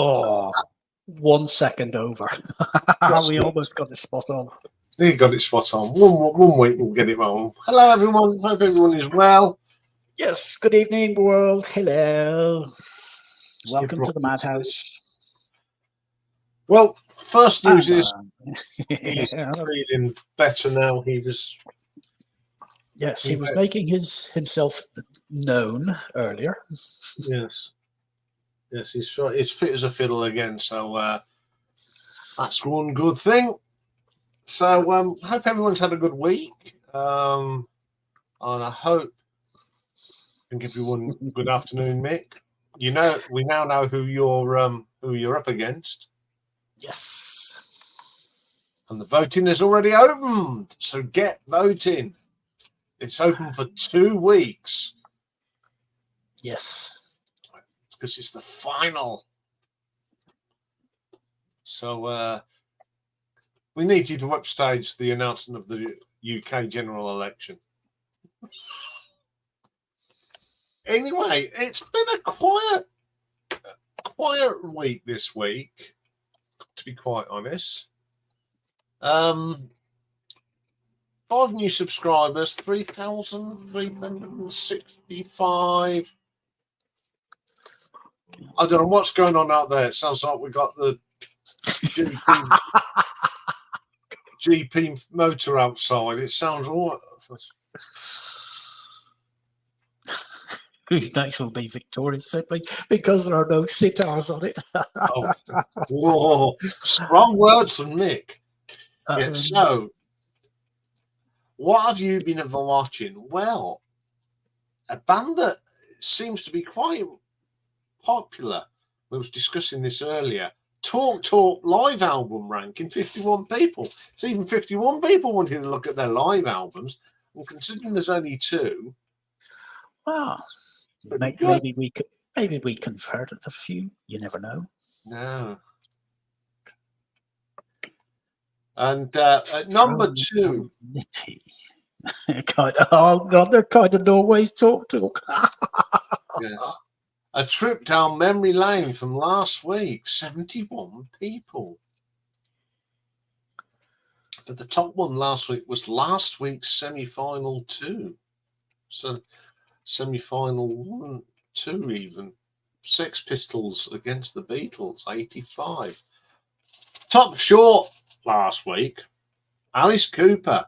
Oh, 1 second over. We almost got it spot on. You got it spot on. One week we'll get it wrong. Hello, everyone. Hope everyone is well. Yes, good evening, world. Hello. Welcome to the Madhouse. Well, first news is he's feeling better now. He was making himself known earlier. Yes, he's fit as a fiddle again. So that's one good thing. So hope everyone's had a good week. And I think everyone. Good afternoon, Mick. We now know who you're up against. Yes. And the voting is already opened. So get voting. It's open for 2 weeks. Yes. Because it's the final. So we need you to upstage the announcement of the UK general election. Anyway, it's been a quiet week this week, to be quite honest. 5 new subscribers, 3,365. I don't know what's going on out there. It sounds like we got the GP motor outside. It sounds all. Who's next will be Victoria, simply because there are no sitars on it. Whoa, strong words from Nick. So, what have you been watching? Well, a band that seems to be quite popular. We was discussing this earlier. Talk live album ranking 51 people. So even 51 people wanting to look at their live albums, and considering there's only 2. Wow. Maybe we converted a few. You never know. No. And at number 2, oh God, they're kind of always talk. yes, a trip down memory lane from last week. 71 people. But the top one last week was last week's semi-final 2. So semi-final 1, 2 even. Sex Pistols against the Beatles, 85. Top short last week, Alice Cooper,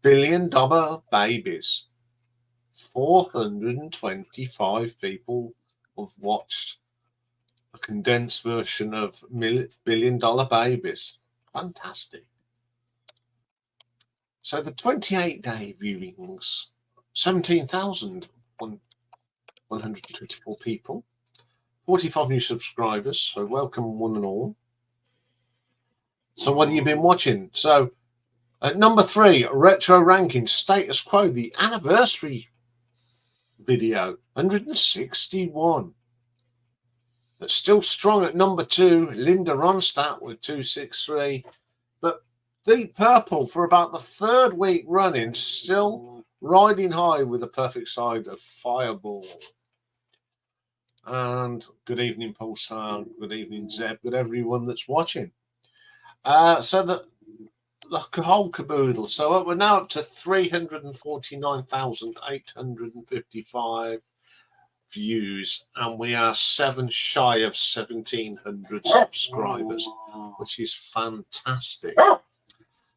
$1 Billion Babies. 425 people have watched a condensed version of $1 Billion Babies. Fantastic. So the 28-day viewings, 17,124 people, 45 new subscribers. So welcome one and all. So what have you been watching? So at number 3, retro ranking status quo, the anniversary video, 161. But still strong at number 2, Linda Ronstadt with 263. But Deep Purple for about the 3rd week running, still riding high with a perfect side of Fireball. And good evening, Pulsar. Good evening, Zeb. Good everyone that's watching. So the whole caboodle. So we're now up to 349,855 views, and we are 7 shy of 1,700 subscribers, which is fantastic.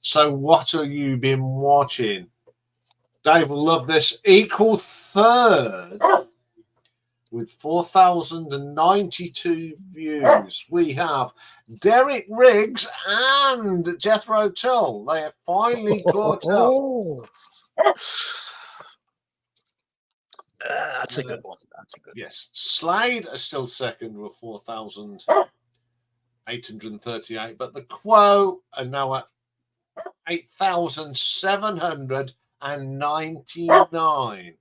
So what have you been watching? Dave will love this. Equal third with 4,092 views. We have Derek Riggs and Jethro Tull. They have finally caught up. That's a good one. Yes. Slade are still second with 4,838, but the Quo are now at 8,799.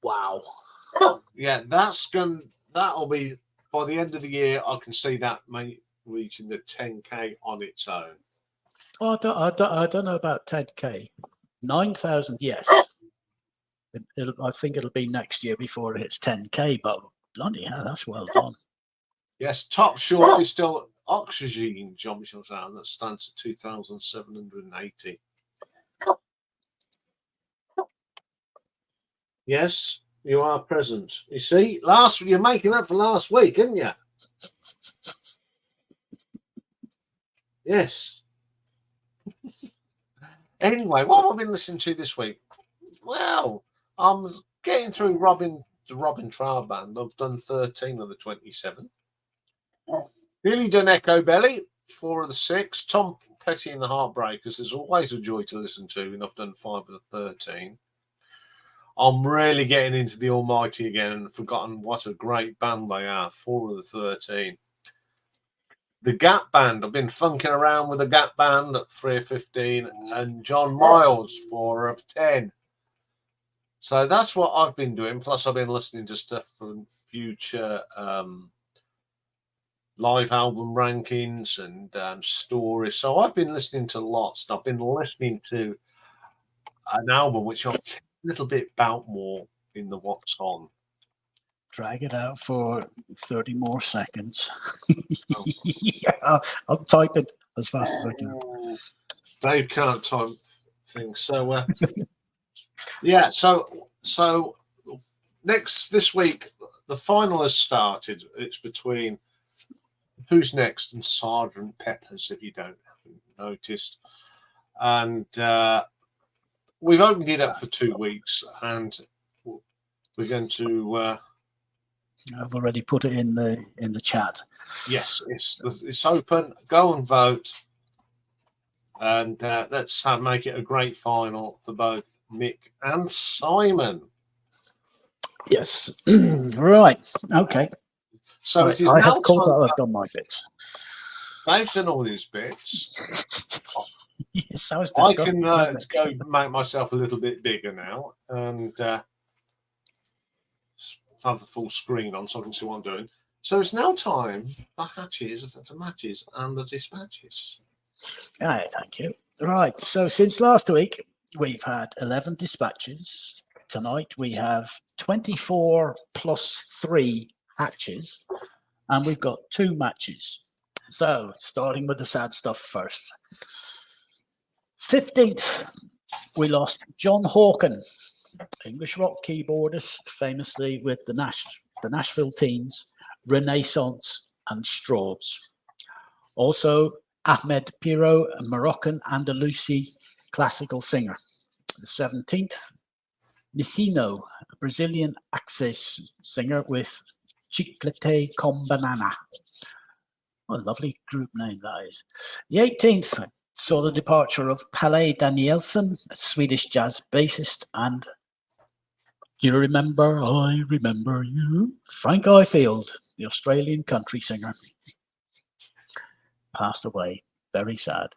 Wow. Yeah, that'll be by the end of the year. I can see that reaching the 10K on its own. Oh, I don't know about 10K. 9,000, yes. I think it'll be next year before it hits 10K, but bloody hell, that's well done. Yes, top short is still Oxygen, John Michel Sound. That stands at 2,780. Yes, you are present. You see, you're making up for last week, aren't you? Yes. Anyway, what have I been listening to this week? Well, I'm getting through the Robin Trial Band. I've done 13 of the 27. Nearly done Echo Belly, 4 of the 6. Tom Petty and the Heartbreakers. There's always a joy to listen to, and I've done 5 of the 13. I'm really getting into the Almighty again and forgotten what a great band they are. 4 of the 13. The Gap Band. I've been funking around with the Gap Band at 3 of 15, and John Miles, 4 of 10. So that's what I've been doing. Plus, I've been listening to stuff from future live album rankings and stories. So I've been listening to lots. I've been listening to an album which I'll tell a little bit about more in the What's On. Drag it out for 30 more seconds. Yeah, I'm typing as fast as I can. Dave can't type things. So, yeah, so this week, the final has started. It's between Who's Next and Sergeant Pepper's, if you haven't noticed. And we've opened it up for 2 weeks, and we're going to... I've already put it in the chat. Yes, it's open. Go and vote. And let's make it a great final for both Mick and Simon. Yes. Right. Okay. So it is I now have called time. that I've done my bits. They've done all these bits. Yes, I was I disgusting. can go make myself a little bit bigger now and have the full screen on so I can see what I'm doing. So it's now time for the matches and the dispatches. Right, thank you. Right. So since last week, we've had 11 dispatches. Tonight we have 24 plus 3 hatches, and we've got 2 matches. So starting with the sad stuff first. 15th, we lost John Hawken, English rock keyboardist, famously with the Nashville Teens, Renaissance, and Straws. Also, Ahmed Piro, a Moroccan Andalusi classical singer. The 17th, Nicino, a Brazilian access singer with Chiclete com Banana. What a lovely group name that is. The 18th saw the departure of Palle Danielsson, a Swedish jazz bassist, and do you remember, I remember you, Frank Ifield, the Australian country singer. Passed away. Very sad.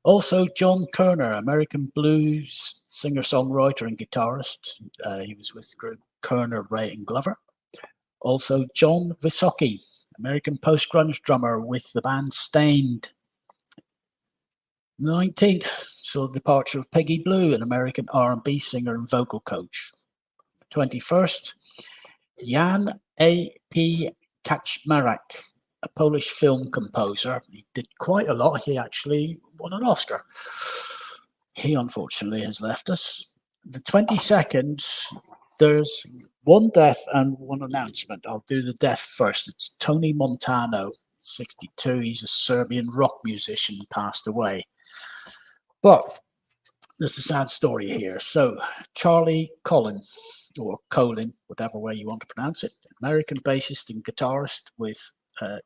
Also, John Kerner, American blues singer-songwriter and guitarist. He was with the group Kerner, Ray and Glover. Also, John Visocki, American post-grunge drummer with the band Stained. 19th saw the departure of Peggy Blue, an American R&B singer and vocal coach. 21st, Jan A.P. Kaczmarek, a Polish film composer. He did quite a lot. He actually won an Oscar. He unfortunately has left us. The 22nd, there's one death and one announcement. I'll do the death first. It's Tony Montano, 62. He's a Serbian rock musician, passed away. But there's a sad story here. So Charlie Collin, or Colin, whatever way you want to pronounce it, American bassist and guitarist with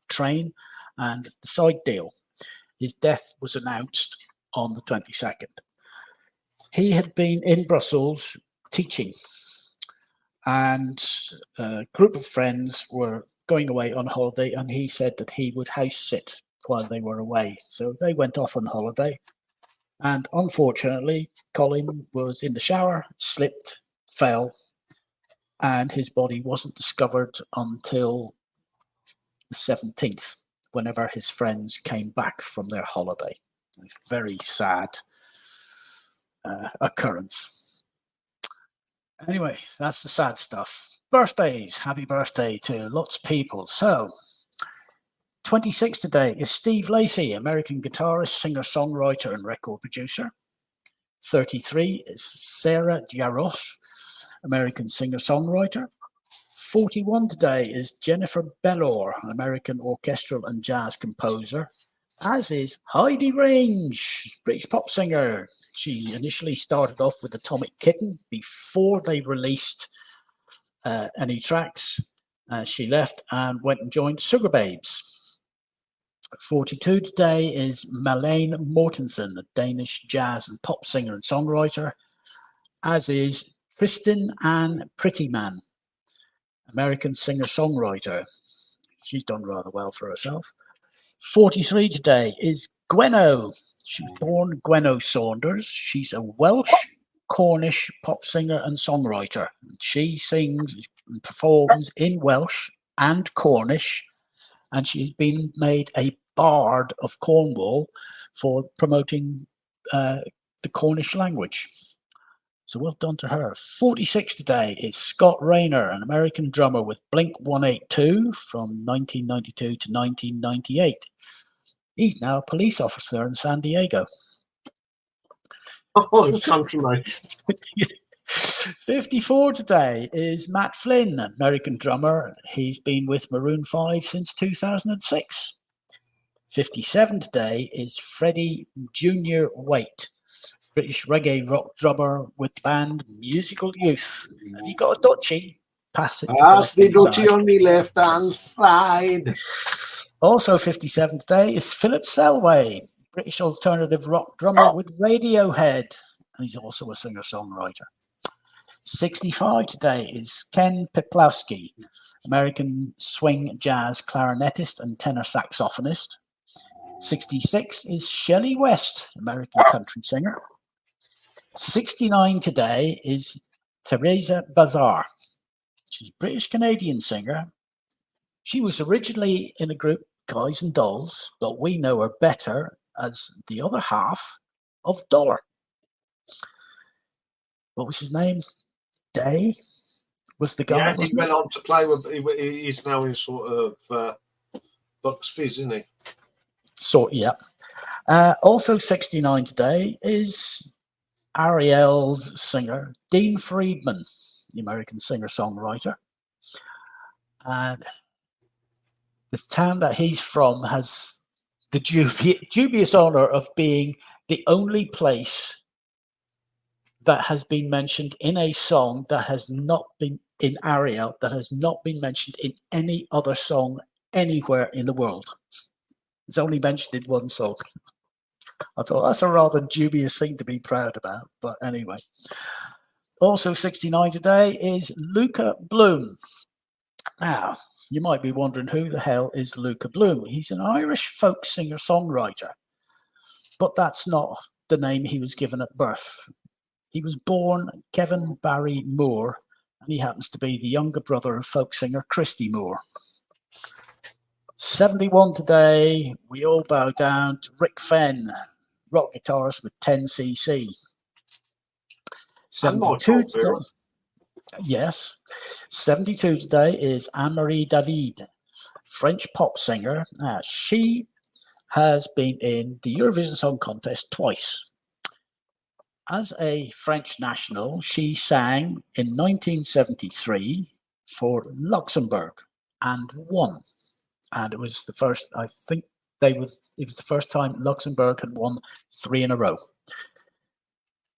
Train and The Side Deal. His death was announced on the 22nd. He had been in Brussels teaching, and a group of friends were going away on holiday, and he said that he would house sit while they were away. So they went off on holiday, and unfortunately, Colin was in the shower, slipped, fell, and his body wasn't discovered until the 17th, whenever his friends came back from their holiday. A very sad occurrence. Anyway, that's the sad stuff. Birthdays. Happy birthday to lots of people. So, 26 today is Steve Lacy, American guitarist, singer, songwriter, and record producer. 33 is Sarah Jarosz, American singer, songwriter. 41 today is Jennifer Bellor, an American orchestral and jazz composer, as is Heidi Range, British pop singer. She initially started off with Atomic Kitten before they released any tracks. She left and went and joined Sugar Babes. 42 today is Malene Mortensen, a Danish jazz and pop singer and songwriter, as is Kristin Ann Prettyman, American singer-songwriter. She's done rather well for herself. 43 today is Gwenno. She was born Gwenno Saunders. She's a Welsh Cornish pop singer and songwriter. She sings and performs in Welsh and Cornish, and she's been made a Bard of Cornwall for promoting the Cornish language. So well done to her. 46 today is Scott Rayner, an American drummer with Blink-182 from 1992 to 1998. He's now a police officer in San Diego. Oh, countryman. 54 today is Matt Flynn, an American drummer. He's been with Maroon 5 since 2006. 57 today is Freddie Junior Waite, British reggae rock drummer with the band Musical Youth. Have you got a duchy? Pass it to Pass the left hand duchy side. on the left hand side. Also 57 today is Philip Selway, British alternative rock drummer with Radiohead, and he's also a singer-songwriter. 65 today is Ken Peplowski, American swing jazz clarinetist and tenor saxophonist. 66 is Shelley West, American country singer. 69 today is Teresa Bazar. She's a British-Canadian singer. She was originally in a group, Guys and Dolls, but we know her better as the other half of Dollar. What was his name? Day was the guy. Yeah, he wasn't went it? on to play with. He's now in sort of Bucks Fizz, isn't he? Yeah. Also 69 today is Ariel's singer, Dean Friedman, the American singer-songwriter. And the town that he's from has the dubious honor of being the only place that has been mentioned in a song that has not been in Ariel, that has not been mentioned in any other song anywhere in the world. It's only mentioned in one song. I thought that's a rather dubious thing to be proud about, but anyway. Also 69 today is Luca Bloom. Now, you might be wondering who the hell is Luca Bloom. He's an Irish folk singer-songwriter, but that's not the name he was given at birth. He was born Kevin Barry Moore, and he happens to be the younger brother of folk singer Christy Moore. 71 today, we all bow down to Rick Fenn, rock guitarist with 10cc. 72 today. Yes. 72 today is Anne-Marie David, French pop singer. She has been in the Eurovision Song Contest twice. As a French national, she sang in 1973 for Luxembourg and won. And it was the first, I think it was the first time Luxembourg had won 3 in a row.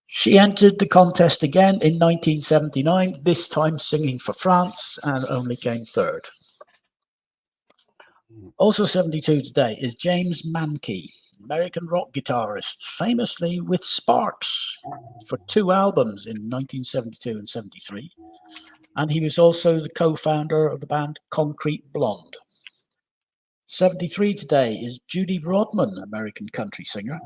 She entered the contest again in 1979, this time singing for France, and only came third. Also 72 today is James Mankey, American rock guitarist, famously with Sparks for 2 albums in 1972 and 73. And he was also the co-founder of the band Concrete Blonde. 73 today is Judy Rodman, American country singer.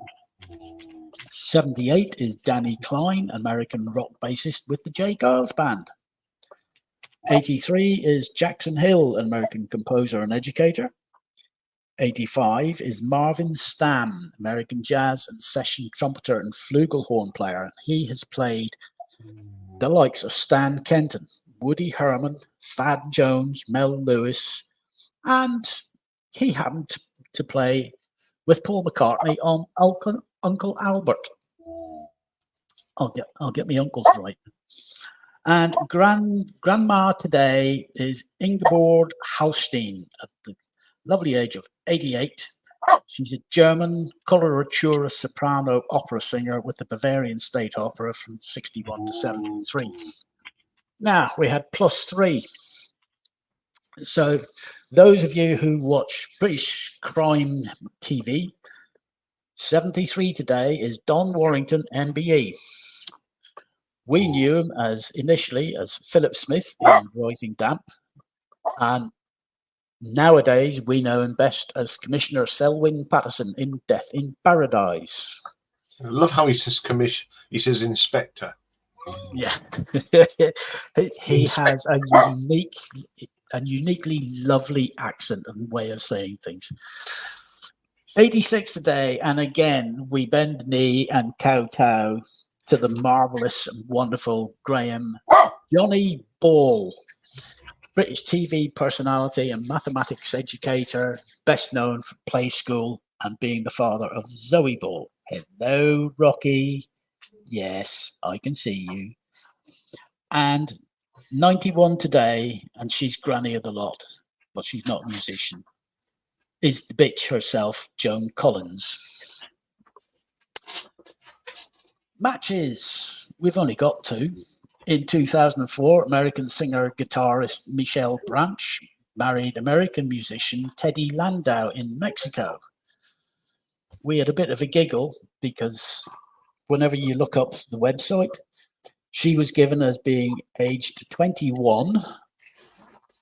78 is Danny Klein, American rock bassist with the J. Giles Band. 83 is Jackson Hill, an American composer and educator. 85 is Marvin Stamm, American jazz and session trumpeter and flugelhorn player. He has played the likes of Stan Kenton, Woody Herman, Thad Jones, Mel Lewis, and he happened to play with Paul McCartney on Uncle Albert. I'll get my uncles right. And grandma today is Ingeborg Hallstein at the lovely age of 88. She's a German coloratura soprano opera singer with the Bavarian State Opera from 61 to 73. Now we had +3. So those of you who watch British crime TV, 73 today is Don Warrington, MBE. We knew him initially as Philip Smith in Rising Damp, and nowadays we know him best as Commissioner Selwyn Patterson in Death in Paradise. I love how he says commission. He says inspector. Yeah, he has a uniquely lovely accent and way of saying things. 86 today, and again we bend the knee and kowtow to the marvelous and wonderful Graham Johnny Ball, British TV personality and mathematics educator, best known for Play School and being the father of Zoe Ball. Hello, Rocky. Yes, I can see you. And 91 today, and she's granny of the lot, but she's not a musician, is the bitch herself, Joan Collins. Matches. We've only got 2. In 2004, American singer-guitarist Michelle Branch married American musician Teddy Landau in Mexico. We had a bit of a giggle because whenever you look up the website, she was given as being aged 21,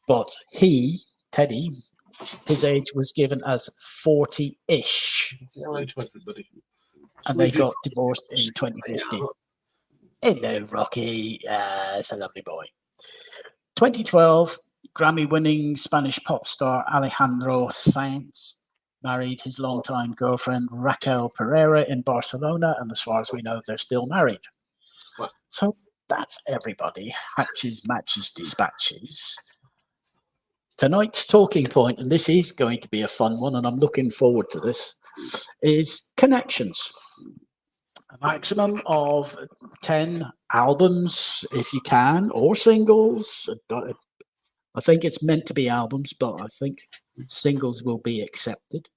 but he, Teddy, his age was given as 40-ish. Hello to everybody. And they got divorced in 2015. Hello, Rocky. It's a lovely boy. 2012, Grammy-winning Spanish pop star Alejandro Sanz married his longtime girlfriend Raquel Pereira in Barcelona, and as far as we know, they're still married. Wow. So that's everybody. Hatches, matches, dispatches. Tonight's talking point, and this is going to be a fun one, and I'm looking forward to this, is connections. A maximum of 10 albums, if you can, or singles. I think it's meant to be albums, but I think singles will be accepted.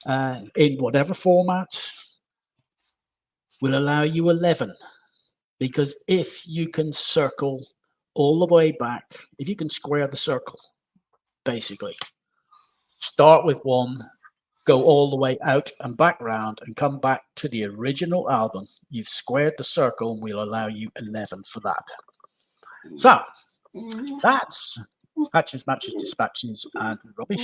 In whatever format, will allow you 11. Because if you can circle all the way back, if you can square the circle, basically, start with 1, go all the way out and back round and come back to the original album, you've squared the circle and we'll allow you 11 for that. So that's patches, matches, dispatches, and rubbish.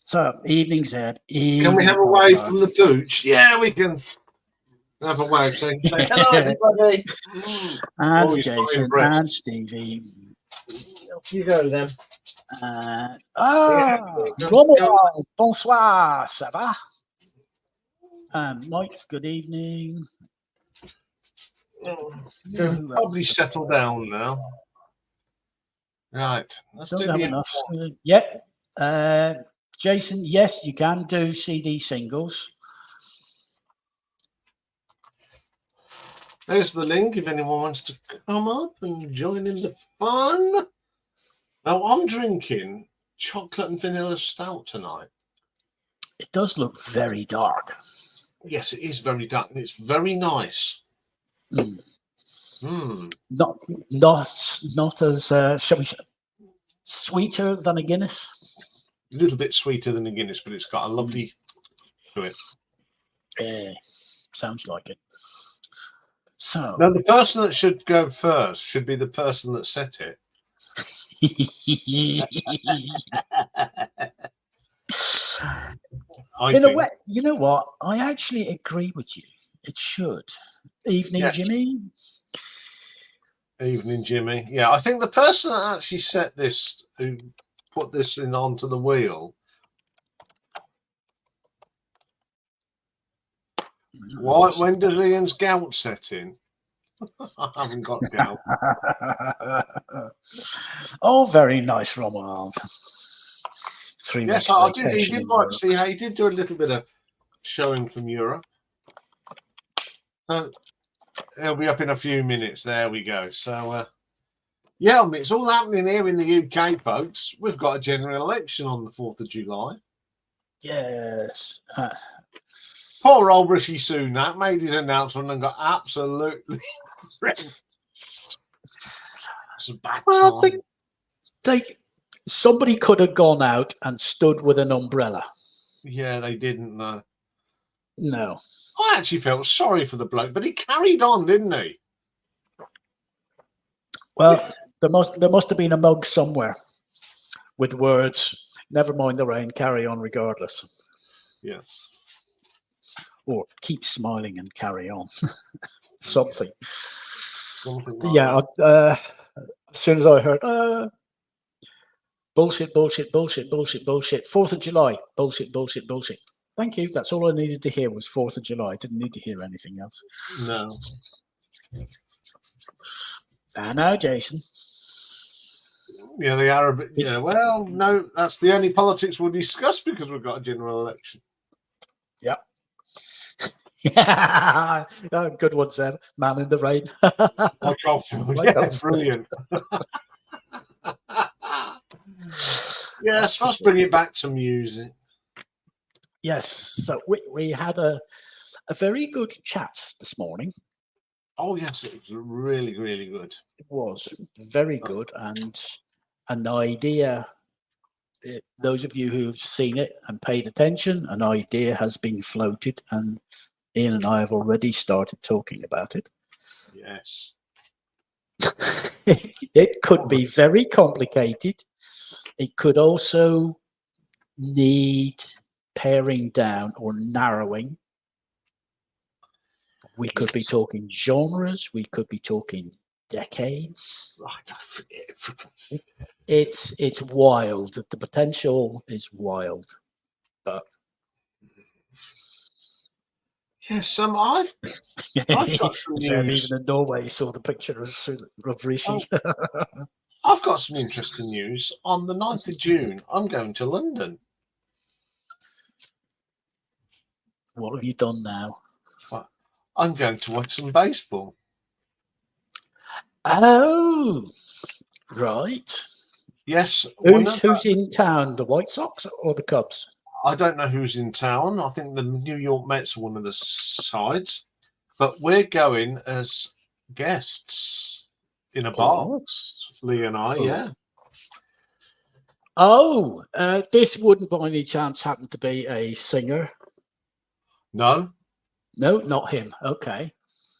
So evening's Ed. Can we have a wave from the pooch? Yeah, we can have a wave. So say, hello, everybody. And Jason and Stevie. Off you go then. Romuald, bonsoir, ça va? Mike, good evening. Probably settle down now. Right, let's do the enough. Yeah, Jason, yes, you can do CD singles. There's the link if anyone wants to come up and join in the fun. Now, I'm drinking chocolate and vanilla stout tonight. It does look very dark. Yes, it is very dark, and it's very nice. Not as, shall we say, sweeter than a Guinness? A little bit sweeter than a Guinness, but it's got a lovely to it. Sounds like it. So now, the person that should go first should be the person that set it. In a way, you know what? I actually agree with you. It should. Evening, yes. Jimmy. Evening, Jimmy. Yeah, I think the person that actually set this, who put this in onto the wheel, when does Ian's gout set in? I haven't got gout. Oh, very nice, Romuald. 3 Yes, weeks I did. He vacation did in like Europe. see how he did do a little bit of showing from Europe. So he'll be up in a few minutes. There we go. So yeah, I mean, it's all happening here in the UK, folks. We've got a general election on the 4th of July. Yes. Poor old Rishi Sunak made his announcement and got absolutely wrecked. It's a bad Well, time. somebody could have gone out and stood with an umbrella. Yeah, they didn't know. No. I actually felt sorry for the bloke, but he carried on, didn't he? Well, there must have been a mug somewhere with words, "Never mind the rain, carry on regardless." Yes. Or "Keep smiling and carry on." Something. Something like Yeah. that. As soon as I heard, bullshit, bullshit, bullshit, bullshit, bullshit. 4th of July, bullshit, bullshit, bullshit. Thank you. That's all I needed to hear was 4th of July. I didn't need to hear anything else. No. I know, Jason. Yeah, they are a bit. Yeah, well, no, that's the only politics we'll discuss because we've got a general election. Yep. Yeah. Oh, good one, Seb. Man in the rain. I can't feel. Like Yeah, that. brilliant. Yes, let's bring it back to music. Yes. So we had a very good chat this morning. Oh, yes, it was really, really good. It was very good, and an idea. Those of you who've seen it and paid attention, an idea has been floated, and Ian and I have already started talking about it. Yes. It could be very complicated. It could also need paring down or narrowing. We could be talking genres. We could be talking decades. Right, I forget. It's wild. The potential is wild, but yes, I've got some Seb, news. even in Norway, saw the picture of Rishi. I've got some interesting news. On the 9th of June, I'm going to London. What have you done now? I'm going to watch some baseball. Oh, right. Yes. Who's in town? The White Sox or the Cubs? I don't know who's in town. I think the New York Mets are one of the sides. But we're going as guests in a box, Lee and I, yeah. Oh, this wouldn't by any chance happen to be a singer? No. No, not him. Okay.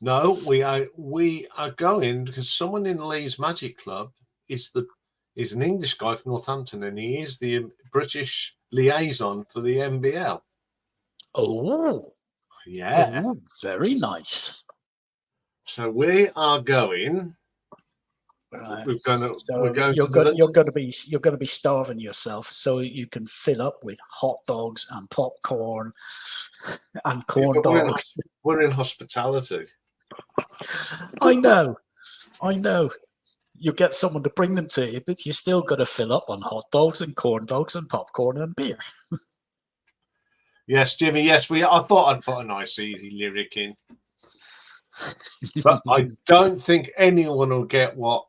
No, we are going because someone in Lee's Magic Club is an English guy from Northampton, and he is the British liaison for the NBL. Oh, yeah, very nice. So we are going. Right. We're going You're going to be starving yourself so you can fill up with hot dogs and popcorn and corn dogs. We're in hospitality. I know. You get someone to bring them to you, but you still got to fill up on hot dogs and corn dogs and popcorn and beer. Yes, Jimmy. Yes, I thought I'd put a nice, easy lyric in, but I don't think anyone will get what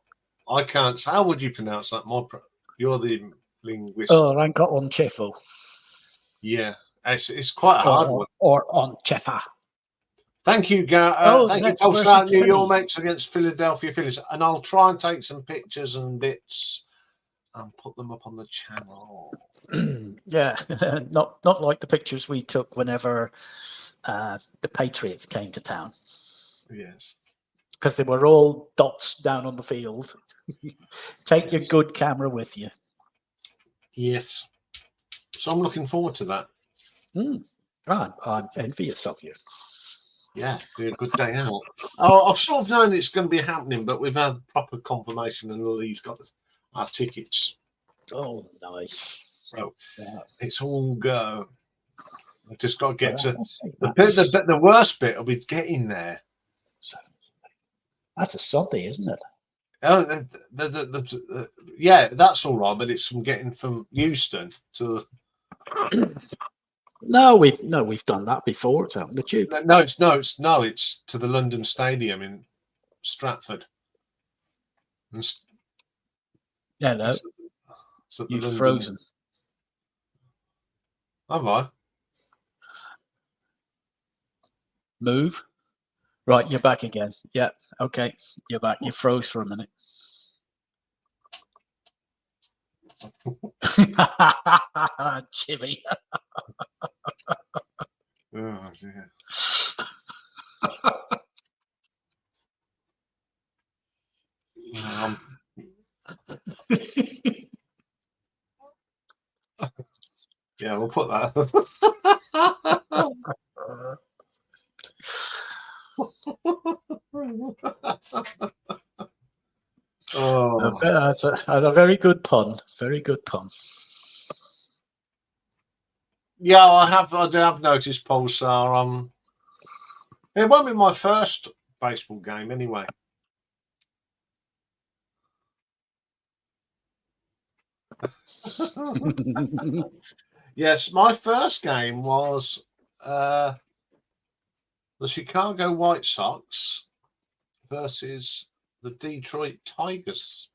I can't. How would you pronounce that? You're the linguist. Oh, I got on Cheffo. Yeah, it's quite a hard one. Or on Cheffa. Thank you, thank you, Polestar, New York Mets against Philadelphia Phillies. And I'll try and take some pictures and bits and put them up on the channel. Yeah, not like the pictures we took whenever the Patriots came to town. Yes. Because they were all dots down on the field. Take your good camera with you. Yes. So I'm looking forward to that. Right, I'm envious of you. Yeah, be a good day out. I've sort of known it's going to be happening, but we've had proper confirmation, and Lee's got our tickets. Oh, nice. So it's all go. I've just got to get to the worst bit will be getting there. That's a Sunday, isn't it? Oh, yeah, that's all right, but it's from getting from Euston to No, we've done that before. It's out on the tube. it's to the London Stadium in Stratford. And Hello, it's at the you've London. frozen. Have I? Move. Right, you're back again. Yeah, okay, you're back. You froze for a minute. Jimmy. Oh dear. Yeah, we'll put that. Oh. That's a very good pun. Very good pun. Yeah, I have noticed Pulsar. It won't be my first baseball game anyway. Yes, my first game was the Chicago White Sox versus the Detroit Tigers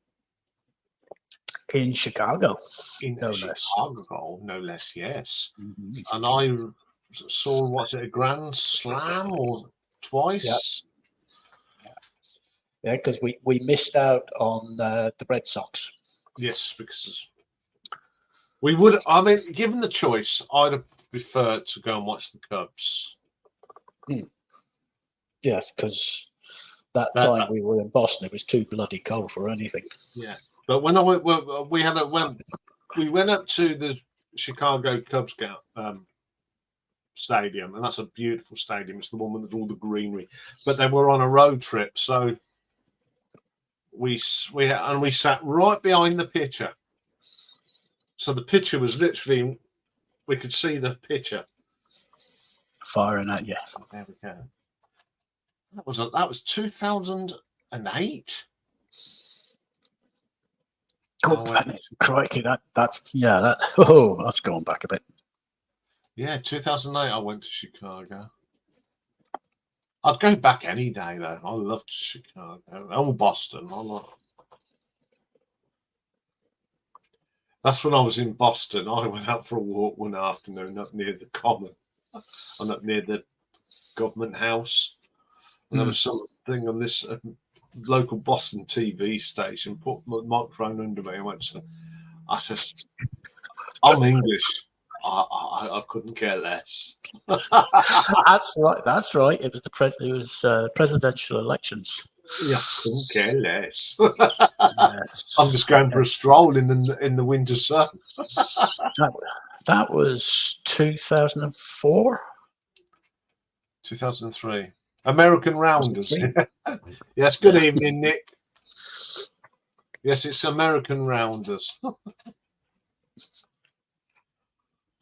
In Chicago, in no less. Chicago, no less. Yes, Mhm. and I saw what's it, a grand slam or twice? Yeah, because we missed out on the Red Sox. Yes, because we would. I mean, given the choice, I'd have preferred to go and watch the Cubs. Yes, because that That- time we were in Boston, it was too bloody cold for anything. Yeah, but when I went, we went up to the Chicago Cubs stadium, and that's a beautiful stadium. It's the one with all the greenery. But they were on a road trip, so we sat right behind the pitcher. So the pitcher was literally, we could see the pitcher Firing at you. So there we go. That was 2008. Crikey, that's going back a bit. Yeah, 2008. I went to Chicago. I'd go back any day though. I loved Chicago. Oh, Boston. That's when I was in Boston. I went out for a walk one afternoon up near the Common and up near the government house. And there was something on this local Boston TV station. Put my microphone under me. I said, I'm English. I couldn't care less. That's right. That's right. It was presidential elections. Yeah, couldn't care less. Yes. I'm just going for a stroll in the winter sun. That was 2004. 2003. American Rounders. Yes, good evening, Nick. Yes, it's American Rounders.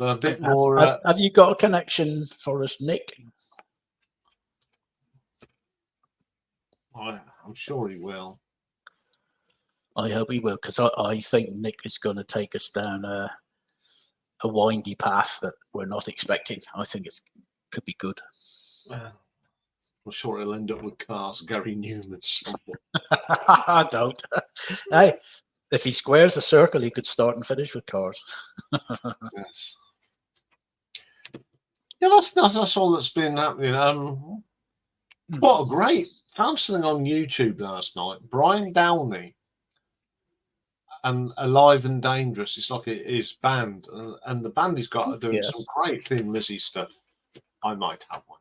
A bit more. Have you got a connection for us, Nick? I'm sure he will. I hope he will, because I think Nick is going to take us down a windy path that we're not expecting. I think it could be good. I'm sure he'll end up with cars, Gary Newman. I don't. Hey, if he squares the circle, he could start and finish with cars. Yes. Yeah, that's all that's been happening. What a great! Found something on YouTube last night. Brian Downey and Alive and Dangerous. It's like his band, and the band he's got doing some great Thin Lizzy stuff. I might have one.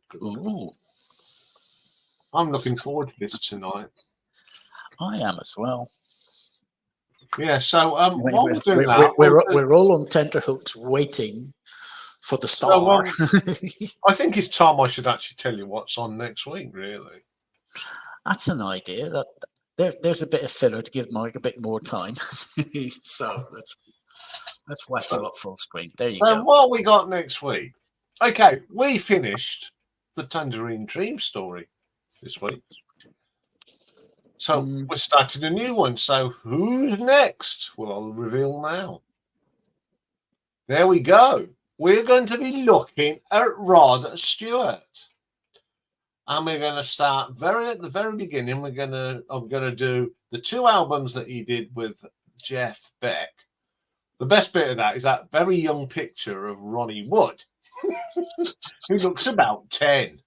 Good. I'm looking forward to this tonight. I am as well. Yeah. So while we're doing that, we're all on tenterhooks waiting for the star. I think it's time I should actually tell you what's on next week. Really, that's an idea. That there's a bit of filler to give Mike a bit more time. So let's whack you up full screen. There you go. What we got next week? Okay, we finished the Tangerine Dream story this week. So we're starting a new one. So who's next? Well, I'll reveal now. There we go. We're going to be looking at Rod Stewart. And we're going to start at the very beginning. I'm going to do the 2 albums that he did with Jeff Beck. The best bit of that is that very young picture of Ronnie Wood, who looks about 10.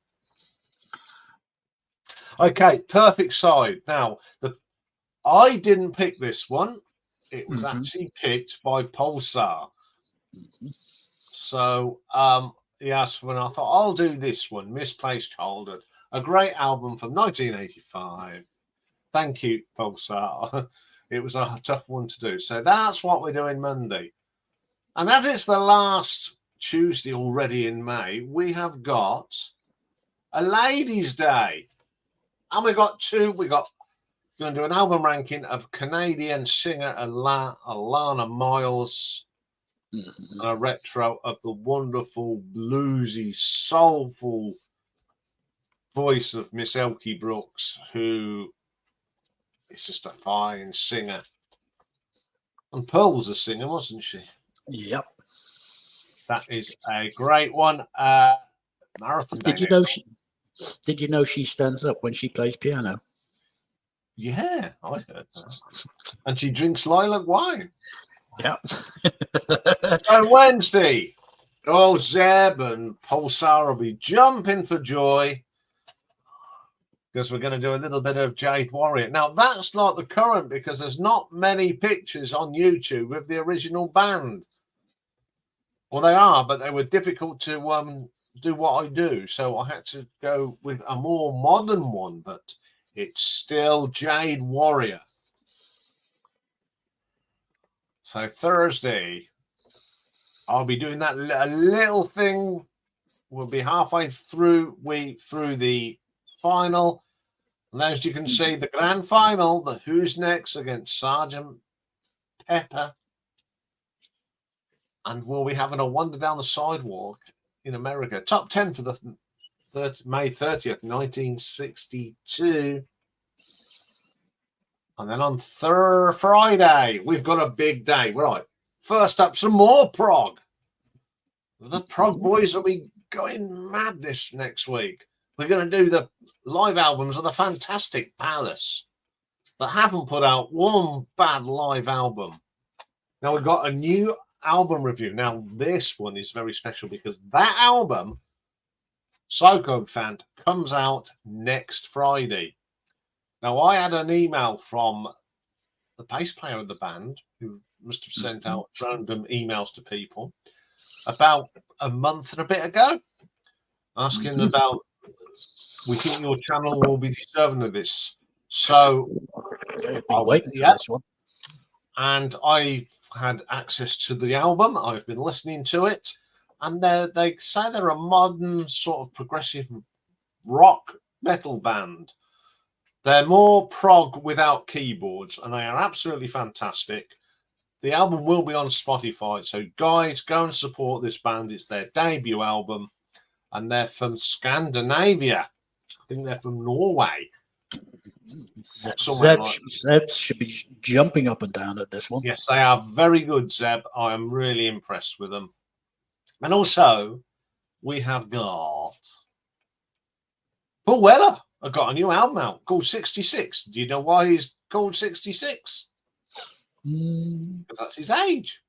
Okay, Perfect Side. Now, I didn't pick this one. It was actually picked by Pulsar. So he asked for, and I thought, I'll do this one, Misplaced Childhood, a great album from 1985. Thank you, Pulsar. It was a tough one to do. So that's what we're doing Monday. And as it's the last Tuesday already in May, we have got a Ladies' Day. And we got 2. We're going to do an album ranking of Canadian singer Alana Miles and a retro of the wonderful, bluesy, soulful voice of Miss Elkie Brooks, who is just a fine singer. And Pearl was a singer, wasn't she? Yep. That is a great one. Marathon Day. Did you know she stands up when she plays piano? Yeah, I heard that. And she drinks lilac wine. Yeah. So Wednesday, Zeb and Pulsar will be jumping for joy because we're going to do a little bit of Jade Warrior. Now, that's not the current because there's not many pictures on YouTube of the original band. Well, they are, but they were difficult to do what I do. So I had to go with a more modern one, but it's still Jade Warrior. So Thursday, I'll be doing that little thing. We'll be halfway through the final. And as you can see, the grand final, the Who's Next against Sergeant Pepper. And we'll be having a wander down the sidewalk in America. Top 10 for the May 30th, 1962. And then on Friday, we've got a big day. Right. First up, some more prog. The prog boys will be going mad this next week. We're going to do the live albums of the Fantastic Palace that haven't put out one bad live album. Now, we've got a new album review. Now, this one is very special because that album, Psychophant, comes out next Friday. Now, I had an email from the bass player of the band, who must have sent out random emails to people, about a month and a bit ago, asking about, we think your channel will be deserving of this. So, I've been waiting for this one. And I've had access to the album. I've been listening to it. And they say they're a modern sort of progressive rock metal band. They're more prog without keyboards, and they are absolutely fantastic. The album will be on Spotify, so guys, go and support this band. It's their debut album, and they're from Scandinavia. I think they're from Norway. Zeb should be jumping up and down at this one. Yes, they are very good, Zeb. I am really impressed with them. And also, we have got Paul Weller. I got a new album out called 66. Do you know why he's called 66? Because that's his age.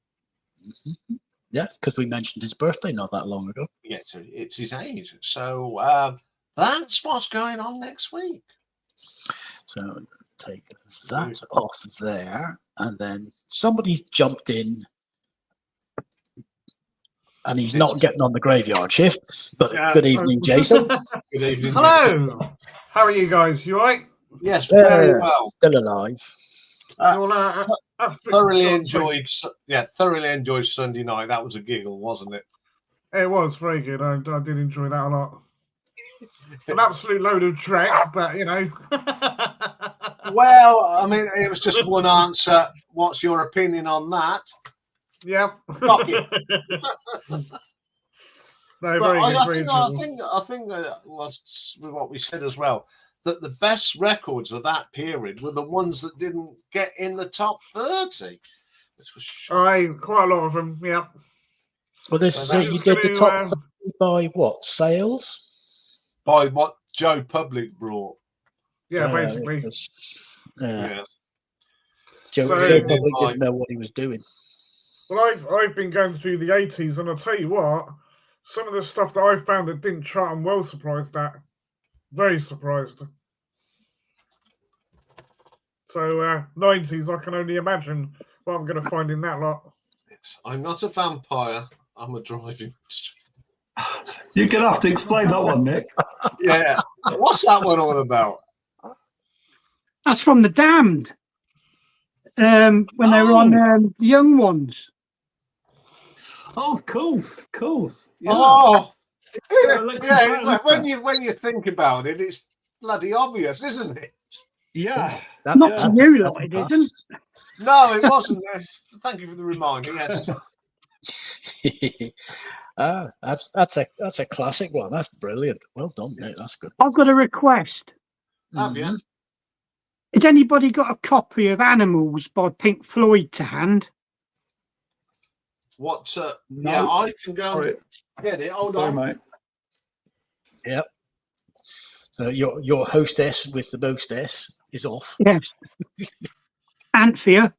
Yes, because we mentioned his birthday not that long ago. Yeah, it's his age. So that's what's going on next week. So take that off there, and then somebody's jumped in, and he's not getting on the graveyard shift. But good evening, Jason. Good evening. Hello. Jason. How are you guys? You all right? Yes, very well. Still alive. Thoroughly enjoyed. Thoroughly enjoyed Sunday night. That was a giggle, wasn't it? It was very good. I did enjoy that a lot. An absolute load of Trek, but you know. Well, I mean, it was just one answer. What's your opinion on that? Yeah. No, very good. I think with what we said as well, that the best records of that period were the ones that didn't get in the top 30. Which was shocking. Quite a lot of them. Yeah. Well, this is it. You did the top 30 by what? Sales? By what Joe Public brought. Yeah, basically. Yeah. Yes. Joe So- Public didn't know what he was doing. Well, I've been going through the 80s, and I'll tell you what, some of the stuff that I found that didn't chart, I'm well surprised at. Very surprised. So 90s, I can only imagine what I'm going to find in that lot. Yes. I'm not a vampire. I'm a driving. You're going to have to explain that one, Nick. Yeah. What's that one all about? That's from The Damned. When they were on the Young Ones. Oh, of course. Yeah. Oh, Yeah, when you think about it, it's bloody obvious, isn't it? Yeah. Not to you lot, it isn't. No, it wasn't. Thank you for the reminder. Yes. That's a classic one. That's brilliant. Well done, Nick. Yes. That's good. I've got a request. Have you? Has anybody got a copy of Animals by Pink Floyd to hand? What? No. Yeah, I can go Sorry. get it. Hold Sorry, on. mate. Yep. So your hostess with the mostess is off. Yes. Anthea.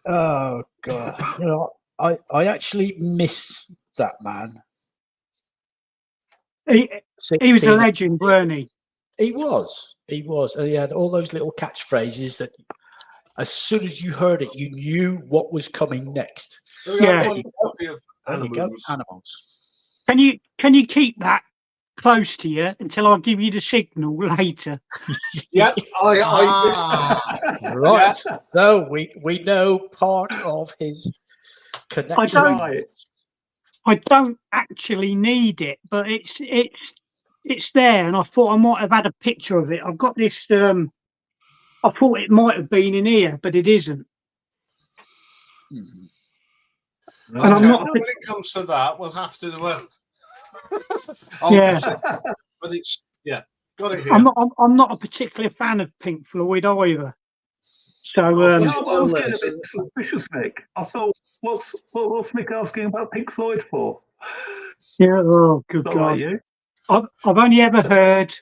Oh God! You know, I actually miss that man. He was a 16. legend, weren't he? He was, and he had all those little catchphrases that, as soon as you heard it, you knew what was coming next. Yeah. One copy of There you go, Animals. Animals. Can you keep that close to you until I give you the signal later? Yep. Right. So we know part of his connection. Right. I don't actually need it, but it's there, and I thought I might have had a picture of it. I've got this. I thought it might have been in here, but it isn't. Mhm. And I'm Okay, not. when it comes to that, we'll have to. Yeah. But it's got it here. I'm not a particular fan of Pink Floyd either. So I was getting a bit suspicious, Nick. I thought, what's Nick asking about Pink Floyd for? yeah. Oh, good Is that God! like you? I've only ever heard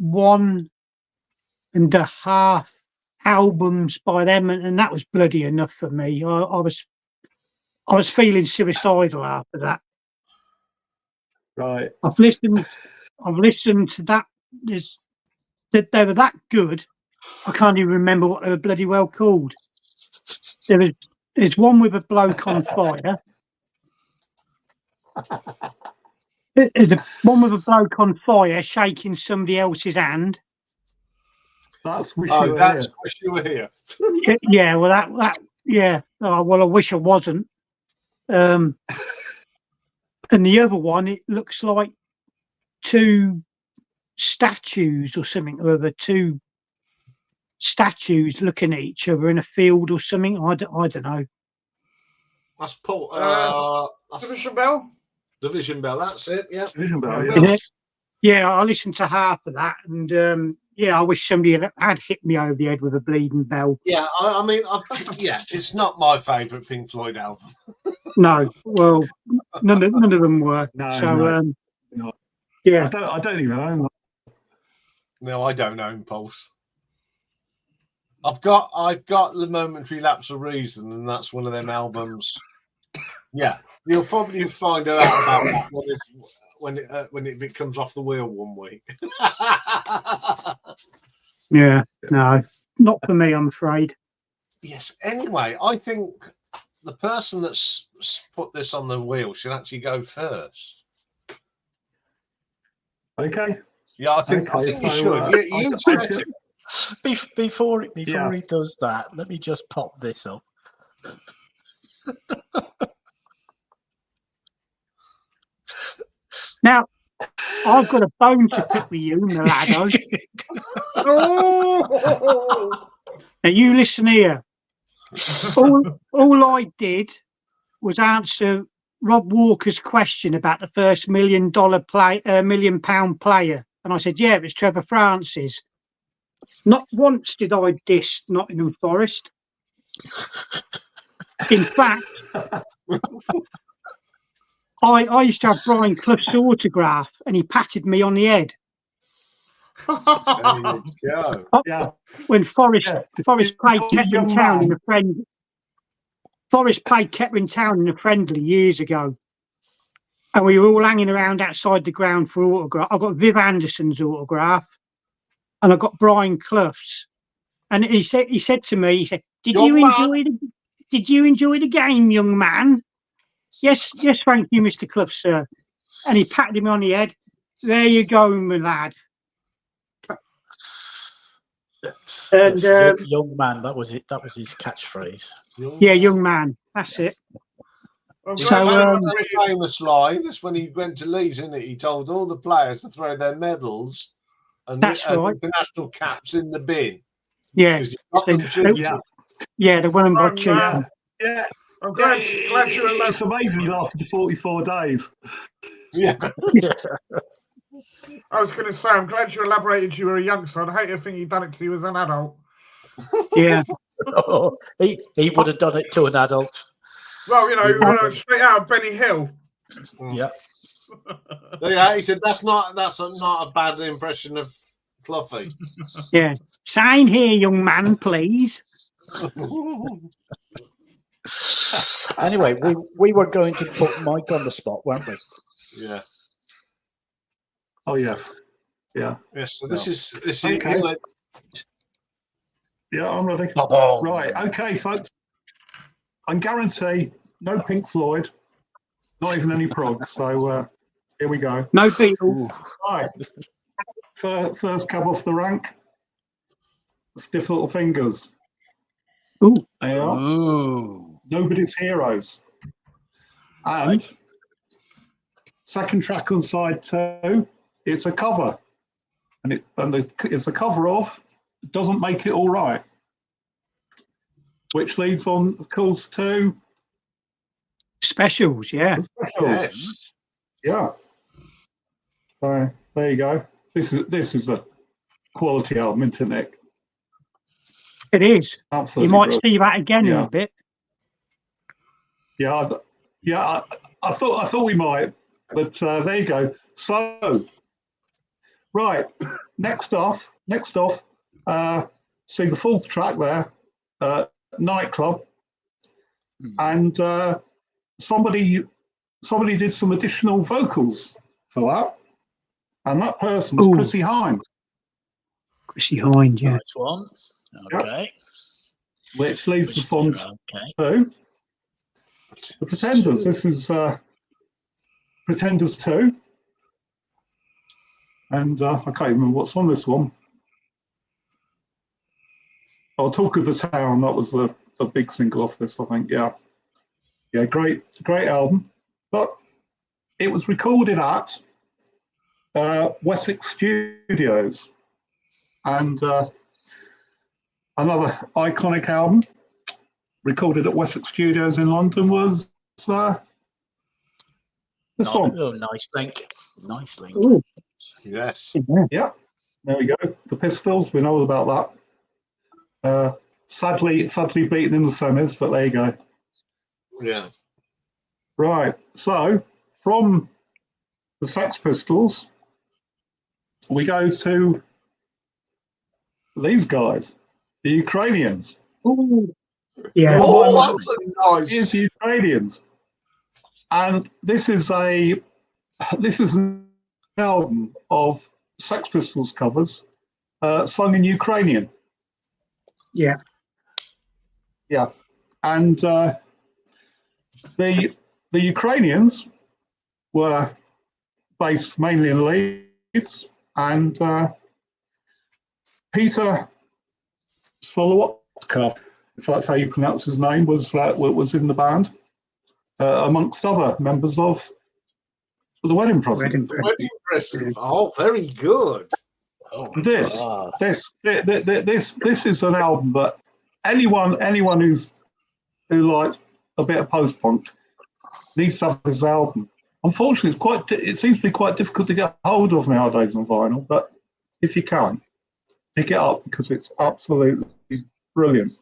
1.5 albums by them, and that was bloody enough for me. I was feeling suicidal after that. Right. I've listened to that. They were that good. I can't even remember what they were bloody well called. There's one with a bloke on fire. There's one with a bloke on fire shaking somebody else's hand. That's Wish Oh, You Were that's Here. Wish You Were Here. Yeah, well that yeah. Oh, well, I wish I wasn't. And the other one, it looks like two statues or something or other. Two statues looking at each other in a field or something. I don't know. That's Paul. That's Division Bell? Division Bell. That's it. Yeah. Division Bell, Yeah. yeah. Is it? Yeah, I listened to half of that, and yeah, I wish somebody had hit me over the head with a bleeding bell. Yeah. I mean, it's not my favourite Pink Floyd album. No, well, none of them were. No, So, no. No. yeah, I don't even own that. No, I don't own Pulse. I've got the Momentary Lapse of Reason, and that's one of them albums. Yeah, you'll probably find out about that when it comes off the wheel one week. yeah, no, not for me, I'm afraid. Yes. Anyway, I think the person that's put this on the wheel should actually go first. Okay. Yeah, I think Okay, you so, should. You set it. Before Yeah. he does that, let me just pop this up. Now, I've got a bone to pick with you, Milado. Oh! Now, you listen here. All I did was answer Rob Walker's question about the first $1 million £1 million player? And I said, yeah, it was Trevor Francis. Not once did I diss Nottingham Forest. In fact, I used to have Brian Clough's autograph, and he patted me on the head. There you go. Yeah. When Forest played Because he's Kettering young Town man. in a friend. Forest played Kettering Town in a friendly years ago, and we were all hanging around outside the ground for autograph. I got Viv Anderson's autograph, and I got Brian Clough's. And he said to me, he said, "Did you enjoy the game, young man?" Yes, thank you, Mr. Clough, sir. And he patted me on the head. There you go, my lad. And young man, that was it. That was his catchphrase. yeah, young man. That's it. His So, famous line is when he went to Leeds, isn't it? He told all the players to throw their medals and That's right. international caps in the bin. Yeah, Because you've got them cheated. yeah, the one by cheating. Yeah. I'm glad you It's amazing he lasted 44 days. Yeah. I was going to say, I'm glad you elaborated you were a youngster. I'd hate to think you'd done it to you as an adult. Yeah. Oh, he would have done it to an adult. Well, you know, straight out of Benny Hill. Yeah. Yeah, he said that's not a bad impression of Cloughie. Yeah. Sign here, young man, please. Anyway, we were going to put Mike on the spot, weren't we? Yeah. Oh, yes. Yeah. Yes. So this is Okay. Yeah, I'm ready. Oh. Right. Okay, folks. I guarantee no Pink Floyd, not even any prog. So here we go. No Beatles. Right. First cab off the rank. Stiff Little Fingers. Ooh. There you are. Ooh. Nobody's Heroes. And second track on side 2, it's a cover. It's a cover of Doesn't Make It All Right. Which leads on, of course, to Specials, yeah. Specials. Yes. Yeah. So there you go. This is a quality album, isn't it? It is. Absolutely You might brilliant. see that again in Yeah. a bit. Yeah, I thought we might, but there you go. So, right, next off, see the fourth track there, Nightclub, and somebody did some additional vocals for that, and that person was Ooh. Chrissy Hines, Chrissy Hines, yeah. Nice one. Okay. which leads us on Okay. to the Pretenders. This is Pretenders 2. And I can't remember what's on this one. Oh, Talk of the Town, that was the big single off this, I think, yeah. Yeah, great album. But it was recorded at Wessex Studios. And another iconic album recorded at Wessex Studios in London was this one. Oh, nice link. Nice link. Ooh. Yes. Yeah, there we go. The Pistols, we know all about that. Sadly beaten in the semis, but there you go. Yeah. Right, so from the Sex Pistols, we go to these guys, the Ukrainians. Ooh. Yeah. Oh, that's a Here's nice. the Ukrainians. And this is an album of Sex Pistols covers sung in Ukrainian. Yeah. Yeah. And the Ukrainians were based mainly in Leeds, and Peter Solowatka, if that's how you pronounce his name, was in the band, amongst other members of the Wedding Present. Very impressive. Oh, very good. Oh, This ah. this is an album that anyone who likes a bit of post punk needs to have this album. Unfortunately, it seems to be quite difficult to get hold of nowadays on vinyl, but if you can, pick it up because it's absolutely brilliant.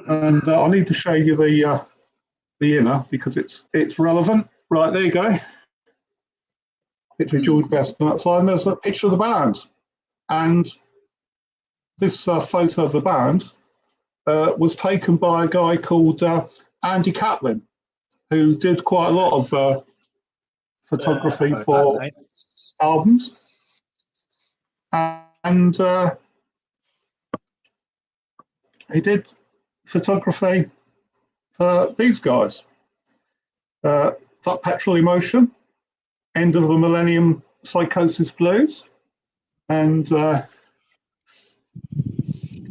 And I need to show you the inner because it's relevant. Right, there you go. Picture of George Best on that side, and there's a picture of the band. And this photo of the band was taken by a guy called Andy Catlin, who did quite a lot of photography for albums. And he did photography for these guys. That Petrol Emotion, End of the Millennium Psychosis Blues. And there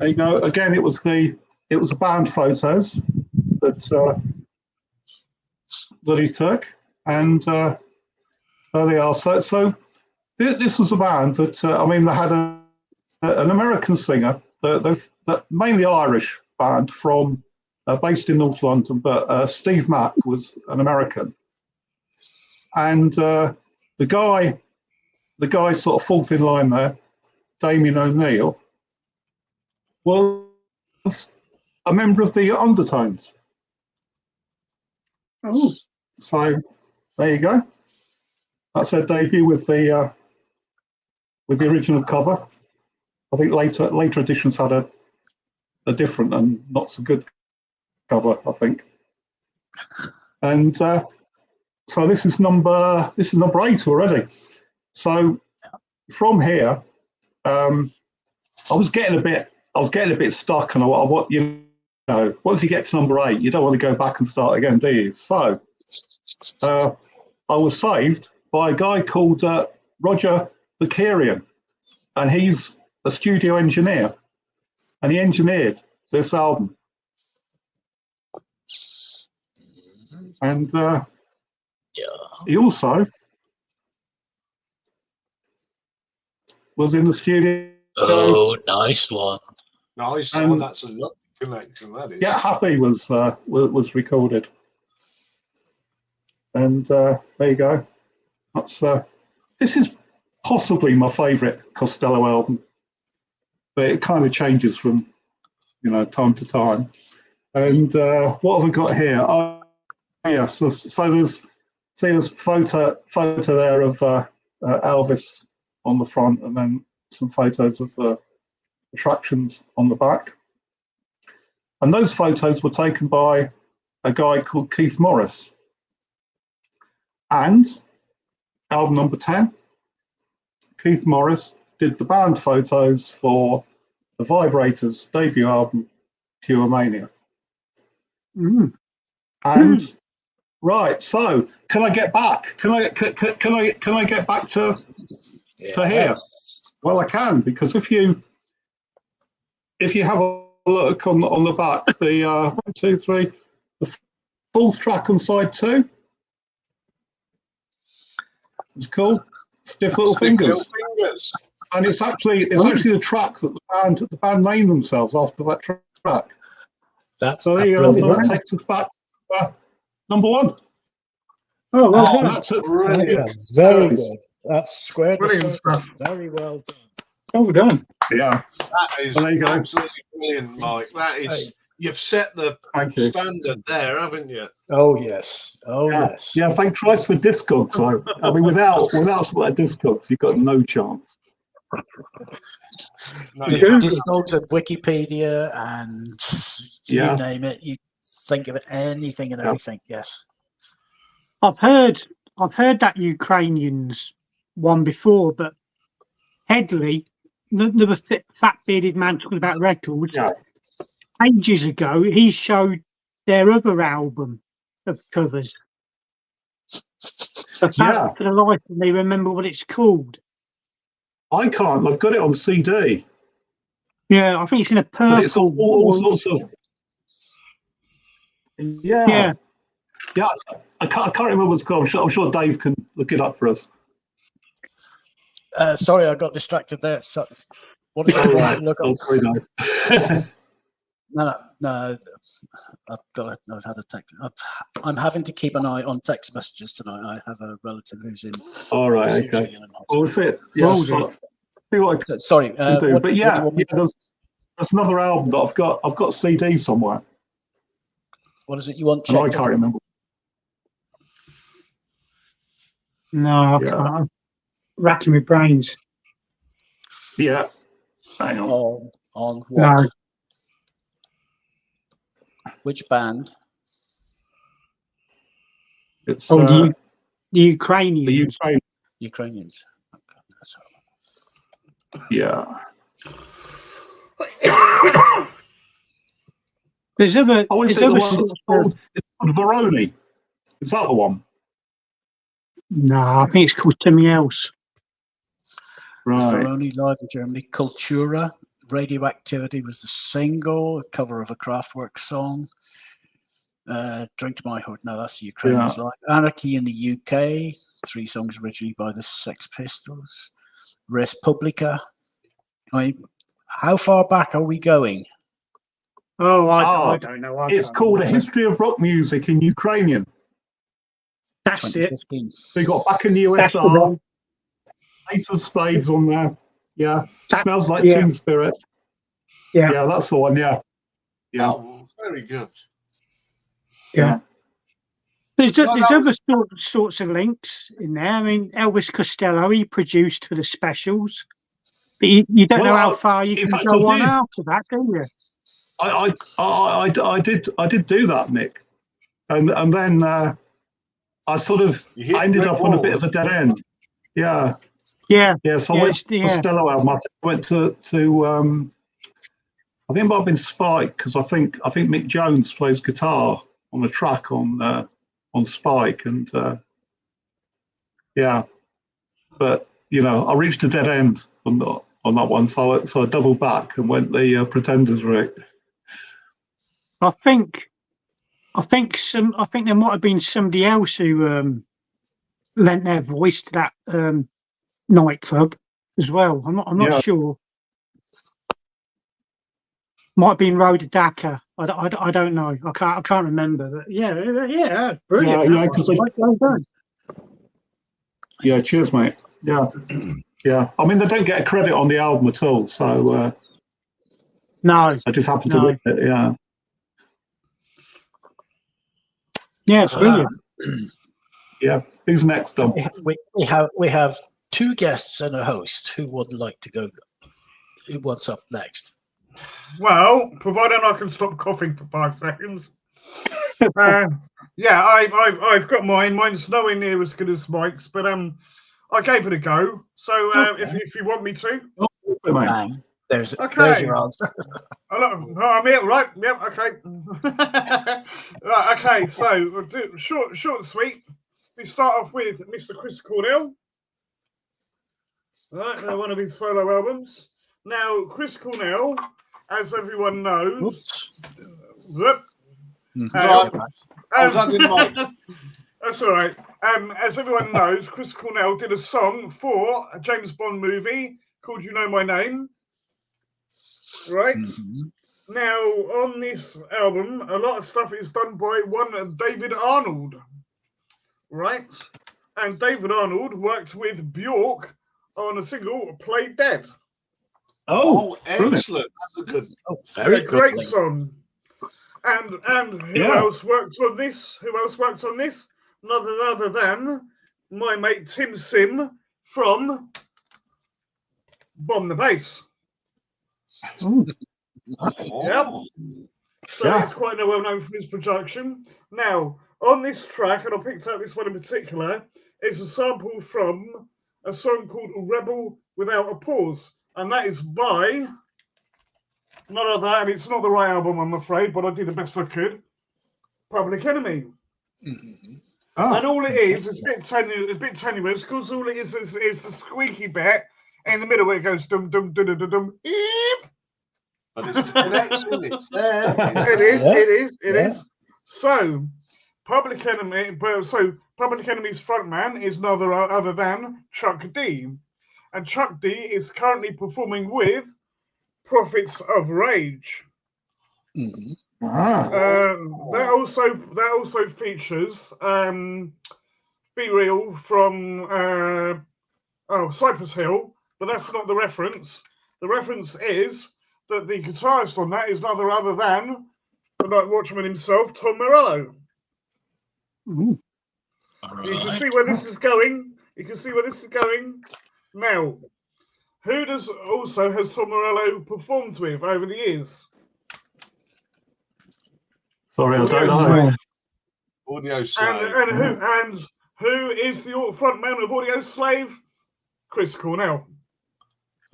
you go. Again, it was the band photos that he took, and there they are. So this was a band that I mean, they had an American singer, that mainly Irish band from based in North London, but Steve Mack was an American, and the guy sort of fourth in line there, Damien O'Neill, was a member of the Undertones. Oh, So there you go. That's their debut with the original cover. I think later editions had a different and not so good cover, I think. And so this is number 8 already. So from here, I was getting a bit stuck, and once you get to number 8, you don't want to go back and start again, do you? So I was saved by a guy called Roger Bakarian, and he's a studio engineer, and he engineered this album. And he also was in the studio. Oh, nice one. Nice. And- That's a lovely connection, that is. Get Happy was recorded, and there you go. That's this is possibly my favourite Costello album, but it kind of changes from time to time. And what have I got here? Oh, yes. So there's photo there of Elvis on the front, and then some photos of the attractions on the back. And those photos were taken by a guy called Keith Morris. And album number 10, Keith Morris did the band photos for the Vibrators' debut album, Pure Mania. mm. And right, so can I get back? Can I get back to here? Yes. Well, I can, because if you have a look on the back, the 1, 2, 3, the fourth track on side 2. It's cool. Stiff Little Fingers. And it's actually the track that the band named themselves after that track. That's So that takes us back number 1. Oh, well done. That's it. That's very good. That's squared the Brilliant circle. stuff. Very well done. Well done. Yeah. That is Well, there you go. absolutely brilliant, Mike. That is, you've set the Thank you. standard there, haven't you? Oh yes. Oh Yeah. yes. Yeah, thank Christ for Discogs. I mean, without some of that Discogs, you've got no chance. No, The you haven't. Discogs and Wikipedia and Yeah. you name it. You think of it, anything and Yeah. everything. Yes. I've heard that Ukrainians one before, but Headley, the fat bearded man talking about records, Yeah. ages ago, he showed their other album of covers. But Yeah. for the life of me, remember what it's called. I can't. I've got it on CD. Yeah, I think it's in a purple. But it's all sorts of. Yeah. Yeah, I can't remember what it's called. I'm sure Dave can look it up for us. Sorry, I got distracted there. So, what is it? Oh, I right. want to look up? Oh, sorry, Dave. No. I've had a text. I'm having to keep an eye on text messages tonight. I have a relative who's in. All right, seriously okay. ill in Well, hospital. that's it. Yeah, Well, see what I So, sorry, can do. what But do you yeah, want me to- there's another album that I've got CD somewhere, what is it you want and I checked? can't remember. no, I Yeah. can't. I'm racking my brains. Yeah. Hang on. On what? No. Which band? It's Oh, the the Ukrainians. Ukraine. Ukrainians. Okay, that's all right. Yeah. There's other. Oh, is There's it the other one that's sorts of. called? It's called Veroni. Is that the one? No, I think it's called something else. Right. Veroni live in Germany. Cultura. Radioactivity was the single, a cover of a Kraftwerk song. Drink to My Heart. No, that's the Ukrainians live. Anarchy in the UK. 3 songs originally by the Sex Pistols. Respublica. How far back are we going? Oh, I don't know. I It's can't called A remember. History of Rock Music in Ukrainian. That's it. 2015. We got Back in the That's the USR, one. Ace of Spades on there. Yeah. Smells Like Yeah. Teen Spirit. Yeah. Yeah, that's the one. Yeah. Yeah. Oh, very good. Yeah. There's No, that other sorts of links in there. I mean, Elvis Costello, he produced for the specials. But you don't know how far you in can fact, go I on did. after that, do you? I did do that, Nick, and then I sort of You hit I ended brick up on a bit walls. of a dead end. Yeah, Yeah. yeah. So Yeah, I went to yeah. Costello album. I went to I think it might have been Spike, because I think Mick Jones plays guitar on a track on Spike, and yeah. But I reached a dead end on that one, so I doubled back and went the Pretenders route. I think there might have been somebody else who lent their voice to that nightclub as well. I'm not Yeah. sure. Might have been Rhoda Dakar. I don't know. I can't remember. But yeah, that's brilliant. Yeah, 'cause Well done. Yeah, cheers, mate. Yeah, yeah. I mean, they don't get a credit on the album at all, so No, I just happened to no. win it. Yeah. Yeah, brilliant. Yeah. Who's next, Dom? We have 2 guests and a host. Who would like to go? What's up next? Well, providing I can stop coughing for 5 seconds. Yeah, I've got mine. Mine's nowhere near as good as Mike's, but I gave it a go. So Okay. if you want me to, Bang. There's your answer. hello, I'm here, right? Yep, okay. Right, okay. So we'll do short and sweet. We start off with Mr. Chris Cornell. Right, one of his solo albums. Now, Chris Cornell, as everyone knows, Oops. whoop, Right. I was adding Mike. that's all right. As everyone knows, Chris Cornell did a song for a James Bond movie called "You Know My Name." Right. Mhm. Now, on this album, a lot of stuff is done by one David Arnold. Right. And David Arnold worked with Bjork on a single "Play Dead." Oh, brilliant. excellent. That's a good. Oh, very A good. great Link. song. And who Yeah. else worked on this? Who else worked on this? None other than my mate Tim Sim from Bomb the Bass. Ooh, Yep. Oh. So Yeah. he's quite well known for his production. Now, on this track, and I picked out this one in particular, is a sample from a song called Rebel Without a Pause. And that is by none other, and it's not the right album, I'm afraid, but I did the best I could. Public Enemy. Mhm. And all it is a bit tenuous, because all it is the squeaky bit in the middle where it goes dum dum dum dum dum dum. Eep. But it's the connection. It's there. It's It there. is. It Yeah. is. So Public Enemy's frontman is none other than Chuck D, and Chuck D is currently performing with Prophets of Rage. Mhm. Ah, That also features Be Real from Cypress Hill, but that's not the reference. The reference is that the guitarist on that is none other than the Night Watchman himself, Tom Morello. Ooh. You can Right. see where this is going. You can see where this is going. Now, who has Tom Morello performed with over the years? sorry, I don't Audio know. Slave. Audio Slave. And who is the front man of Audio Slave? Chris Cornell.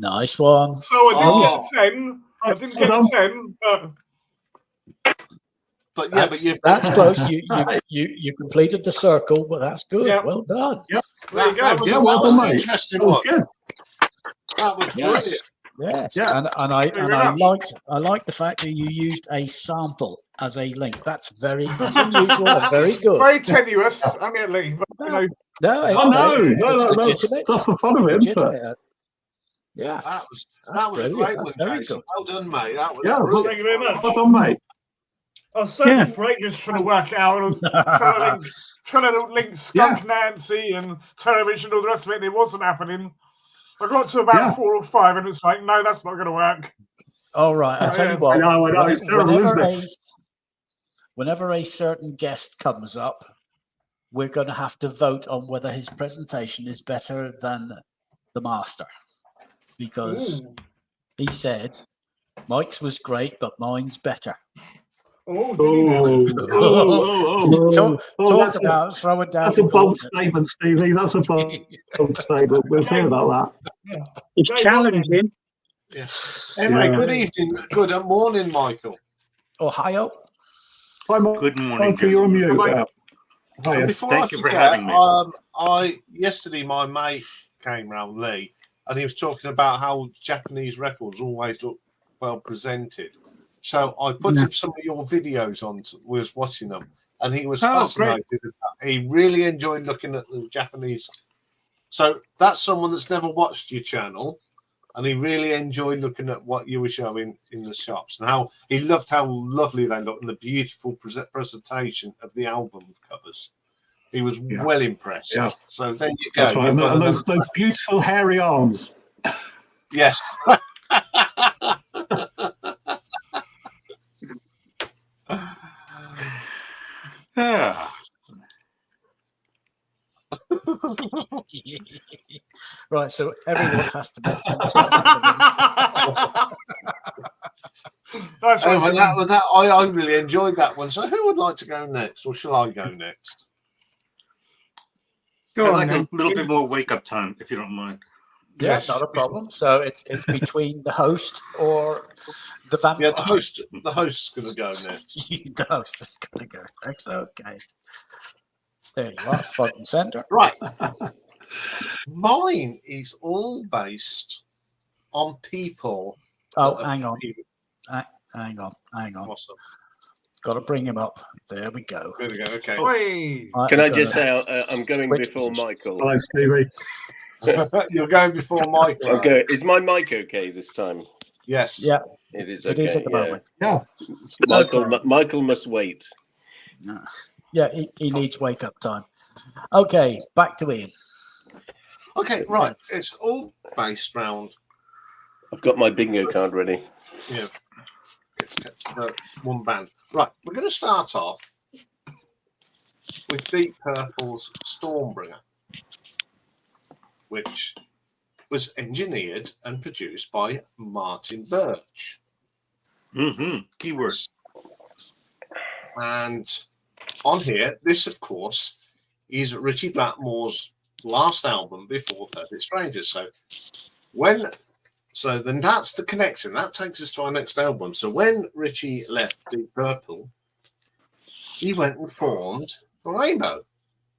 Nice one. So I didn't Oh. get a 10. I didn't get Well a 10, but But yeah, That's, but you've that's close. Right. You completed the circle, but that's good. Yeah. Well done. there you go. that was, Yeah, that well was done, an mate. interesting That was one. good. That was brilliant. Yes. Yes. Yeah. And Thank you very I much. liked the fact that you used a sample as a link. That's unusual and very good. Very tenuous, admittedly, but you know, No, Oh no, it's no, legitimate. that's the fun of it, isn't it? Legitimate. Yeah. That was That's a brilliant. great That's one, very Jason. good. Well done, mate. That was Yeah, brilliant. thank you very much. Well done, mate. I was so afraid just trying to work it out. I was trying to link Skunk Nancy and television and all the rest of it, and it wasn't happening. I got to about Yeah. 4 or 5, and it's like, no, that's not going to work. All right. I'll tell you Yeah. what. I know. It's terrible, isn't it? Whenever a certain guest comes up, we're going to have to vote on whether his presentation is better than the master, because Ooh. he said Mike's was great, but mine's better. Oh, did he now? Talk that's about throwing down. That's a the bold gauntlet. statement, Stevie. That's a bold statement. We'll see about It's Dave, challenging. Anyway, Yeah. good evening. Good morning, Michael. Ohio. that. Hi, Good morning, Michael, you're on mute. Mike. And Hiya. before Thank I you for forget, having me. yesterday my mate came round, Lee, and he was talking about how Japanese records always look well presented. So I put him some of your videos on. Was watching them, and he was fascinated. He really enjoyed looking at the Japanese. So that's someone that's never watched your channel, and he really enjoyed looking at what you were showing in the shops, and how he loved how lovely they looked and the beautiful presentation of the album covers. He was well impressed. Yeah. So there you go. That's right. And those beautiful hairy arms. Yes. Ah, Right, so everyone has to make them That's Oh, right. but I really enjoyed that one. So who would like to go next, or shall I go next? I'd Go on, like then. a little bit more wake-up time, if you don't mind. Yeah, Yes. not a problem. So it's between the host or the vampire. Yeah, the host's going to go next. The host is going to go next. Okay. There you are, front and center. Right. Mine is all based on people. Oh, that hang have on. been- Hang on. Awesome. Got to bring him up. There we go. Good to go. Okay. Hey. Can I I'm just gonna say I'm going switch before positions. Michael? Hello, Stevie. You're going before Michael. I'm going. Is my mic okay this time? Yes. Yeah, It is it okay. is at the yeah. moment. Yeah. Michael must wait. Yeah, he needs wake up time. Okay, back to Ian. Okay. Right. It's all based around I've got my bingo card ready. one band. Right. We're going to start off with Deep Purple's Stormbringer, which was engineered and produced by Martin Birch. Keywords. And on here, this, of course, is Richie Blackmore's last album before Perfect Strangers. So then that's the connection. That takes us to our next album. So when Richie left Deep Purple, he went and formed Rainbow.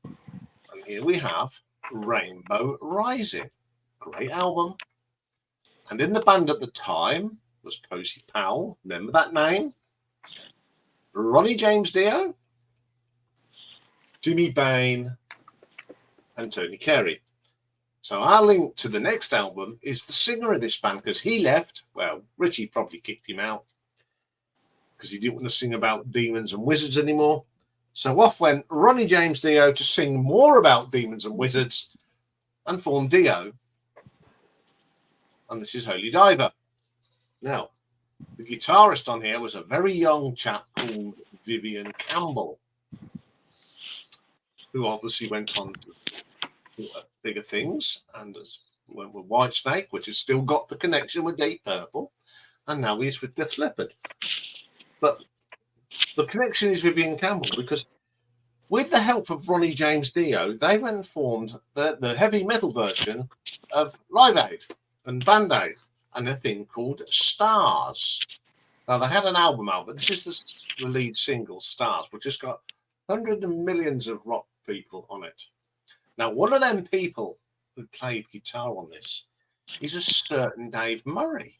And here we have Rainbow Rising. Great album. And in the band at the time was Posey Powell. Remember that name? Ronnie James Dio, Jimmy Bain, and Tony Carey. So our link to the next album is the singer of this band, because he left. Well, Richie probably kicked him out. because he didn't want to sing about demons and wizards anymore. So off went Ronnie James Dio to sing more about demons and wizards and formed Dio. And this is Holy Diver. Now, the guitarist on here was a very young chap called Vivian Campbell, who obviously went on to bigger things and went with Whitesnake, which has still got the connection with Deep Purple, and now he's with Death Leopard. But the connection is Vivian Campbell because with the help of Ronnie James Dio, they went and formed the heavy metal version of Live Aid and Band Aid and a thing called Stars. Now, they had an album out, but this is the lead single, Stars, which has got hundreds of millions of rock people on it. Now, one of them people who played guitar on this is a certain Dave Murray.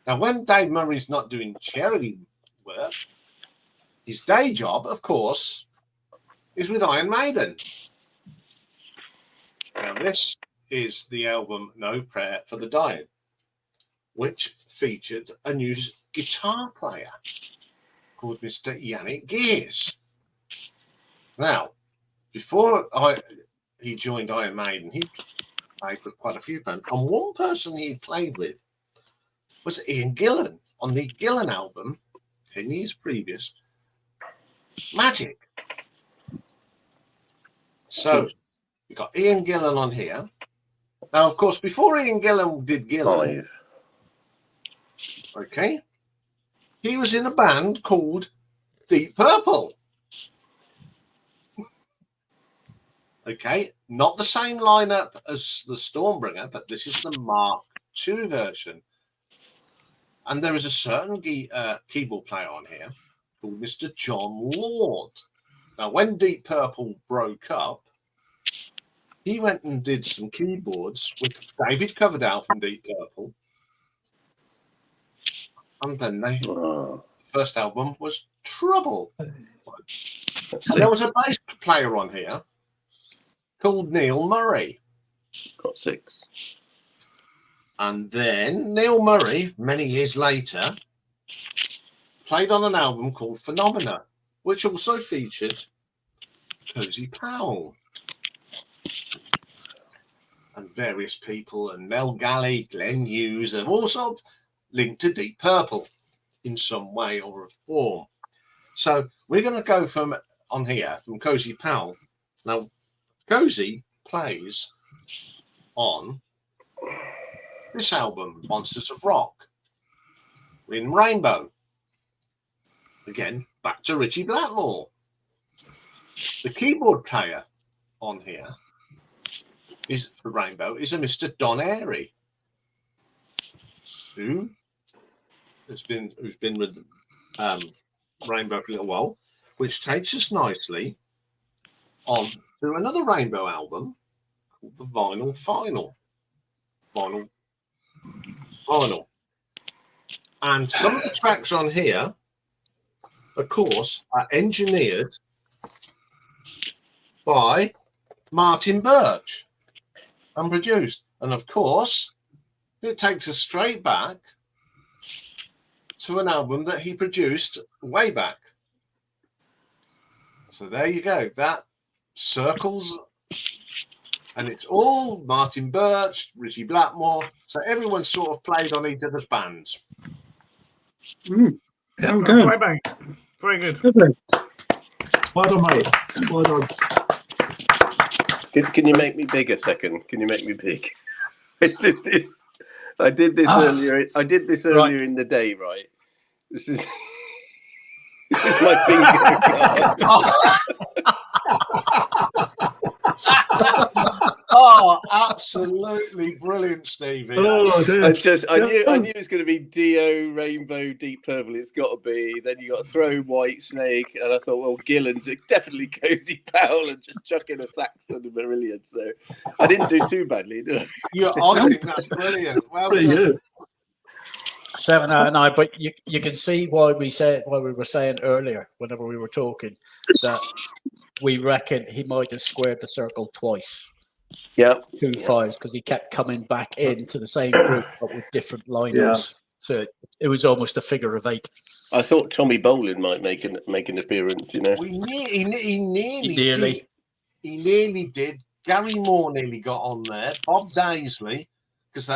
Now, when Dave Murray's not doing charity work, his day job, of course, is with Iron Maiden. Now, this is the album No Prayer for the Dying, which featured a new guitar player called Mr. Yannick Gears. Now, before he joined Iron Maiden, he played with quite a few bands, and one person he played with was Ian Gillan on the Gillan album 10 years previous, Magic. So we got Ian Gillan on here. Now, of course, before Ian Gillan did Gillan, okay, he was in a band called Deep Purple. Okay, not the same lineup as the Stormbringer, but this is the Mark II version. And there is a certain keyboard player on here called Mr. John Lord. Now, when Deep Purple broke up, he went and did some keyboards with David Coverdale from Deep Purple. And then the first album was Trouble. And there was a bass player on here called Neil Murray. Got 6. And then Neil Murray, many years later, played on an album called Phenomena, which also featured Cozy Powell and various people, and Mel Galley, Glenn Hughes, have also linked to Deep Purple in some way or form. So we're going to go from on here, from Cozy Powell. Now, Cozy plays on this album, Monsters of Rock, in Rainbow. Again, back to Richie Blackmore. The keyboard player on here is for Rainbow is a Mr. Don Airy, who's been with Rainbow for a little while, which takes us nicely on to another Rainbow album called the Vinyl Final. Vinyl. And some of the tracks on here, of course, are engineered by Martin Birch and produced. And of course, it takes us straight back to an album that he produced way back. So there you go. That circles, and it's all Martin Birch, Richie Blackmore. So everyone sort of played on each other's bands. Well done. Way back. Very good. Lovely. Well done, mate. Well done. Can you make me big a second? Can you make me big? I did this earlier. I did this earlier in the day, right? This is my bingo card. Oh, absolutely brilliant, Stevie. Oh, dear. I knew it was going to be Dio, Rainbow, Deep Purple. It's got to be. Then you got to throw White Snake, and I thought, well, Gillan's definitely Cozy Powell, and just chuck in a Saxon and Marillion. So I didn't do too badly, did I? Yeah, I think that's brilliant. Well Pretty done. good. 7 out of 9, but you can see why we were saying earlier, whenever we were talking, that we reckon he might have squared the circle twice. Yeah. 2 5s, because he kept coming back into the same group but with different lineups. So it was almost a figure of 8. I thought Tommy Bolin might make an appearance. You know. He nearly Nearly. did. He nearly did. Gary Moore nearly got on there. Bob Daisley, because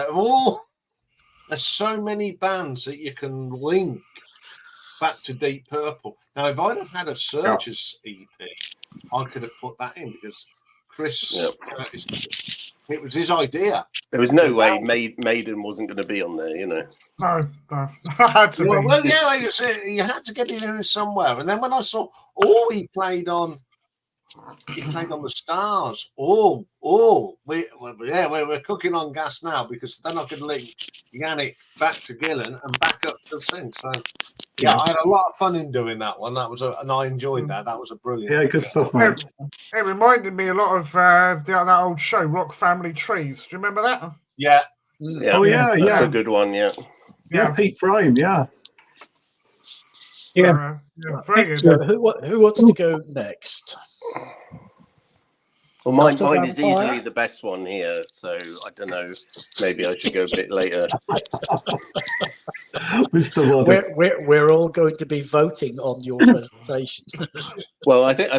there's so many bands that you can link back to Deep Purple. Now, if I'd have had a Searchers EP, I could have put that in because Chris, it was his idea. There was no way Maiden wasn't going to be on there. You know. No. I had to be. Well, yeah, you had to get it in somewhere. And then when I saw, he played on the Stars. We're cooking on gas now because then I could link Yannick back to Gillen and back up to the thing. So yeah, I had a lot of fun in doing that one. And I enjoyed that. That was a brilliant. Yeah, good stuff, mate. It reminded me a lot of that old show, Rock Family Trees. Do you remember that? Yeah. Yeah. Oh yeah, That's yeah. a good one. Yeah. Yeah, Pete Frame, yeah. Yeah. Very good. So who wants to go next? Well, mine After is Vampire? easily the best one here, so I don't know. Maybe I should go a bit later. Mr. Roddick. We're all going to be voting on your presentation. Well, I think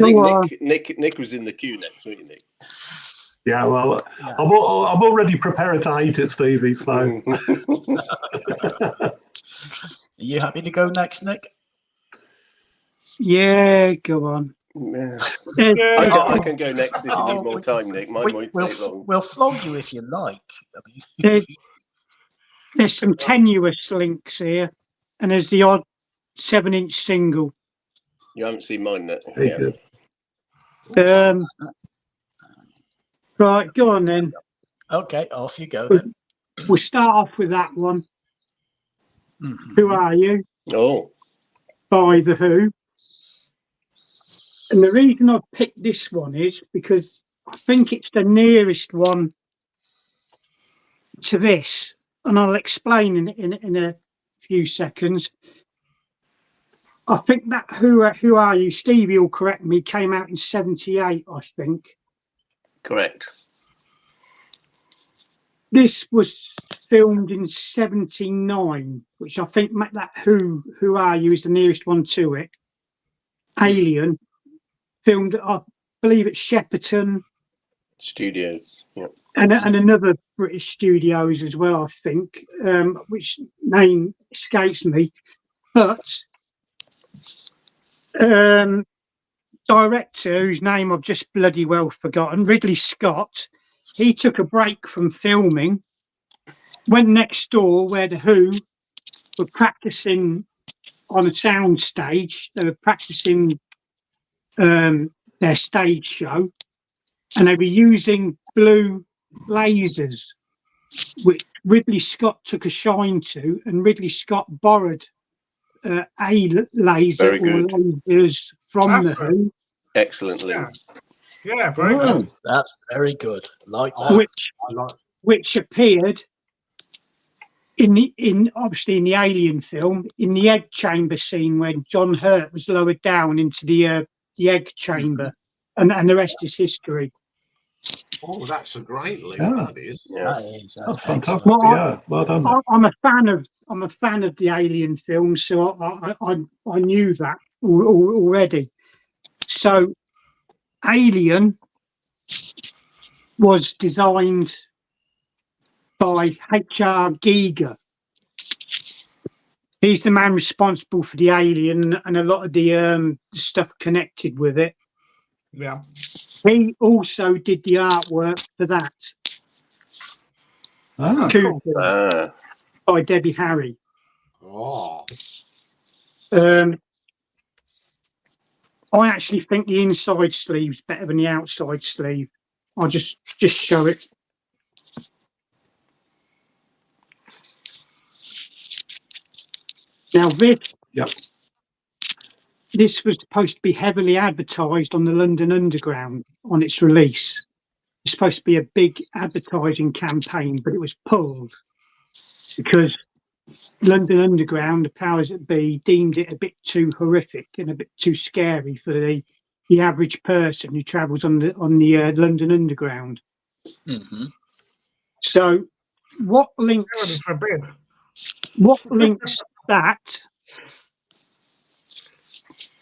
Nick was in the queue next, wasn't you, Nick? Yeah, well, Yeah. I'm already prepared to hate it, Stevie. So Are you happy to go next, Nick? Yeah, go on. Yeah. There's, I can go next if you need more time, Nick. Mine won't take long. We'll flog you if you like. I mean, there's some tenuous links here, and there's the odd 7-inch single. You haven't seen mine yet. very Yeah. good. Right, go on then. okay, off you go then. We'll start off with that one. Mhm. Who Are You? Oh, By The Who. And the reason I've picked this one is because I think it's the nearest one to this, and I'll explain in a few seconds. I think that Who Are You? Stevie will correct me. Came out in '78, I think. correct. This was filmed in '79, which I think that Who Are You is the nearest one to it. Alien, filmed, I believe, at Shepperton Studios. Yeah. and another British studios as well, I think, which name escapes me. But director, whose name I've just bloody well forgotten, Ridley Scott, he took a break from filming, went next door where the Who were practicing on a sound stage. They were practicing their stage show, and they were using blue lasers, which Ridley Scott took a shine to, and Ridley Scott borrowed a laser Very or good. lasers from the That's Who, Excellent link. Yeah, very good. That's very good. Like that. which appeared in obviously in the Alien film, in the egg chamber scene when John Hurt was lowered down into the egg chamber, and the rest is history. Oh, that's a great link. Yeah. That is. Yeah. That's That's excellent. fantastic. Well, Yeah, well done. I'm a fan of the Alien films, so I knew that already. So, Alien was designed by H.R. Giger. He's the man responsible for the Alien and a lot of the stuff connected with it. Yeah. He also did the artwork for that, Ah, too, Ah, by Debbie Harry. Oh, I actually think the inside sleeve's better than the outside sleeve. I'll just show it. Now this was supposed to be heavily advertised on the London Underground on its release. It's supposed to be a big advertising campaign, but it was pulled because London Underground, the powers that be, deemed it a bit too horrific and a bit too scary for the average person who travels on the London Underground. Mm-hmm. So, what links that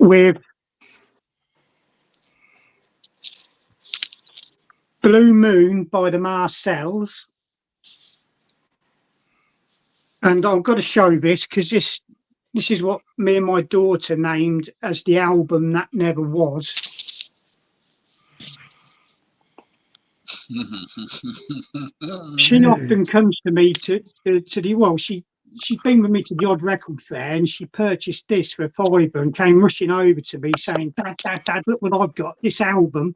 with Blue Moon by the Marcells. And I've got to show this because this is what me and my daughter named as the album that never was. She often comes to me to the well, she's been with me to the odd record fair, and she purchased this for a £5 and came rushing over to me saying, Dad, look what I've got, this album.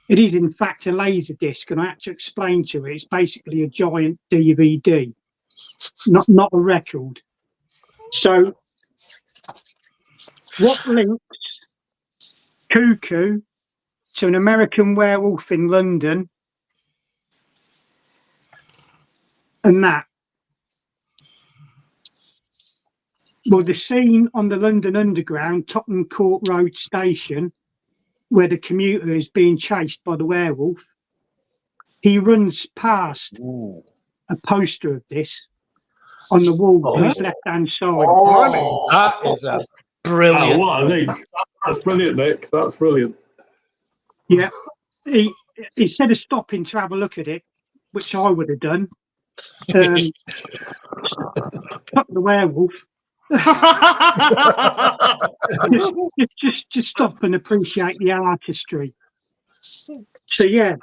It is in fact a laser disc, and I had to explain to her it's basically a giant DVD, not a record. So what links Cuckoo to An American Werewolf in London and that? Well, the scene on the London Underground, Tottenham Court Road station, where the commuter is being chased by the werewolf, he runs past a poster of this on the wall on his left-hand side. Oh, That is a brilliant. Oh, what a link. That's brilliant, Nick. That's brilliant. Yeah. Instead of stopping to have a look at it, which I would have done, fuck the werewolf. just stop and appreciate the artistry. So yeah,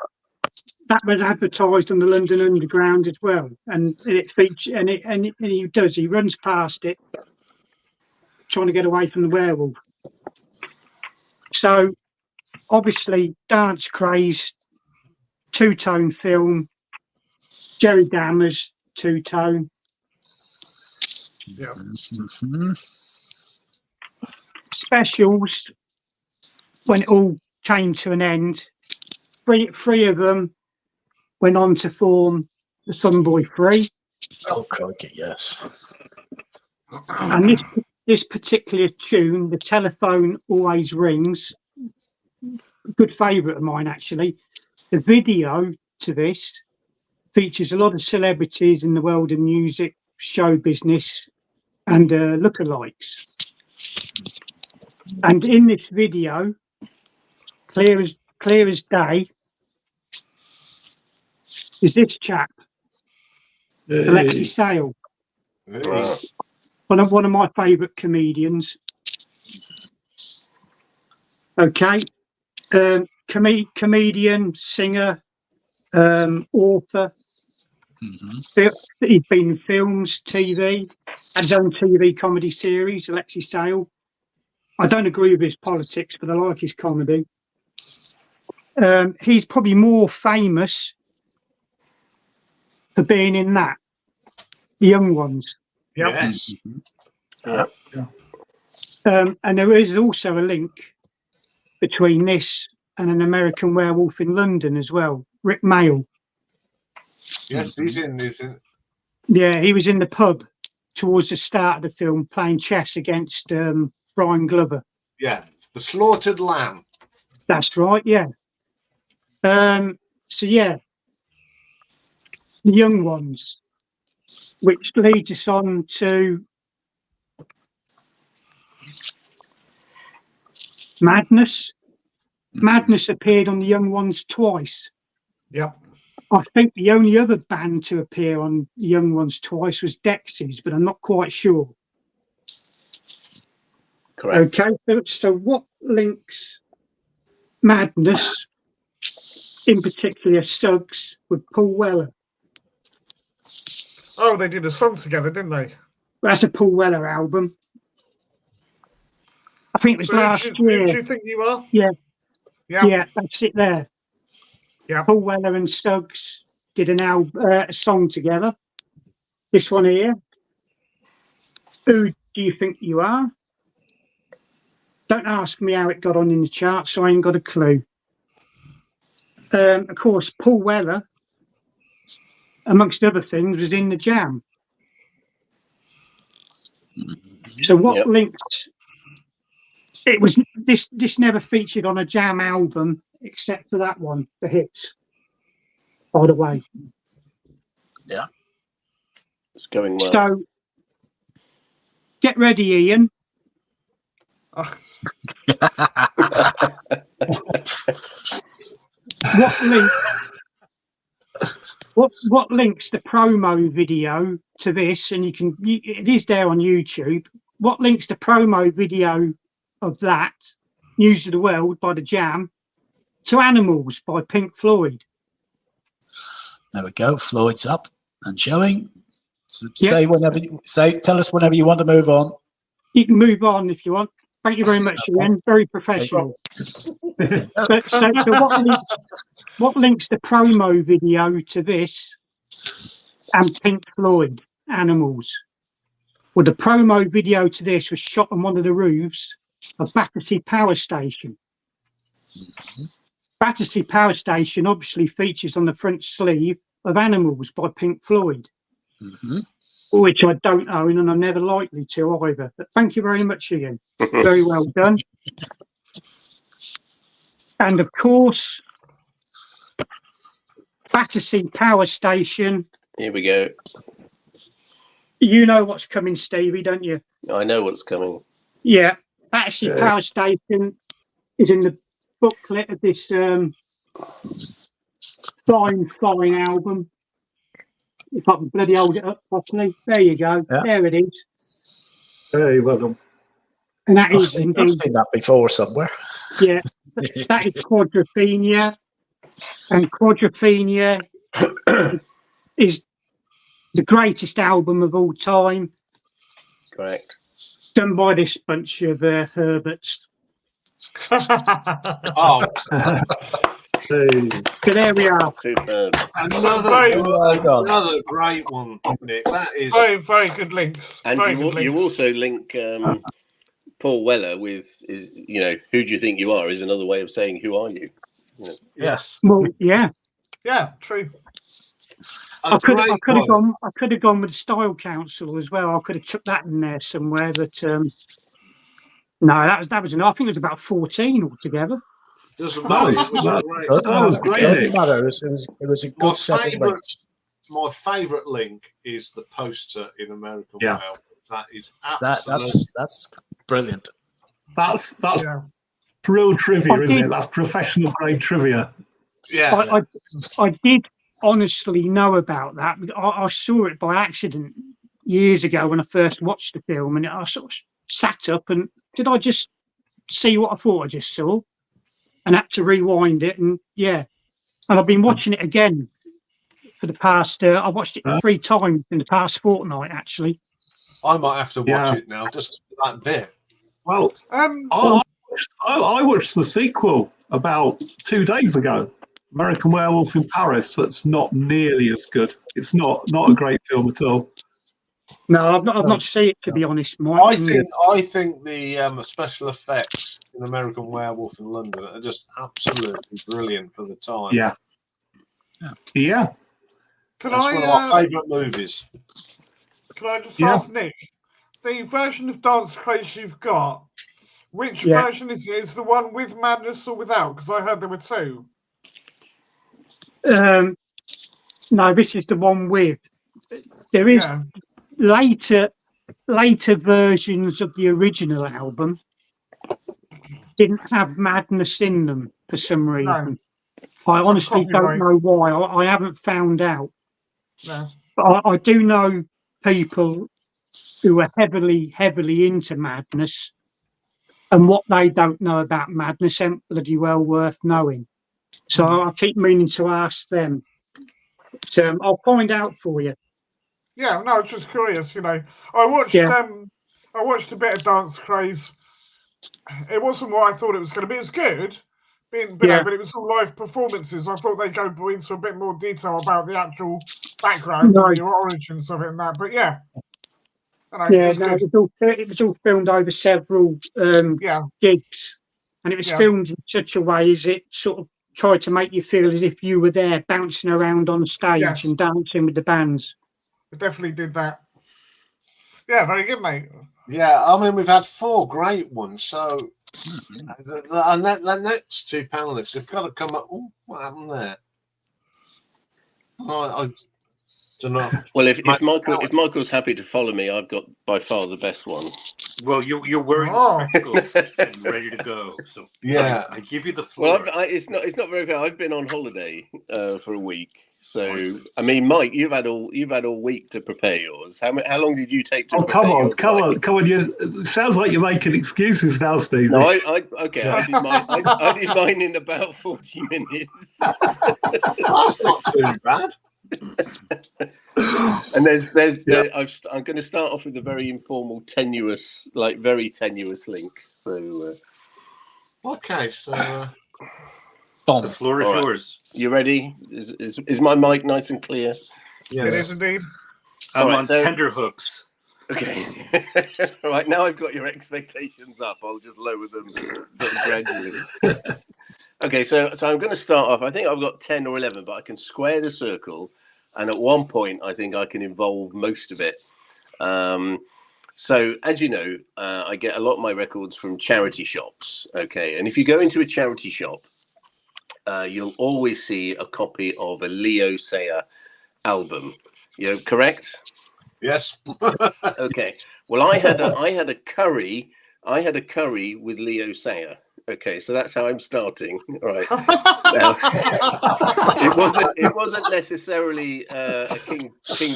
that was advertised on the London Underground as well, and it features and he does. He runs past it, trying to get away from the werewolf. So obviously, dance craze, two-tone film. Jerry Dammers, two-tone. Yeah. Specials, when it all came to an end, three of them went on to form the Funboy 3. Oh, crikey, yes. And this particular tune, The Telephone Always Rings, good favourite of mine, actually. The video to this features a lot of celebrities in the world of music, show business, and lookalikes. And in this video, clear as day, is this chap, Alexi Sale, hey. one of my favourite comedians. Okay, comedian, singer, author. He's been in films, TV, had his own TV comedy series, Alexi Sale. I don't agree with his politics, but I like his comedy. He's probably more famous for being in that, The Young Ones. Yep. Yes. Yeah. And there is also a link between this and An American Werewolf in London as well. Rick Mayall. Yes, he's in. Yeah, he was in the pub towards the start of the film playing chess against Brian Glover. Yeah, the slaughtered lamb. That's right, yeah. So, yeah, The Young Ones, which leads us on to Madness. Madness appeared on The Young Ones twice. Yep. I think the only other band to appear on The Young Ones twice was Dexys, but I'm not quite sure. Correct. Okay, so what links Madness, in particular Suggs, with Paul Weller? Oh, they did a song together, didn't they? That's a Paul Weller album. I think it was So last year. who do you think you are? Yeah. Yeah. Yeah, that's it there. Yeah. Paul Weller and Suggs did a song together. This one here. Who do you think you are? Don't ask me how it got on in the chart, so I ain't got a clue. Of course, Paul Weller, amongst other things, was in the Jam. So what links? It was this never featured on a Jam album except for that one, The Hits. By the way. Yeah. It's going well. So get ready, Ian. What link? What links the promo video to this? And it is there on YouTube. What links the promo video of that News of the World by the Jam to Animals by Pink Floyd? There we go. Floyd's up and showing. So Yep. Tell us whenever you want to move on. You can move on if you want. Thank you very much, Iain. Very professional. So what links the promo video to this and Pink Floyd, Animals? Well, the promo video to this was shot on one of the roofs of Battersea Power Station. Battersea Power Station obviously features on the front sleeve of Animals by Pink Floyd, which I don't own and I'm never likely to either. But thank you very much, Iain. Very well done. And of course, Battersea Power Station. Here we go. You know what's coming, Stevie, don't you? I know what's coming. Yeah. Battersea Power Station is in the booklet of this fine album. If I can bloody hold it up properly. There you go. Yeah. There it is. Very well done. And that I've is seen indeed. that before somewhere. Yeah. That is Quadrophenia. And Quadrophenia is the greatest album of all time. Correct. Done by this bunch of Herberts. Oh, So there we are. Superb. another great one, Nick. That is Very, very good links. And Very you, good you links. also link Paul Weller with, who do you think you are is another way of saying who are you? yes. Well, yeah. Yeah, true. I could have gone with Style Council as well. I could have chucked that in there somewhere, but no, that was enough. I think it was about 14 altogether. Doesn't matter. It was a great. It doesn't matter. It was a good set of links. My favourite link is the poster in American Werewolf. That is absolutely that's brilliant. That's real trivia, isn't it? That's professional grade trivia. Yeah. I did honestly know about that. I saw it by accident years ago when I first watched the film, and I sort of sat up and did I just see what I thought I just saw, and had to rewind it, and and I've been watching it again for the past. I've watched it 3 times in the past fortnight, actually. I might have to watch it now, just for that bit. Well, I watched the sequel about 2 days ago, American Werewolf in Paris. That's not nearly as good. It's not a great film at all. No, I've not seen it, to be honest, Mike. I think the special effects in American Werewolf in London are just absolutely brilliant for the time. Yeah. It's one of my favourite movies. Can I just ask Nick, the version of Dance Craze you've got, which version is it? Is the one with madness or without? Because I heard there were 2. No, this is the one with. There is later versions of the original album didn't have madness in them for some reason. No. I honestly don't know why. I haven't found out. No. But I do know people who are heavily into madness, and what they don't know about madness ain't bloody well worth knowing. So I keep meaning to ask them. So I'll find out for you. Yeah, no, it's just curious, I watched I watched a bit of Dance Craze. It wasn't what I thought it was going to be. It was good, but it was all live performances. I thought they'd go into a bit more detail about the actual background, and the origins of it, and that. But it was all filmed over several gigs, and it was filmed in such a way as it sort of tried to make you feel as if you were there, bouncing around on stage and dancing with the bands. It definitely did that. Yeah, very good, mate. Yeah, I mean, we've had 4 great ones, so the next 2 panelists have got to come up. Ooh, what happened there? I don't know. Well, if Michael's happy to follow me, I've got by far the best one. Well, you're wearing Oh. spectacles and ready to go. So Yeah. I give you the floor. Well, it's not very fair. I've been on holiday for a week, so I mean, Mike, you've had all week to prepare yours. How long did you take to? Oh, prepare come on, yours, come Mike? on. It sounds like you're making excuses now, Steve. No, okay. I did mine. I did mine in about 40 minutes. That's not too bad. And Yeah. I'm going to start off with a very informal, tenuous, very tenuous link. So, Okay, so The Bomb. floor is All right. yours. you ready? Is my mic nice and clear? It is yes. indeed. I'm All right, on so- tender hooks. Okay. All right. Now I've got your expectations up. I'll just lower them sort of gradually. Okay. So I'm going to start off. I think I've got 10 or 11, but I can square the circle, and at one point I think I can involve most of it. So as you know, I get a lot of my records from charity shops. Okay, and if you go into a charity shop, you'll always see a copy of a Leo Sayer album. Correct? Yes. Okay. Well, I had a curry with Leo Sayer. Okay, so that's how I'm starting. All right. Now, it wasn't necessarily a king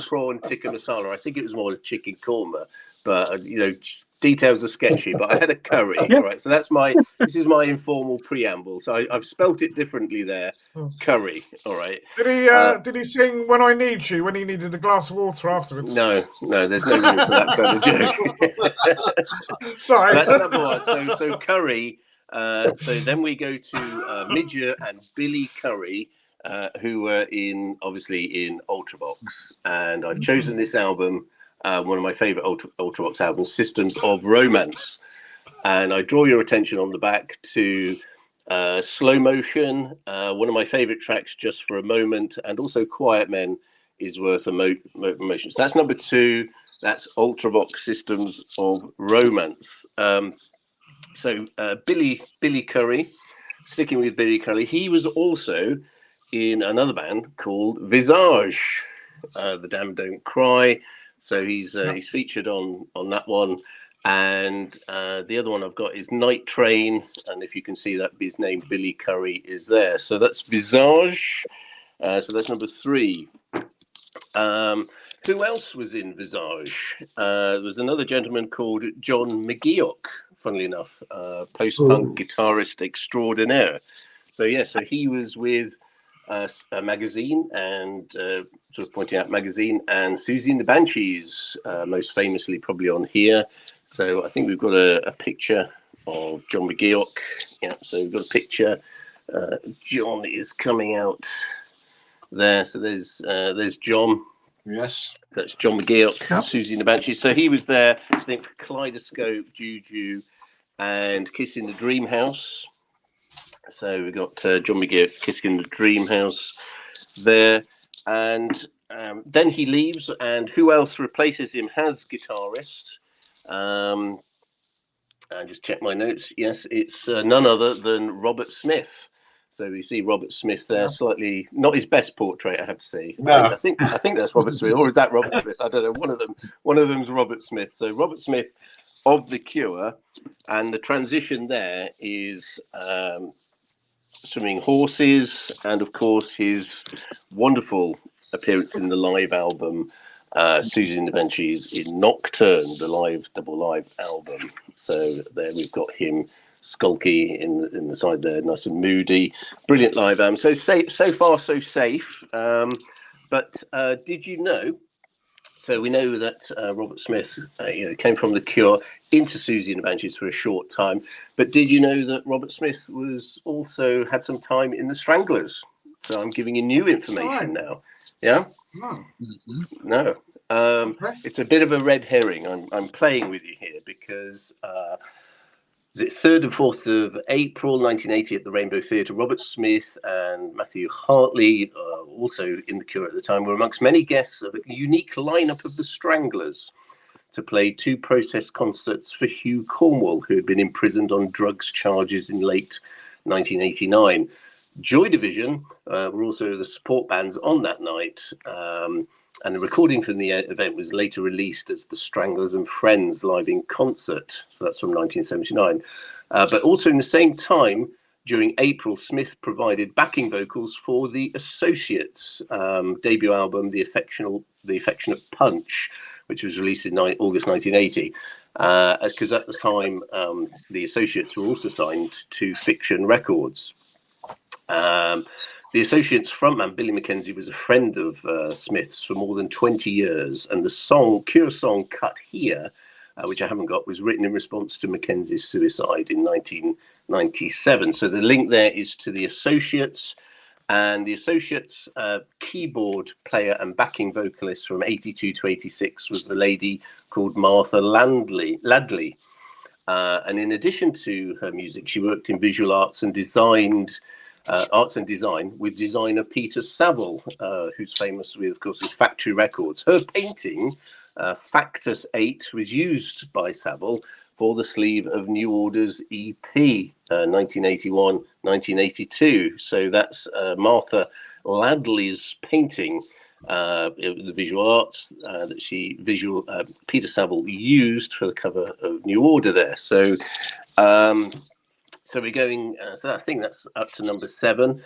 prawn tikka masala. I think it was more a chicken korma. But details are sketchy. But I had a curry. All right. So this is my informal preamble. So I've spelt it differently there. Curry. All right. Did he sing "When I Need You" when he needed a glass of water afterwards? No, there's no room for that kind of joke. Sorry. That's number one. So curry. So then we go to Midger and Billy Curry, who were obviously in Ultravox, and I've chosen this album, one of my favourite Ultravox albums, Systems of Romance, and I draw your attention on the back to Slow Motion, one of my favourite tracks, Just for a Moment, and also Quiet Men is worth a motion. So that's number 2. That's Ultravox, Systems of Romance. So Billy Curry, sticking with Billy Curry, he was also in another band called Visage, The Damned Don't Cry. So he's featured on that one. And the other one I've got is Night Train. And if you can see that, his name, Billy Curry, is there. So that's Visage. So that's number 3. Who else was in Visage? There was another gentleman called John McGeoch, funnily enough, post-punk guitarist extraordinaire. So he was with a magazine and sort of pointing out magazine and Susie and the Banshees, most famously probably on here. So I think we've got a picture of John McGeoch. Yeah, so we've got a picture. John is coming out there. So there's John. Yes. That's John McGeoch, Yep. Susie and the Banshees. So he was there, I think, for Kaleidoscope, Juju, and Kiss in the Dream House. So we've got John McGeoch, Kiss in the Dream House there. And then he leaves, and who else replaces him as guitarist? I just check my notes. Yes, it's none other than Robert Smith. So we see Robert Smith there, slightly not his best portrait, I have to say. No. I think that's Robert Smith, or is that Robert Smith? I don't know. One of them's Robert Smith. So Robert Smith of The Cure, and the transition there is Swimming Horses, and of course his wonderful appearance in the live album Susie and the Banshees in Nocturne, the double live album. So there we've got him skulky in the side there, nice and moody, brilliant live album. So far so safe. But did you know? So we know that Robert Smith, came from The Cure into Susie and the Banshees for a short time. But did you know that Robert Smith had some time in the Stranglers? So I'm giving you new information now. Yeah. No. It's a bit of a red herring. I'm playing with you here because is it 3rd and 4th of April 1980 at the Rainbow Theatre? Robert Smith and Matthew Hartley, also in The Cure at the time, were amongst many guests of a unique lineup of the Stranglers to play 2 protest concerts for Hugh Cornwall, who had been imprisoned on drugs charges in late 1989. Joy Division were also the support bands on that night. And the recording from the event was later released as The Stranglers and Friends live in concert. So that's from 1979. But also in the same time, during April, Smith provided backing vocals for the Associates' debut album, The Affectionate Punch, which was released in August 1980. Because at the time, the Associates were also signed to Fiction Records. The Associates frontman Billy Mackenzie was a friend of Smith's for more than 20 years, and the Cure song Cut Here, which I haven't got, was written in response to Mackenzie's suicide in 1997. So the link there is to the Associates, and the Associates' keyboard player and backing vocalist from 82 to 86 was a lady called Martha Ladley. And in addition to her music, she worked in visual arts and design with designer Peter Saville, who's famous with, of course, his Factory Records. Her painting, Factus 8, was used by Saville for the sleeve of New Order's EP, 1981-1982. So that's Martha Ladley's painting, the visual arts that Peter Saville used for the cover of New Order there. So we're going, so I think that's up to number 7.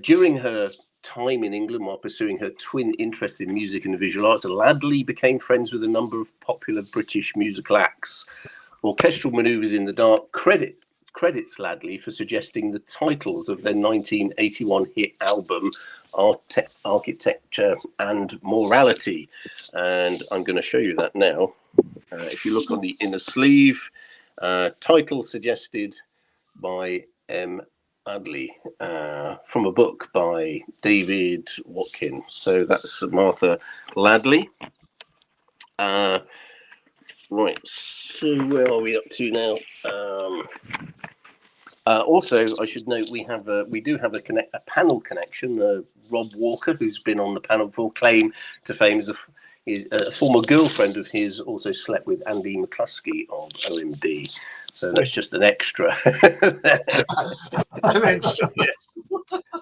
During her time in England while pursuing her twin interest in music and the visual arts, Ladley became friends with a number of popular British musical acts. Orchestral Manoeuvres in the Dark credits Ladley for suggesting the titles of their 1981 hit album, Architecture and Morality. And I'm going to show you that now. If you look on the inner sleeve, title suggested by M. Ladley, from a book by David Watkin. So that's Martha Ladley. Right, so where are we up to now? Also, I should note we do have a panel connection. Rob Walker, who's been on the panel before, claim to fame as a former girlfriend of his, also slept with Andy McCluskey of OMD. So that's just an extra. An extra, yes.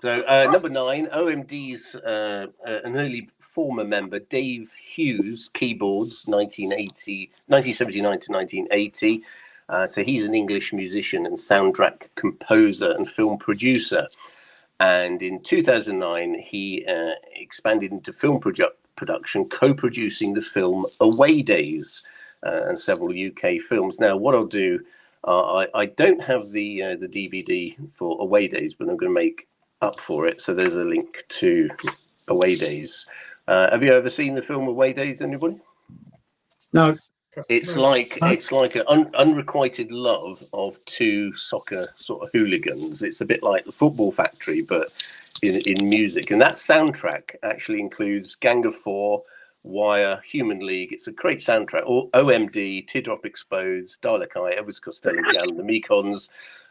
So number 9, OMD's an early former member, Dave Hughes, keyboards, 1979 to 1980. So he's an English musician and soundtrack composer and film producer. And in 2009, he expanded into film production, co-producing the film Away Days and several UK films. Now, what I'll do, I don't have the DVD for Away Days, but I'm going to make up for it. So there's a link to Away Days. Have you ever seen the film Away Days, anybody? No. It's like an unrequited love of two soccer sort of hooligans. It's a bit like The Football Factory, but in music. And that soundtrack actually includes Gang of Four, Wire, Human League. It's a great soundtrack. OMD, Teardrop Exposed, Dalek Eye, Elvis Costello Jam, The Mekons,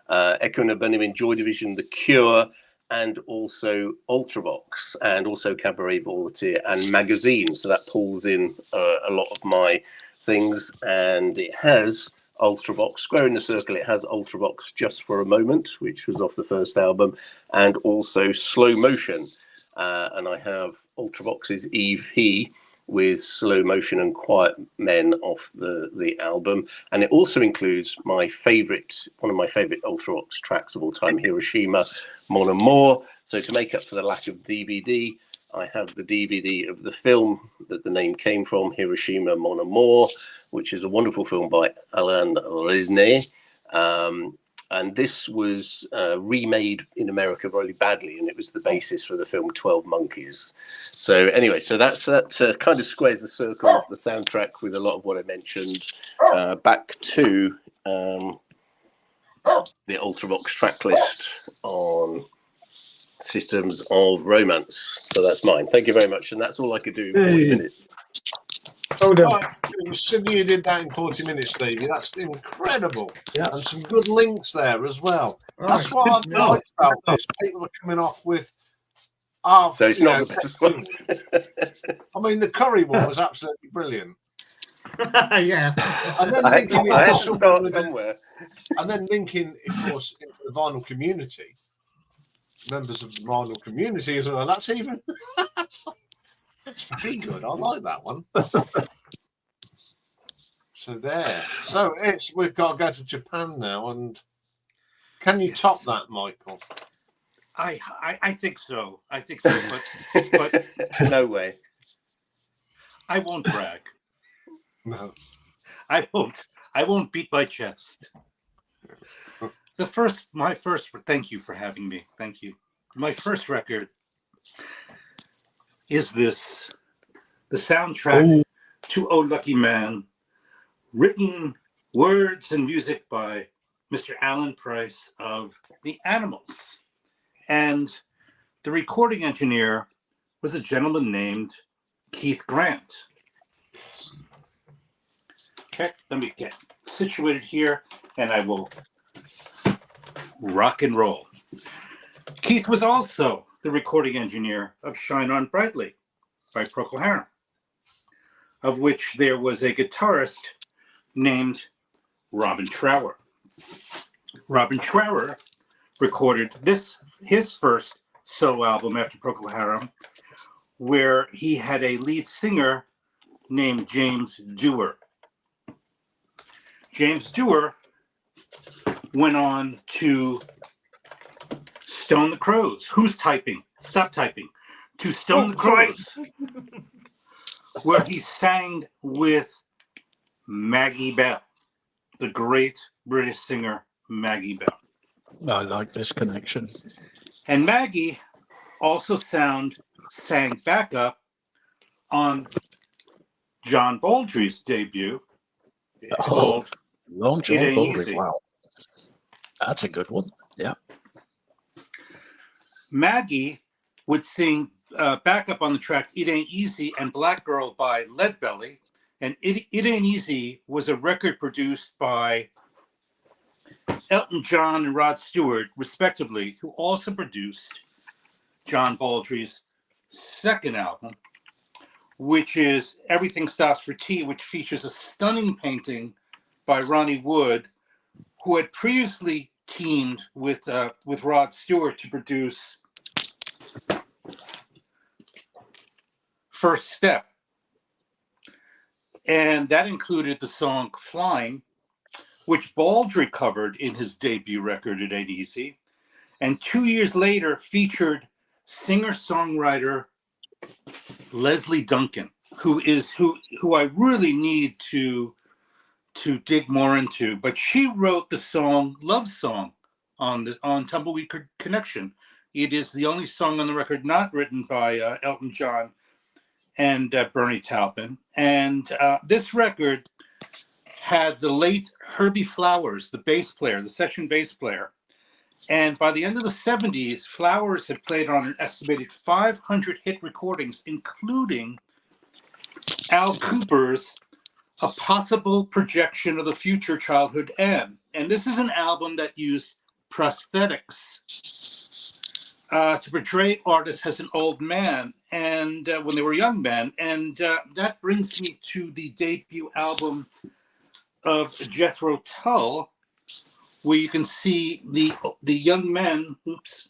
Echo and Bunnymen, Joy Division, The Cure, and also Ultravox, and also Cabaret Voltaire and Magazine. So that pulls in a lot of my things, and it has Ultravox, Square in the Circle. It has Ultravox Just for a Moment, which was off the first album, and also Slow Motion. And I have Ultravox's Eve He with Slow Motion and Quiet Men off the album. And it also includes one of my favorite Ultravox tracks of all time, Hiroshima, Mon Amour. So to make up for the lack of DVD, I have the DVD of the film that the name came from, Hiroshima, Mon Amour, which is a wonderful film by Alain Resnais. And this was remade in America very badly, and it was the basis for the film 12 Monkeys. So anyway, so that kind of squares the circle of the soundtrack with a lot of what I mentioned. Back to the Ultravox track list on Systems of Romance. So that's mine. Thank you very much. And that's all I could do in 40 minutes. Hold on. You did that in 40 minutes, Stevie. That's incredible. Yeah. And some good links there as well. That's what I've liked about this. People are coming off with so it's not the best one. I mean, the curry one was absolutely brilliant. Yeah. And then I had to start somewhere. And then linking, of course, into the vinyl community. Members of the vinyl community as well. That's even That's very good. I like that one. So there. So we've got to go to Japan now, and can you top that, Michael? I think so. I think so. But No way. I won't brag. No. I won't beat my chest. My first. Thank you for having me. Thank you. My first record is this, the soundtrack to "Oh Lucky Man," written words and music by Mr. Alan Price of the Animals, and the recording engineer was a gentleman named Keith Grant. Okay, let me get situated here, and I will rock and roll. Keith was also the recording engineer of "Shine On Brightly" by Procol Harum, of which there was a guitarist named Robin Trower. Robin Trower recorded his first solo album after Procol Harum, where he had a lead singer named James Dewar. James Dewar went on to Stone the Crows. Who's typing? Stop typing. To Stone the Crows, where he sang with Maggie Bell, the great British singer Maggie Bell. I like this connection. And Maggie also sang backup on John Baldry's debut called Long John It Ain't Baldry. Easy. Wow. That's a good one. Yeah. Maggie would sing backup on the track "It Ain't Easy" and "Black Girl" by Leadbelly. And It Ain't Easy was a record produced by Elton John and Rod Stewart, respectively, who also produced John Baldry's second album, which is Everything Stops for Tea, which features a stunning painting by Ronnie Wood, who had previously teamed with Rod Stewart to produce First Step. And that included the song "Flying," which Baldry covered in his debut record, It Ain't Easy, and 2 years later featured singer-songwriter Leslie Duncan, who I really need to dig more into. But she wrote the song "Love Song" on Tumbleweed Connection. It is the only song on the record not written by Elton John and Bernie Taupin. And this record had the late Herbie Flowers, the session bass player. And by the end of the 70s, Flowers had played on an estimated 500 hit recordings, including Al Cooper's "A Possible Projection of the Future Childhood Anne." And this is an album that used prosthetics to portray artists as an old man and when they were young men. And that brings me to the debut album of Jethro Tull, where you can see the young men. Oops.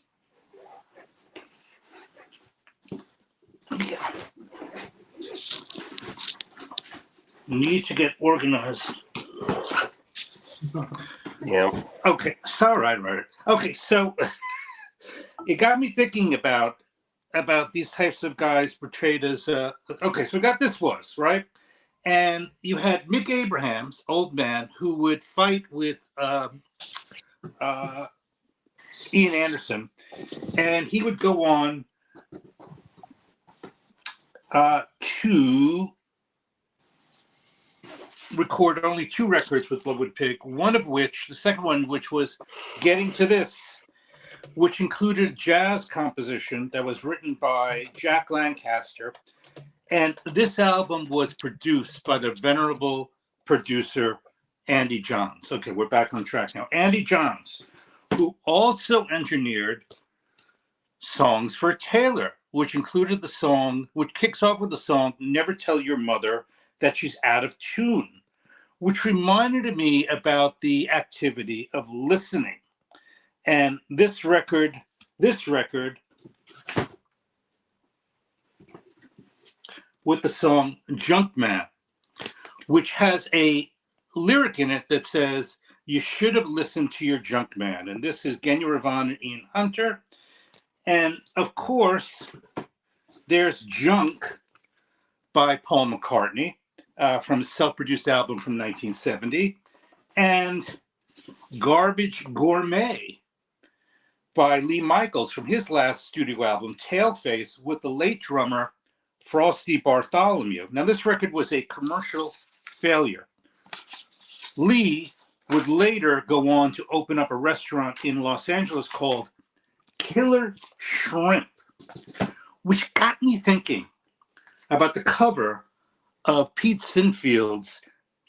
Need to get organized. Yeah. Okay, so right. Okay, so it got me thinking about these types of guys portrayed as. Okay, so we got this was right, and you had Mick Abrahams, old man, who would fight with Ian Anderson, and he would go on to record only 2 records with Bloodwood Pig, the second one, which was Getting to This, which included a jazz composition that was written by Jack Lancaster. And this album was produced by the venerable producer Andy Johns. Okay, we're back on track now. Andy Johns, who also engineered songs for Taylor, which included the song, which kicks off with the song "Never Tell Your Mother That She's Out of Tune," which reminded me about the activity of listening. And this record with the song Junkman, which has a lyric in it that says, "You should have listened to your Junkman." And this is Genya Ravon and Ian Hunter. And of course, there's Junk by Paul McCartney from his self-produced album from 1970. And Garbage Gourmet by Lee Michaels from his last studio album, Tailface, with the late drummer Frosty Bartholomew. Now, this record was a commercial failure. Lee would later go on to open up a restaurant in Los Angeles called Killer Shrimp, which got me thinking about the cover of Pete Sinfield's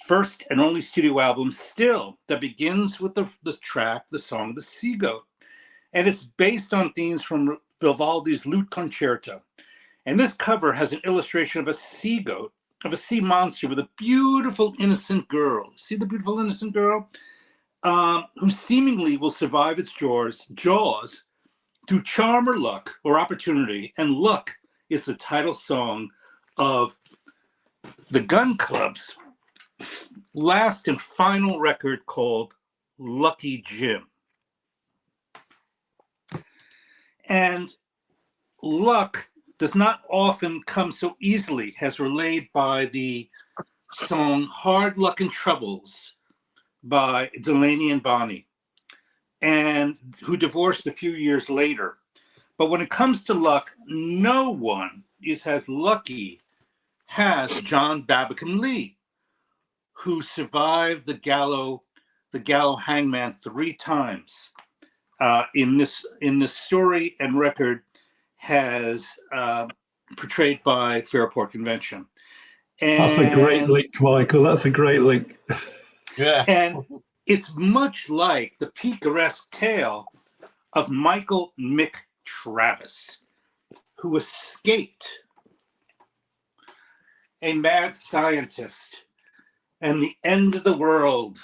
first and only studio album, Still, that begins with the song The Sea Goat. And it's based on themes from Vivaldi's Lute Concerto. And this cover has an illustration of a sea goat, of a sea monster with a beautiful, innocent girl. See the beautiful, innocent girl? Who seemingly will survive its jaws through charm or luck or opportunity. And Luck is the title song of the Gun Club's last and final record called Lucky Jim. And luck does not often come so easily, as relayed by the song Hard Luck and Troubles by Delaney and Bonnie, and who divorced a few years later. But when it comes to luck, no one is as lucky as John Babbitt Lee, who survived the gallows hangman 3 times. In this story and record has portrayed by Fairport Convention. And, that's a great link, Michael. That's a great link. Yeah. And it's much like the picaresque tale of Michael Mick Travis, who escaped a mad scientist and the end of the world,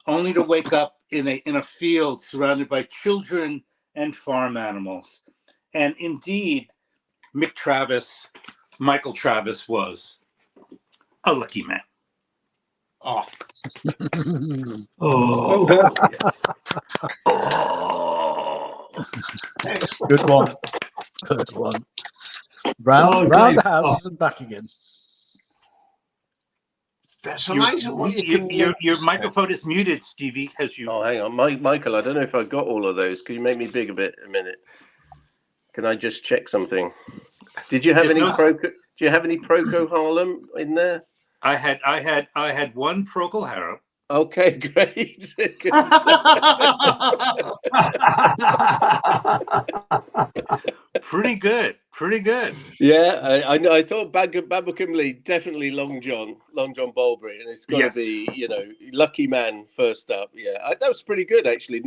only to wake up in a field surrounded by children and farm animals. And indeed, Michael Travis, was a lucky man. Oh. Oh, Good one. Good one. Round Oh, the great. houses and back again. That's amazing what you can Your microphone is muted, Stevie, as you... Oh, hang on, Michael. I don't know if I got all of those. Can you make me big a minute? Can I just check something? Did you have any Proco? Do you have any Proco Harlem in there? I had one Procol Harum. Okay, great. Pretty good. Yeah, I thought Babacom Lee, definitely Long John Bulbury, and it's got to be, Lucky Man first up. Yeah, that was pretty good actually.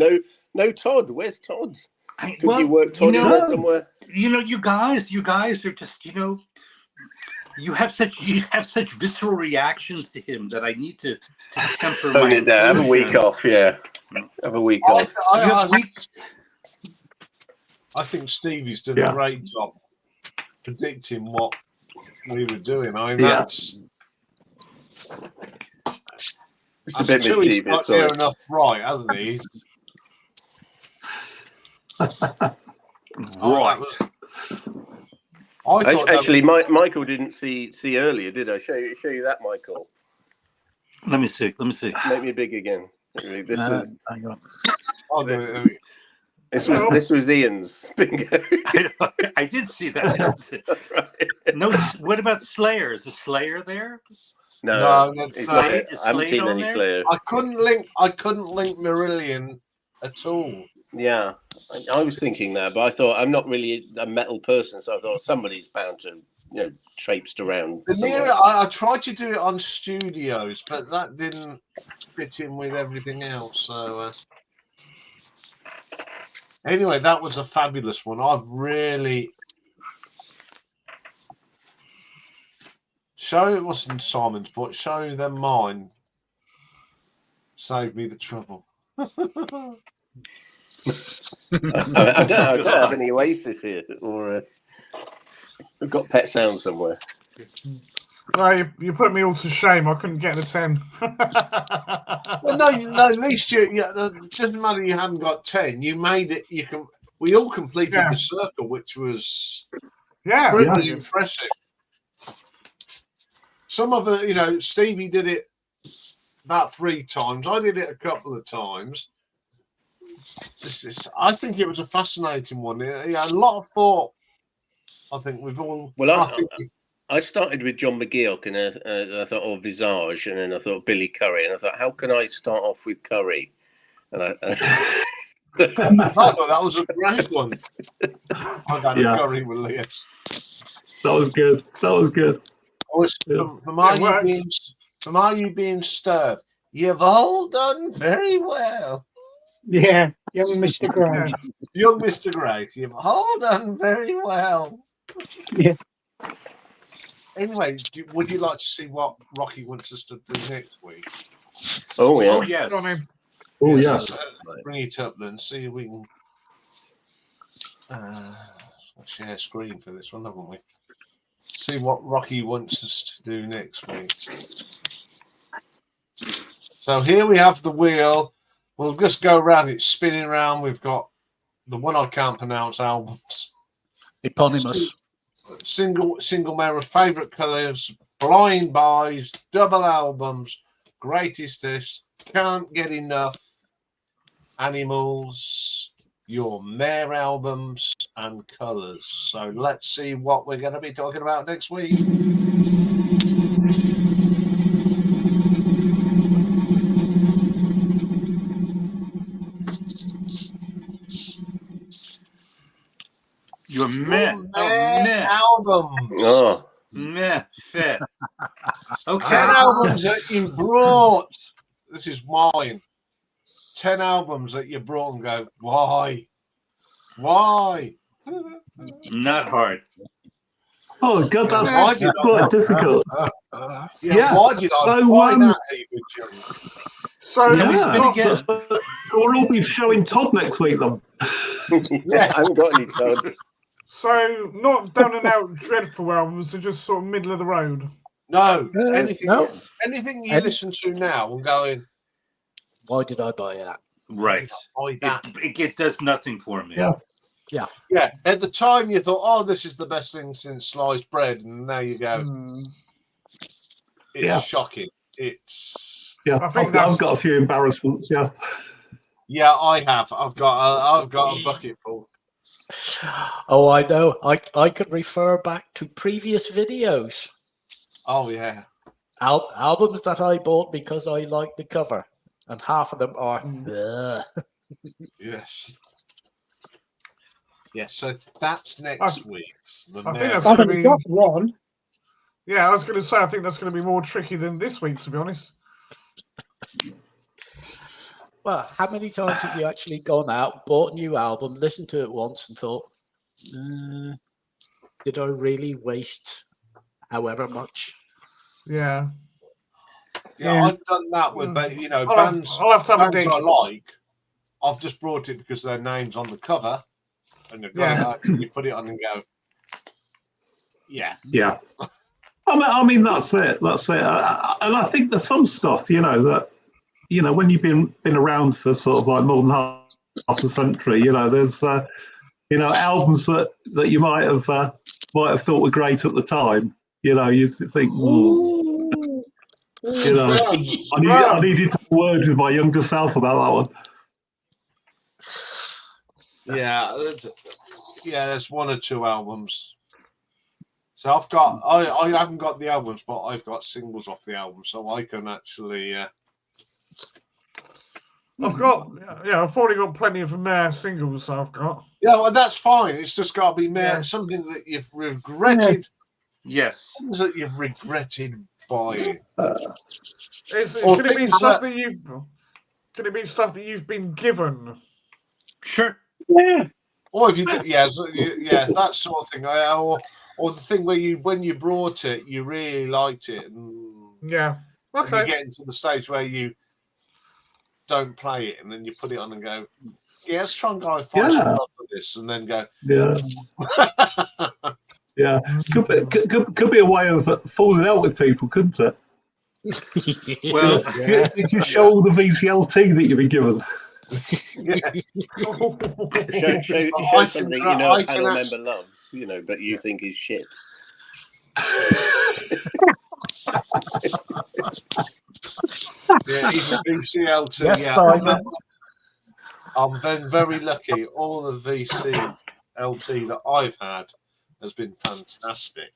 No Todd. Where's Todd? Could you work Todd in there somewhere? You guys are just, you have such visceral reactions to him that I need to temper my it down. Have a week off. Yeah, have a week off. I think Stevie's done a great job predicting what we were doing. I mean, that's a bit he's got near enough right, hasn't he? Right. I thought actually, Michael didn't see earlier, did I? Show you that, Michael. Let me see. Make me big again. This was. Hang on. I'll do it. This was Ian's bingo. I did see that. Right. No, what about Slayer? Is the Slayer there? No, that's I haven't seen any Slayer. I couldn't link Marillion at all. Yeah, I was thinking that, but I thought I'm not really a metal person, so I thought somebody's bound to, traipsed around. I tried to do it on studios, but that didn't fit in with everything else. So anyway, that was a fabulous one. I've really show it wasn't Simon's, but show them mine. Save me the trouble. I don't have any Oasis here, or we've got Pet Sounds somewhere. No, you put me all to shame. I couldn't get the 10. Well, no, at least it doesn't matter. You hadn't got 10. You made it. We all completed the circle, which was pretty impressive. Some of it, Stevie did it about 3 times. I did it a couple of times. I think it was a fascinating one. A lot of thought. I think we've all. Well, I started with John McGeoch, and I thought, Visage, and then I thought Billy Curry, and I thought, how can I start off with Curry? And I thought that was a great one. I got a Curry with Lias. That was good. From Are You Being Stirred? You've all done very well. Yeah, young Mr. Gray. Young Mr. Grace, you've all done very well. Yeah. Anyway, would you like to see what Rocky wants us to do next week? Oh, yeah. Oh, yes. Oh, yes. Bring it up then, see if we can share screen for this one, haven't we? See what Rocky wants us to do next week. So here we have the wheel. We'll just go around it, spinning around. We've got the one I can't pronounce albums. Eponymous. Single mirror, favourite colours, blind buys, double albums, greatest hits, can't get enough, animals, your Mare albums, and colours. So let's see what we're going to be talking about next week. Your meh. Albums. Oh. Meh. Fair. Okay. 10 albums that you brought. This is mine. 10 albums that you brought and go, why? Not hard. Oh, God, that's quite difficult. Why did I find that even, John? So, So we'll all be showing Todd next week, then. I haven't got any Todd. So, not down and out dreadful albums, they're just sort of middle of the road. No, anything you listen to now and going, why did I buy that? Right. Buy that. It does nothing for me. Yeah. At the time, you thought, "Oh, this is the best thing since sliced bread," and now you go, "It's shocking." It's I've got a few embarrassments. Yeah, I have. I've got a bucket full. Oh, I know. I could refer back to previous videos. Oh yeah. Albums that I bought because I liked the cover, and half of them are. Yes. Yes. So that's next week's. I think that's I've going to only be. got one. Yeah, I was going to say I think that's going to be more tricky than this week, to be honest. Well, how many times have you actually gone out, bought a new album, listened to it once, and thought, did I really waste however much? Yeah. Yeah, I've done that with bands. I'll have to have a bands dig. I like. I've just brought it because their name's on the cover, and you've got it out, and you put it on and go, yeah. I mean, that's it. And I think there's some stuff, that, when you've been around for sort of like more than half a century, there's, albums that you might have thought were great at the time. You think, I needed to word with my younger self about that one. Yeah, there's one or two albums. So I haven't got the albums, but I've got singles off the album, so I can actually. I've already got plenty of Mare singles. I've got. Yeah, well, that's fine. It's just got to be something that you've regretted. Yes. Things that you've regretted buying. Could it be stuff that you've? Could it be stuff that you've been given? Sure. Yeah. Or if you did, that sort of thing. Or the thing where when you brought it, you really liked it, and okay. you get into the stage where you don't play it, and then you put it on and go, let's try and go find some love for this, and then go, Yeah, could be a way of falling out with people, couldn't it? Well, You just show all the VCLT that you've been given. Yeah. Show I can something dra- you know I a can panel actu- member loves, you know, but you think is shit. Yeah, even VCLT. Yes, Yeah, Simon. I'm then very lucky. All the VCLT that I've had has been fantastic.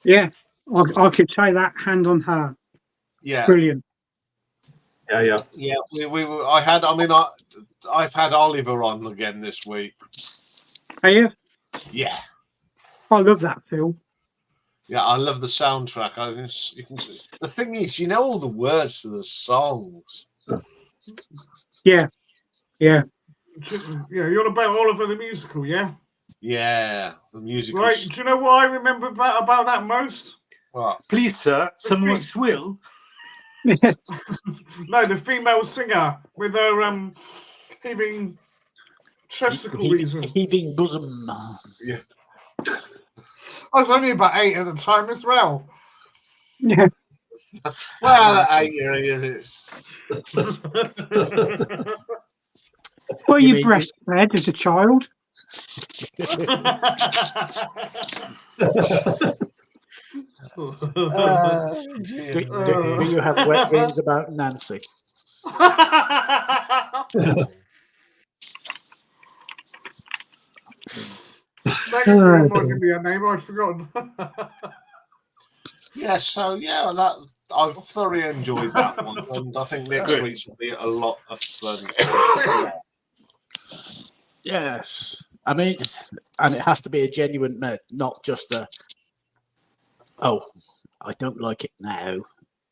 Yeah, I could say that hand on heart. Yeah, Brilliant. Yeah. yeah. I've had Oliver on again this week. Are you? Yeah, I love that film. yeah. I love the soundtrack. You can see. The thing is, you know all the words to the songs. Yeah. Yeah, you're on about Oliver the musical, yeah? Yeah, the musical. Right, do you know what I remember about that most? What? please, sir, some more swill. No, the female singer with her heaving chesticle reason. Heaving bosom. Yeah. I was only about 8 at the time as well. Yeah. Well, it is. Were You you mean- breastfed as a child? Do you have wet dreams about Nancy? Thank you for reminding me her name. I'd forgotten. Yeah, so yeah, I've thoroughly enjoyed that one, and I think next Good. week's will be a lot of fun. Yes. I mean, and it has to be a genuine note, not just a, oh, I don't like it now.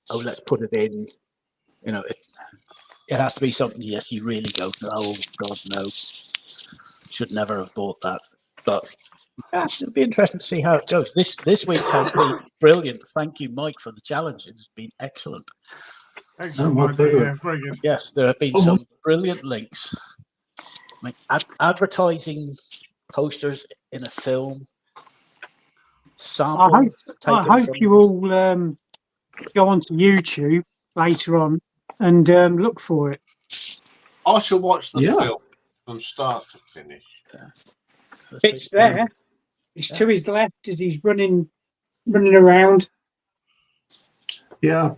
Oh, let's put it in. You know, it has to be something, yes, you really go, oh, God, no. Should never have bought that. But yeah, it'll be interesting to see how it goes. This week's has been brilliant. Thank you, Mike, for the challenge. It's been excellent. Excellent, my Mike. pleasure. Yeah, very good. Yes, there have been some brilliant links. I mean, advertising posters in a film, samples I taken hope from. you all go onto YouTube later on and look for it. I shall watch the Yeah. film from start to finish. It's there. It's to his left as he's running around. Yeah.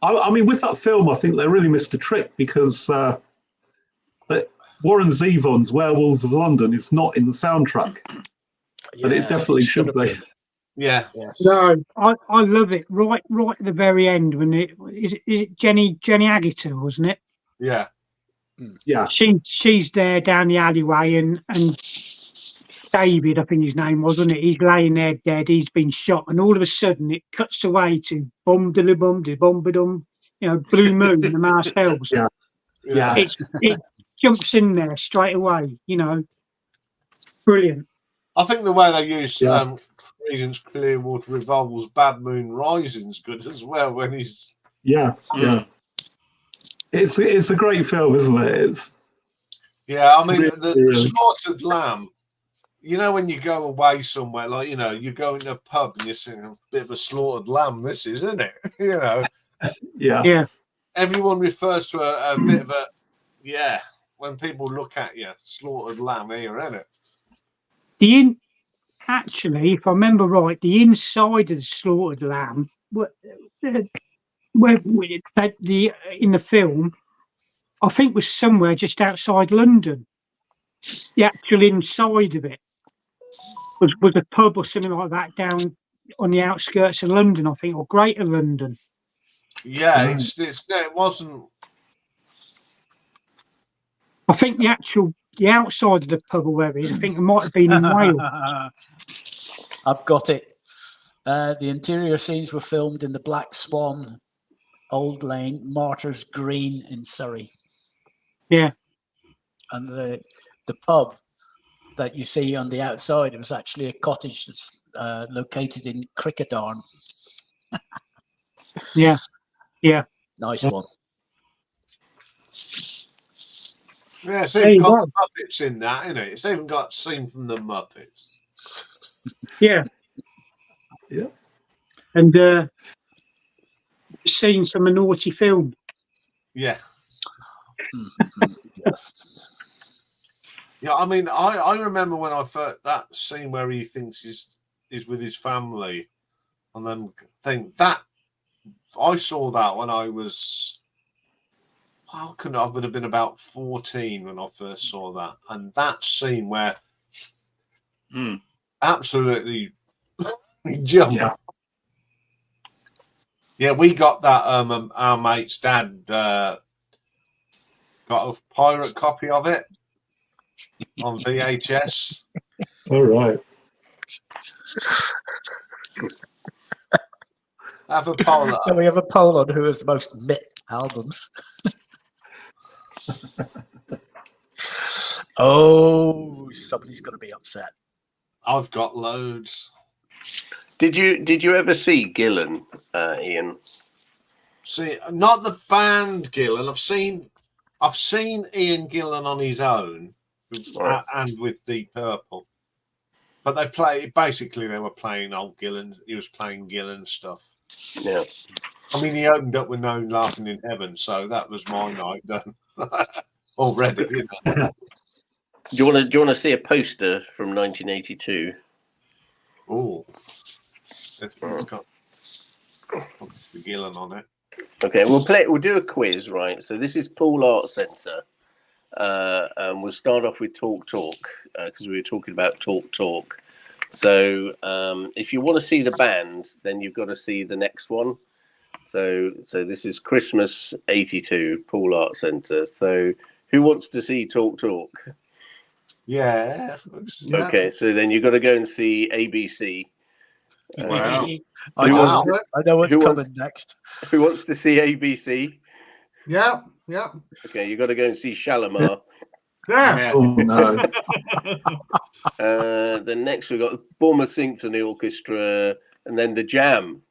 I mean, with that film, I think they really missed a trick because Warren Zevon's Werewolves of London is not in the soundtrack, but it definitely should be. Yeah, Yes. No, I love it. Right at the very end when is it Jenny Agutter, wasn't it? yeah, Yeah. She's there down the alleyway and David, I think his name was, wasn't it? He's laying there dead. He's been shot, and all of a sudden it cuts away to bum diddly bum de bum ba dum. You know, Blue Moon, the Marcells. Yeah. yeah. It jumps in there straight away. You know, brilliant. I think the way they use Yeah. Creedence Clearwater Revolver's "Bad Moon Rising's good as well. When he's Yeah. It's a great film, isn't it? I mean the Really. Slaughtered Lamb. You know, when you go away somewhere, like, you know, you go in a pub and you're saying a bit of a slaughtered lamb, this is, isn't it? You know, Yeah. everyone refers to a bit of a, when people look at you, slaughtered lamb here, isn't it? Actually, if I remember right, the inside of the slaughtered lamb, in the film, I think was somewhere just outside London. The actual inside of it was a pub or something like that down on the outskirts of London, I think, or Greater London. Yeah, it wasn't. I think the outside of the pub or wherever it is, I think it might have been in Wales. I've got it. The interior scenes were filmed in the Black Swan, Old Lane, Martyrs Green in Surrey. Yeah. And the pub that you see on the outside, it was actually a cottage that's located in Crickedarn. Yeah. Nice one. Yeah, it's There even you got go. the Muppets in that, isn't it? It's even got a scene from the Muppets. Yeah. Yeah. And scenes from a naughty film. Yeah. Yes. Yeah, I mean, I remember when I first that scene where he thinks he's with his family, and then think that I saw that when I was, I would have been about 14 when I first saw that, and that scene where absolutely jumped. Yeah. Yeah, we got that. Our mate's dad got a pirate copy of it on VHS. All right. Have a poll. Can we have a poll on who has the most Mitt albums? Oh, somebody's going to be upset. I've got loads. Did you ever see Gillan, Ian? See, not the band Gillan. I've seen Ian Gillan on his own, Right. and with Deep Purple. But they were playing old Gillan. He was playing Gillan stuff. Yeah. I mean, he opened up with No Laughing in Heaven, so that was my night done already. You know? Do you want to see a poster from 1982? Oh, it's got the Gillan on it. Okay, we'll do a quiz, right? So this is Poole Art Centre. And we'll start off with Talk because we were talking about Talk. So if you want to see the band, then you've got to see the next one. So this is Christmas '82, Poole Art Centre. So who wants to see Talk? Yeah. Okay, so then you've got to go and see ABC. Wow. I know what's coming next. Who wants to see ABC? Yeah. Okay, you've got to go and see Shalimar. Yeah. Oh no. Then next we've got Bournemouth Symphony Orchestra, and then the Jam.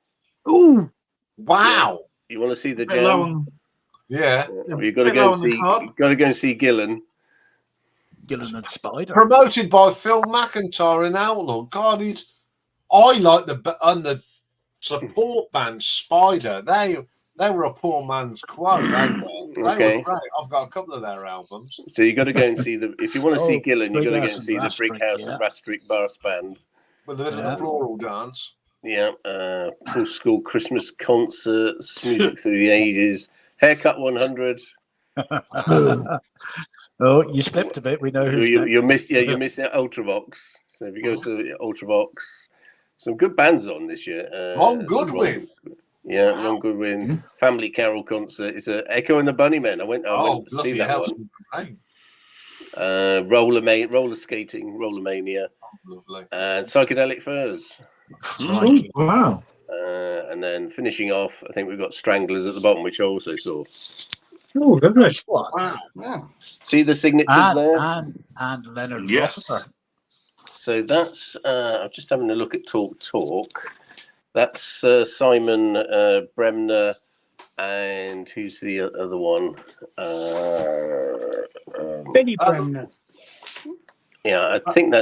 Ooh, Wow. You want to see the Bit low Jam? on- Yeah. Well, you've got to bit go low and on the see. card. You've got to go and see Gillan. Gillan and Spider. Promoted by Phil McIntyre in Outlaw. God, I like the support band Spider. They were a poor man's quo. They Okay. were great. I've got a couple of their albums. So you got to go and see the. If you want to see Oh, Gillan, you got to go Brighouse and and see the Rastrick, Brighouse and Rastrick Brass Band. With a bit of Yeah. the floral dance. Yeah, Pool School Christmas concerts, music through the ages, Haircut 100. Oh, you slipped a bit. We know who's next. You're missing Ultravox. So if you go to Ultravox, some good bands on this year. Ron Goodwin. Yeah, Ron Goodwin. Family Carol concert. It's a Echo and the Bunnymen. I went to see that one. Great. Roller skating, Rollermania, Lovely. and Psychedelic Furs. Oh, wow. And then finishing off, I think we've got Stranglers at the bottom, which I also saw. oh, lovely. What? Wow. Yeah. See the signatures there? And Leonard Yes. Rossiter. So that's, I'm just having a look at Talk. That's Simon Bremner, and who's the other one? Benny Bremner. Yeah, I think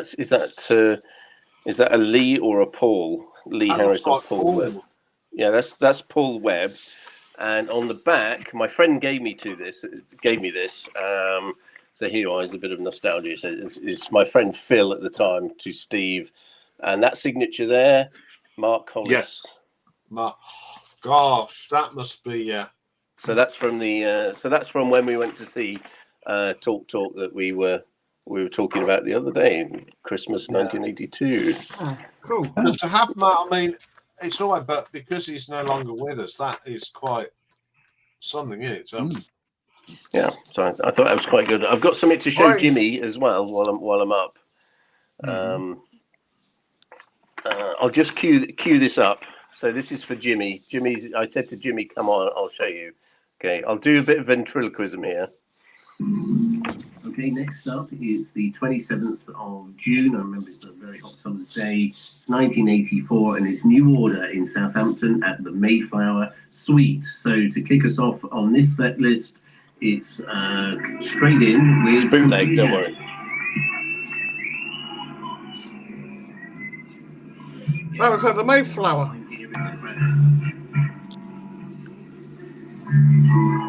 is that a Lee or a Paul? Lee That Harris looks or like Paul Webb? Yeah, that's Paul Webb. And on the back, my friend gave me this. So here is a bit of nostalgia. So it's my friend Phil at the time to Steve, and that signature there, Mark Hollis. Yes. Gosh, that must be So that's from when we went to see Talk that we were talking about the other day, Christmas 1982. Oh, cool. And to have Matt. I mean, it's all right, but because he's no longer with us, that is quite something, isn't it? So, Yeah, so I thought that was quite good. I've got something to show Right. Jimmy as well while I'm up. I'll just cue this up. So this is for Jimmy. I said to Jimmy, "Come on, I'll show you." Okay, I'll do a bit of ventriloquism here. Okay, next up is the 27th of June. I remember it's a very hot summer's day. It's 1984, and it's New Order in Southampton at the Mayflower Suite. So to kick us off on this set list, it's straight in with... It's bootleg, don't worry. That was at the Mayflower.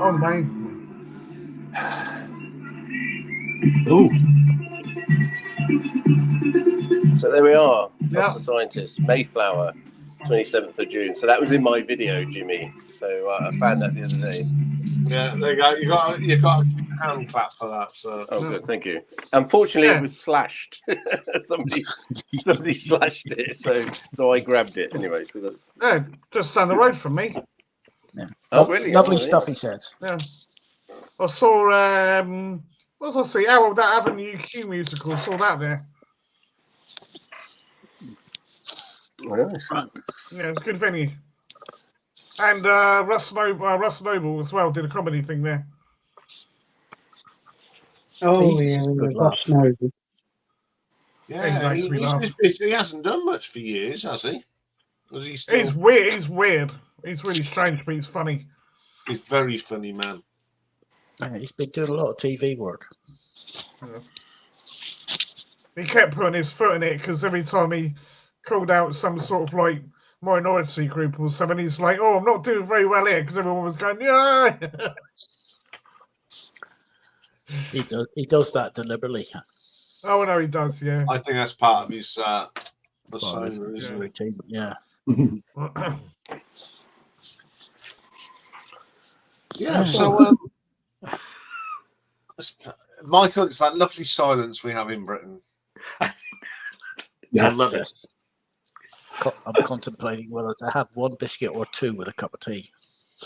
Oh, the May. Oh, So there we are. Yeah. Lost the Scientist, Mayflower, 27th of June. So that was in my video, Jimmy. So I found that the other day. Yeah, there you go. You got a hand clap for that. So Oh, good, thank you. Unfortunately, Yeah. it was slashed. somebody slashed it, so I grabbed it anyway. So that's Yeah, just down the road from me. oh, really? Lovely Oh, stuff, yeah. he says. Yeah. I saw, what was I see? Oh, that Avenue Q musical. I saw that there. Oh, nice. Yeah, it's a good venue. And Russ Noble as well did a comedy thing there. Oh, He's yeah, a good Ross laugh. Noble. yeah, He makes me he hasn't done much for years, has he? Was he still? He's weird. He's weird. He's really strange, but he's funny. He's a very funny man. Yeah, he's been doing a lot of TV work. He kept putting his foot in it because every time he called out some sort of like minority group or something, he's like, "Oh, I'm not doing very well here," because everyone was going, "Yeah." He does that deliberately. Oh no, he does. Yeah. I think that's part of his Part of his persona, isn't it? routine, yeah. Yeah. So, Michael, it's that lovely silence we have in Britain. I yeah. love it. Yes. I'm contemplating whether to have one biscuit or two with a cup of tea.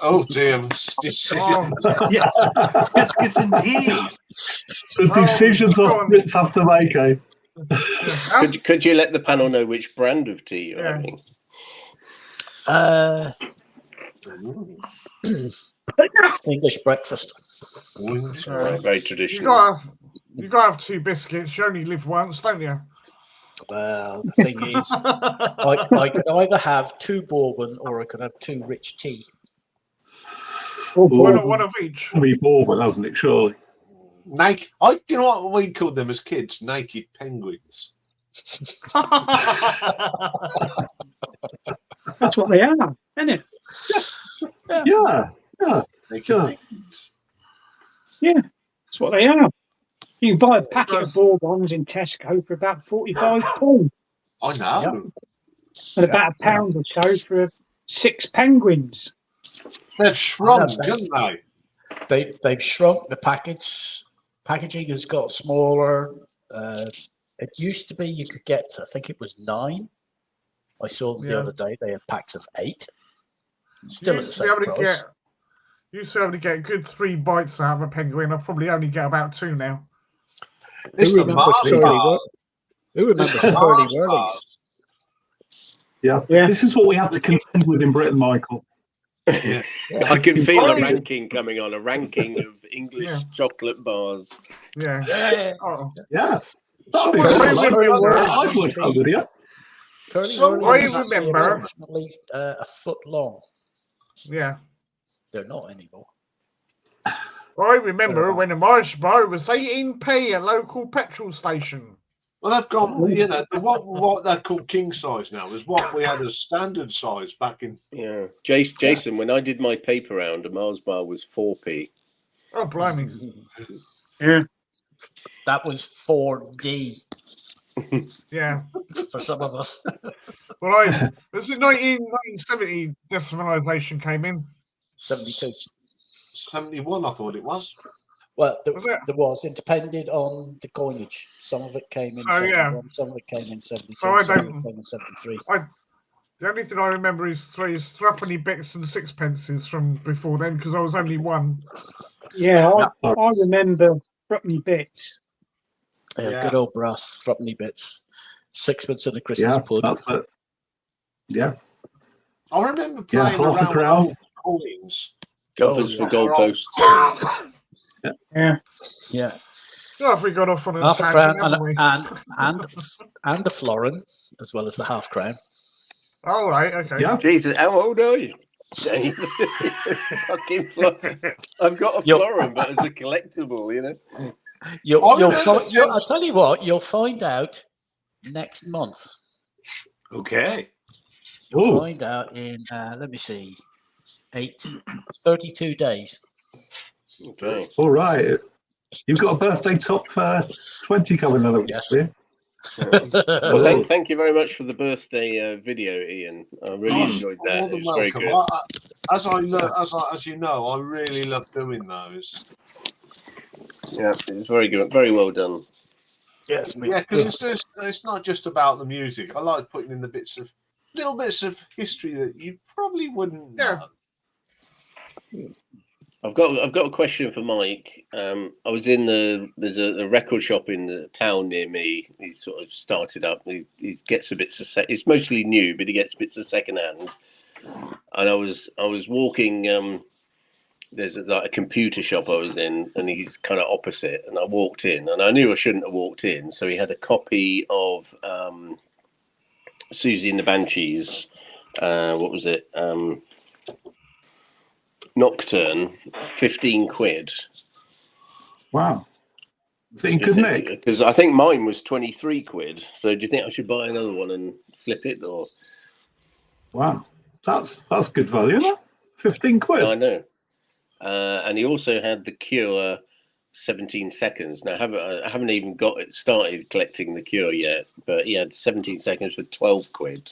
Oh dear, Yes, biscuits and tea. The decisions us Brits have to make, eh? Could you let the panel know which brand of tea you're Yeah. having? English breakfast. Very You traditional. gotta have two biscuits. You only live once, don't you? Well, the thing is, I could either have two bourbon or I could have two rich tea. One of each. It'll be bourbon, hasn't it? Surely. Naked. You know what we called them as kids? Naked penguins. That's what they are, isn't it? Yeah. Naked Yeah. penguins. That's what they are. You can buy a packet of bourbons in Tesco for about 45p, I know. and about £1 or so for 6 penguins. They've shrunk, haven't they? They've shrunk the package. Packaging has got smaller. It used to be you could get, I think it was 9. I saw them the other day. They had packs of 8. Still at the same price. Used to be able to get a good 3 bites out of a penguin. I probably only get about 2 now. It's the Mars bar. Who remembers It's the Hurley Mars Whirlies? bars. Yeah. This is what we have to contend with in Britain, Michael. Yeah. I can feel a ranking coming on, a ranking of English chocolate bars. Yeah. Yeah. Oh. Yeah. So That'd be what fun. do you remember? I'd watch that with you. Hurley So Whirlies I is actually remember- approximately a foot long. Yeah. They're not anymore. I remember when a Mars bar was 18p at local petrol station. Well, they've gone, you know, what they're called king size now is what we had as standard size back in. Yeah, Jason. When I did my paper round, a Mars bar was 4p. Oh, blimey. Yeah. That was 4D Yeah. for some of us. Well, was it 1970 decimalisation came in? 72. 71, I thought it was. Well, Was it? there was. It depended on the coinage. Some of it came in Oh, 71, yeah. some of it came in 72, So I some of it don't- came in 73. The only thing I remember is 3 threepenny bits and sixpences from before then, because I was only 1. Yeah, I remember Threepenny Bits. Yeah, good old brass threepenny bits. 6pence of the Christmas Yeah, pudding. that's it. Yeah. I remember Yeah, playing half a around with crown. old coins. Gobbers yeah. for goalposts. Yeah. Yeah, Oh, have we got off on a half a tangent, crown haven't we? and the florin, as well as the half crown. Oh, right, okay. Yeah. Jesus, how old are you? Dave? Fucking florin. I've got a Yup. florin, but as a collectible, you know. You'll remember find, Tim's- I'll tell you what, you'll find out next month. Okay. You'll Ooh. find out in, let me see, 32 days. Okay. All right. You've got a birthday top 20 coming out of Yes. this. Well, Oh. thank you very much for the birthday video, Ian. I really enjoyed that. More It than was very welcome. good. As you know, I really love doing those. Yeah, it was very good. Very well done. Yes, Yeah, because it's not just about the music. I like putting in the little bits of history that you probably wouldn't know. I've got a question for Mike. I was in there's a record shop in the town near me. He sort of started up. He gets a bits of it's mostly new, but he gets bits of second hand. And I was walking. There's a computer shop I was in, and he's kind of opposite. And I walked in, and I knew I shouldn't have walked in. So he had a copy of Susie and the Banshees. What was it? Nocturne, 15 quid. Wow. Is it in good nick? Because I think mine was 23 quid. So do you think I should buy another one and flip it? Or Wow. That's good value, isn't it? 15 quid. I know. And he also had The Cure 17 Seconds. Now, I haven't even started collecting The Cure yet, but he had 17 Seconds for 12 quid.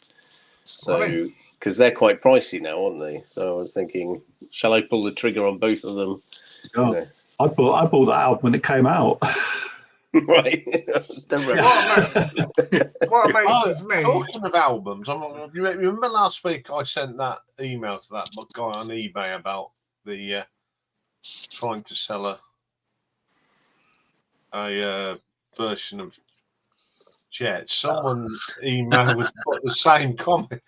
So, because they're quite pricey now, aren't they? So I was thinking, shall I pull the trigger on both of them? Oh, you know. I bought that album when it came out. Right. What amazes me. Talking of albums, you remember last week I sent that email to that guy on eBay about the trying to sell a version of Jet. Someone emailed got the same comment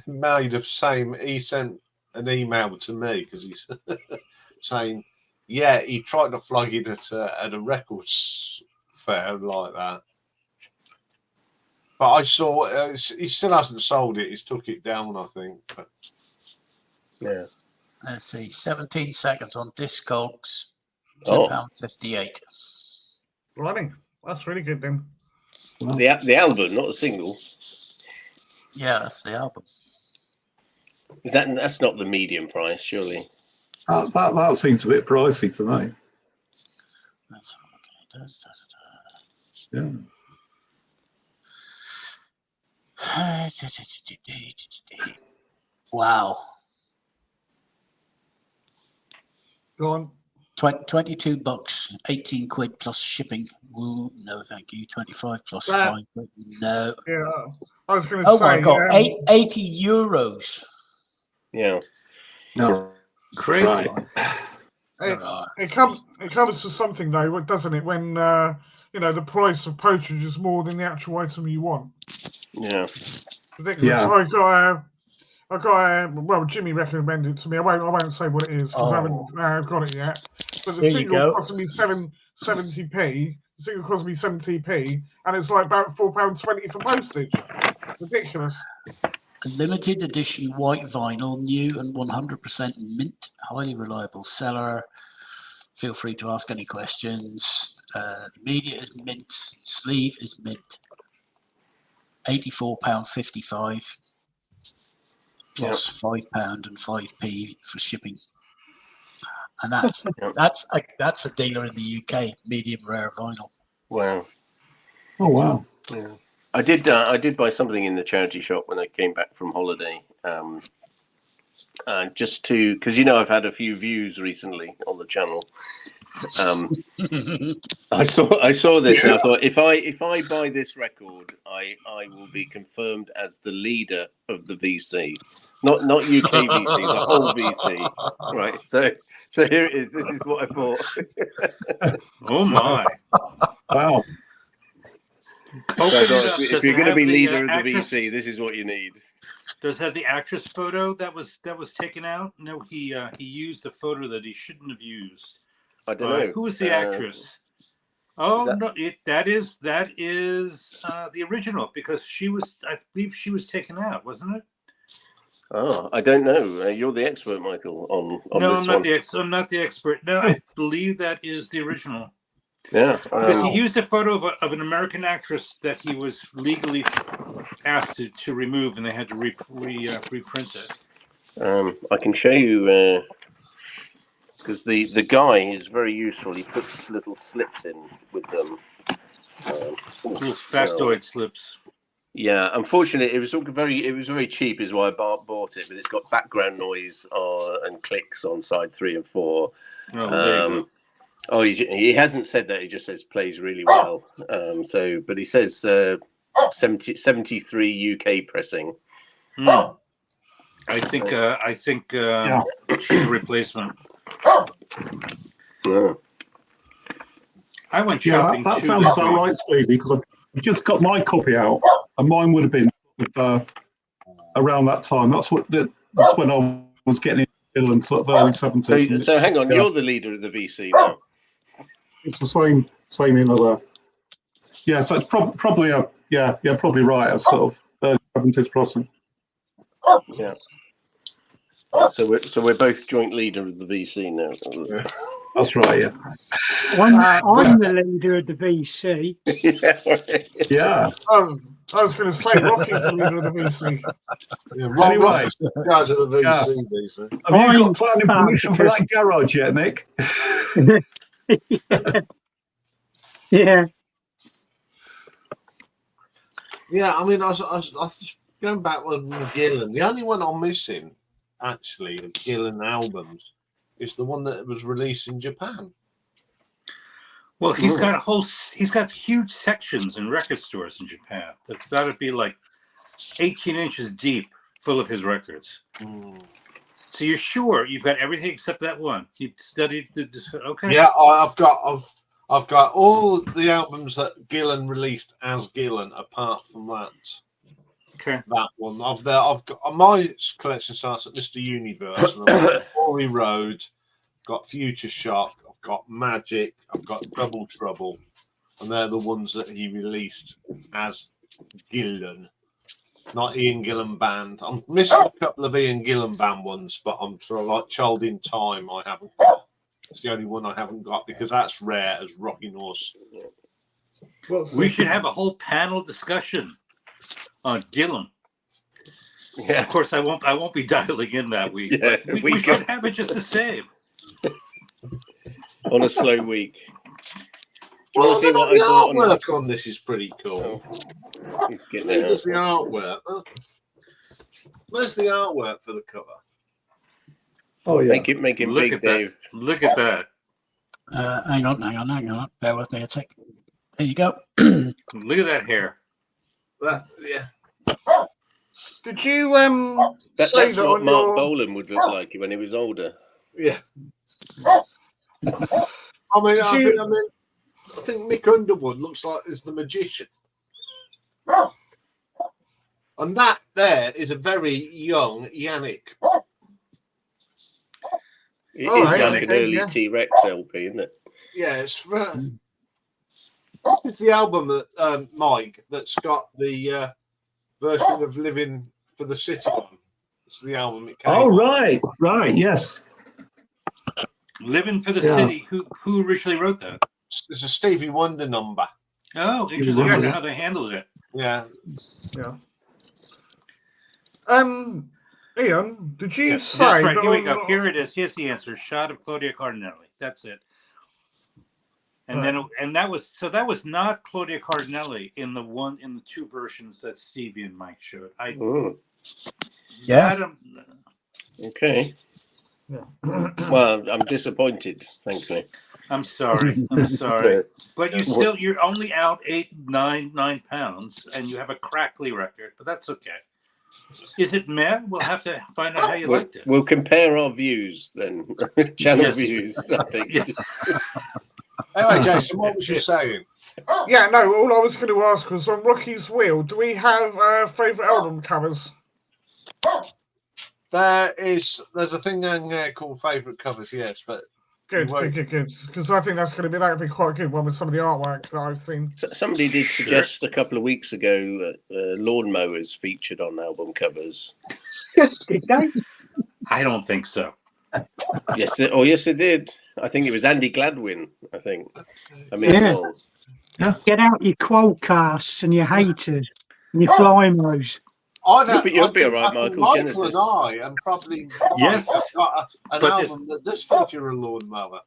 made of same. He sent an email to me because he's saying, yeah, he tried to flog it at a records fair like that. But I saw he still hasn't sold it. He's took it down, I think. But... Yeah. Let's see, 17 Seconds on Discogs, £2.58. Blimey, that's really good then. The album, not the single. Yeah, that's the album. That's not the medium price, surely. That seems a bit pricey to me. Yeah. Wow. Go on. 22 bucks, 18 quid plus shipping. Ooh, no, thank you. 25 plus 5 quid. No. Yeah, I was going to say. Oh my God, 80 euros. Yeah. No. Crazy. Right. It comes to something though, doesn't it? When the price of postage is more than the actual item you want. Yeah. Ridiculous. Yeah. I got Jimmy recommended it to me. I won't say what it is because I haven't got it yet. But the single cost me 70p. The single cost me 70p, and it's like about £4.20 for postage. Ridiculous. A limited edition white vinyl, new and 100% mint, highly reliable seller. Feel free to ask any questions. The media is mint, sleeve is mint. £84.55 plus £5 and 5p for shipping. And that's a dealer in the UK, medium rare vinyl. Wow. Oh wow. Yeah. I did buy something in the charity shop when I came back from holiday. Just because I've had a few views recently on the channel. I saw this and I thought if I buy this record, I will be confirmed as the leader of the VC, not UK VC, the whole VC. Right. So here it is. This is what I bought. Oh my! Wow. So if you're going to be leader of the VC, this is what you need. Does it have the actress photo that was taken out? No, he used a photo that he shouldn't have used. I don't know. Who was the actress? That is the original because I believe she was taken out, wasn't it? Oh, I don't know. You're the expert, Michael. On no, this I'm not the expert. No, I believe that is the original. Yeah, because he used a photo of an American actress that he was legally asked to remove, and they had to reprint it. I can show you because the guy is very useful. He puts little slips in with them. Little factoid slips. Yeah, unfortunately, it was very cheap, is why I bought it. But it's got background noise and clicks on side 3 and 4. Oh, there you go. Oh, he hasn't said that. He just says plays really well. But he says 73 UK pressing. I think she's a replacement. Yeah. I went Yeah, shopping that too. sounds about right, Stevie, because I've just got my copy out, and mine would have been around that time. That's when I was getting in sort of early 70s. So hang on, you're the leader of the VC now. It's the same in there. Yeah, so it's probably probably right. A sort of early 70s crossing. Yeah. So we're both joint leader of the VC now. That's right. Yeah. I'm the leader of the VC. Yeah. I was going to say Rocky's the leader of the VC. Yeah, right. Guys of the VC, VC. Have you got planning permission for that garage yet, Nick? Yeah. Yeah, I mean, I was just going back with Gillan. The only one I'm missing, actually, of Gillan albums is the one that was released in Japan. Well, he's got huge sections in record stores in Japan. That's got to be like 18 inches deep, full of his records. So you're sure you've got everything except that one? You studied okay? Yeah, I've got all the albums that Gillan released as Gillan, apart from that. Okay. That one. I've got my collection starts at Mr. Universe. And I've got Glory Road, got Future Shock, I've got Magic, I've got Double Trouble, and they're the ones that he released as Gillan, not Ian Gillan Band. I'm missing a couple of Ian Gillan Band ones, but I'm like Child in Time. I haven't got. It's the only one I haven't got because that's rare as Rocking Horse. We should have a whole panel discussion on Gillan. Yeah. Of course, I won't be dialing in that week. Yeah, but we should have it just the same. On a slow week. Well, the artwork on this is pretty cool. There's the artwork. Where's the artwork for the cover? Oh yeah. Make it Look big, at Dave. that. Look at that. Hang on. Bear with me a sec. There you go. Look at that hair. Yeah. Did you That's say what that on Mark your... Bolan would look like when he was older. Yeah. I think Mick Underwood looks like is the magician. And that there is a very young Yannick. It Oh, is right, like an okay, early yeah. T-Rex LP, isn't it? Yeah, it's the album that Mike that's got the version of Living for the City on. It's the album it came on. Right, yes. Living for the City. Who originally wrote that? It's a Stevie Wonder number. Oh, interesting. Yes. How they handled it. Yeah. Yeah. Ian, did you say That's right. that Here we on go. your- Here it is. Here's the answer. Shot of Claudia Cardinelli. That's it. And that was not Claudia Cardinelli in the two versions that Stevie and Mike showed. Yeah. Okay. Yeah. Well, I'm disappointed, thankfully. I'm sorry. But you're only out 9 pounds, and you have a crackly record. But that's okay. Is it meh? We'll have to find out how you liked it. We'll compare our views then. Channel Yes. views, I think. Yeah. Anyway, Jason, what was you saying? Yeah, no, all I was going to ask was on Rocky's Wheel, do we have favourite album covers? There's a thing down there called favourite covers, yes, but Good. Because I think that would be quite a good one with some of the artwork that I've seen. Somebody did suggest a couple of weeks ago lawnmowers featured on album covers. Did they? I don't think so. Yes, they did. I think it was Andy Gladwin. I think. Yeah. Get out your quote casts and your haters. Your flying rose. You'll be all right, I think Michael. Michael Genesis. and I, and probably Yes, Mike, have got an but this- album that does feature a lawnmower.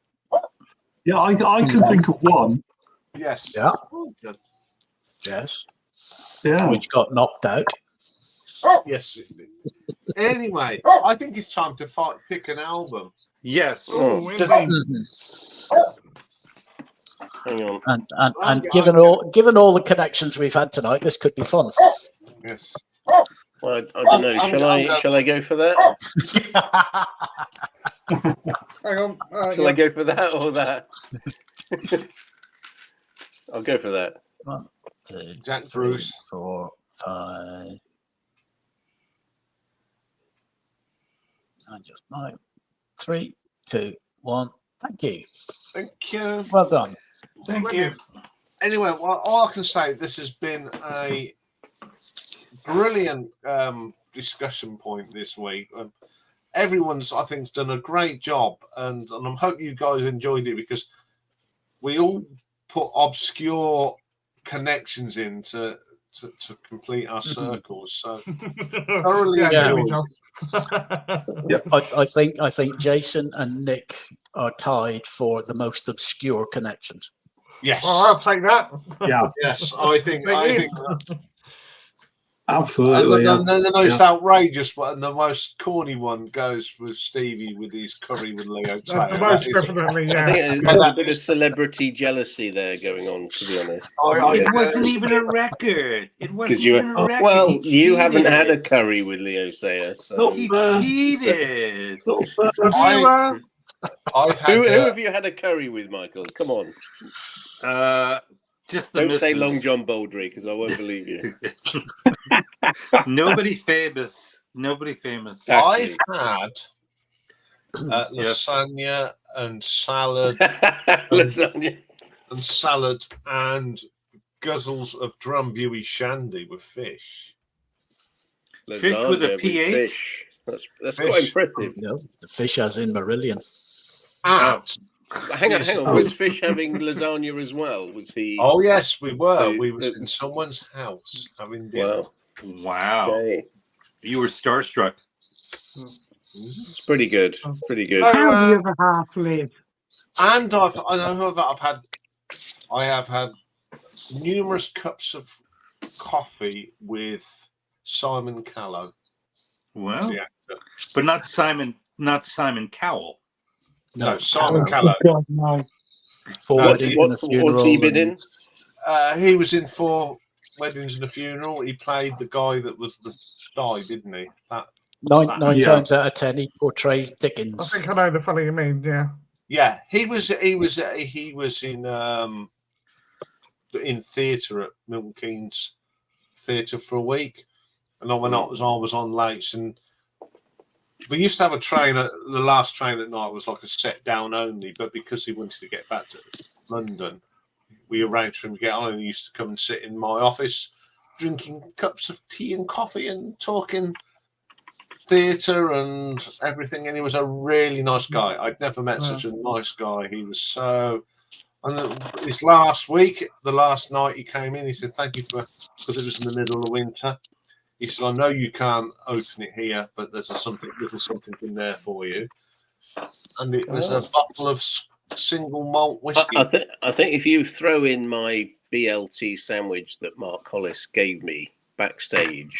Yeah, I can think of one. Yes. Yeah. Oh, good. Yes. Yeah. Which got knocked out. Yes. It did. Anyway, I think it's time to pick an album. yes. Oh, Just- indeed. Hang on. And given all the connections we've had tonight, this could be fun. Yes. Well, I don't know. Shall I go for that? Hang on. Shall I go for that or that? I'll go for that. 1, 2, Jack 3, Bruce. 4, 5. And just 9. 3, 2, 1. Thank you. Thank you. Well done. Thank you. Anyway, well, all I can say, this has been a brilliant discussion point this week. Everyone's, I think, has done a great job, and I hope you guys enjoyed it, because we all put obscure connections in to complete our circles. So thoroughly enjoyed. I think Jason and Nick are tied for the most obscure connections. Yes. Well, I'll take that. Yeah, Yes, I think absolutely. and then the most outrageous one, and the most corny one, goes with Stevie with his curry with Leo Taylor. The most definitely, I yeah. think there's a bit of celebrity jealousy there going on, to be honest. It wasn't even a record. It wasn't You, even a record. well, He you haven't had a cheated. curry with Leo Sayer, so He cheated. I've who had have you had a curry with, Michael? Come on, Just the don't say missus. Long John Baldry, because I won't believe you. Nobody famous. Nobody famous. I've had lasagna and salad Lasagna. and salad and guzzles of Drumbuie shandy with fish. Fish with a Lasagna PH? fish. That's quite Fish. impressive. No, the fish as in Marillion. At Hang on. Was Fish having lasagna as well? Was he? Oh yes, we were. So, We was in someone's house having dinner. Wow. Wow. Okay. You were starstruck. It's pretty good. Pretty good. No, How the other half live? And I have had numerous cups of coffee with Simon Callow, Well, the actor. but not Simon Cowell. No, Simon Oh, Callow. God, no. Four No, weddings and a What's funeral. he been in? He was in 4 Weddings and a Funeral. He played the guy that was died, didn't he? Nine Yeah. times out of 10, he portrays I Dickens. think I know the funny you mean, yeah. Yeah, he was in theatre at Milton Keynes Theatre for a week, and I was on late, and we used to have a train. The last train at night was like a set down only, but because he wanted to get back to London, we arranged for him to get on, and he used to come and sit in my office, drinking cups of tea and coffee and talking theatre and everything. And he was a really nice guy. I'd never met such a nice guy. He was so. And this last week, the last night he came in, he said, "Thank you because it was in the middle of winter." He said, "I know you can't open it here, but there's little something in there for you." And it was a bottle of single malt whiskey. I think if you throw in my BLT sandwich that Mark Hollis gave me backstage,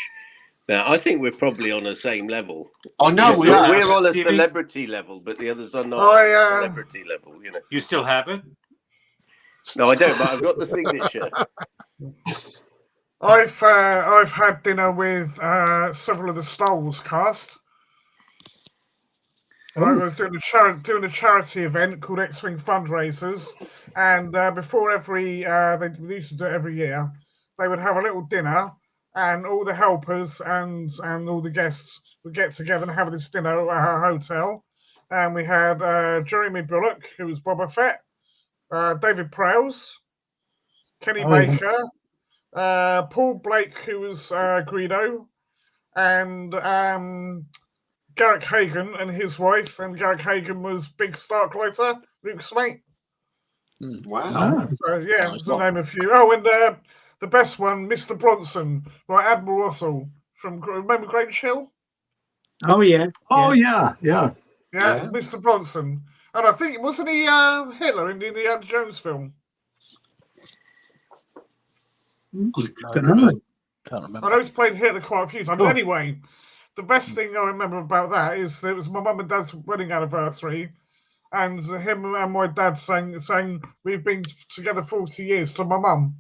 now I think we're probably on the same level. I know we We're are. on a Stevie? celebrity level, but the others are not on a celebrity level. You know. You still have it? No, I don't. But I've got the signature. I've had dinner with several of the Stoles cast. I was doing a charity event called X-Wing Fundraisers, and before they used to do it every year, they would have a little dinner, and all the helpers and all the guests would get together and have this dinner at our hotel. And we had Jeremy Bullock, who was Boba Fett, David Prowse, Kenny Baker, Paul Blake, who was Greedo, and Garrick Hagan and his wife, and Garrick Hagan was Big Starklighter, Luke's mate. Wow. So, yeah, Nice to one. name a few. Oh, and the best one, Mr. Bronson by Admiral Russell from remember Great Shill? Oh yeah. Oh yeah, yeah. Yeah, Yeah. Mr. Bronson. And I think wasn't he Hitler in the Indiana Jones film? I Don't know. can't I remember. know he's played Hitler quite a few times. Oh. Anyway, the best thing I remember about that is it was my mum and dad's wedding anniversary, and him and my dad sang "We've been together 40 years" to my mum.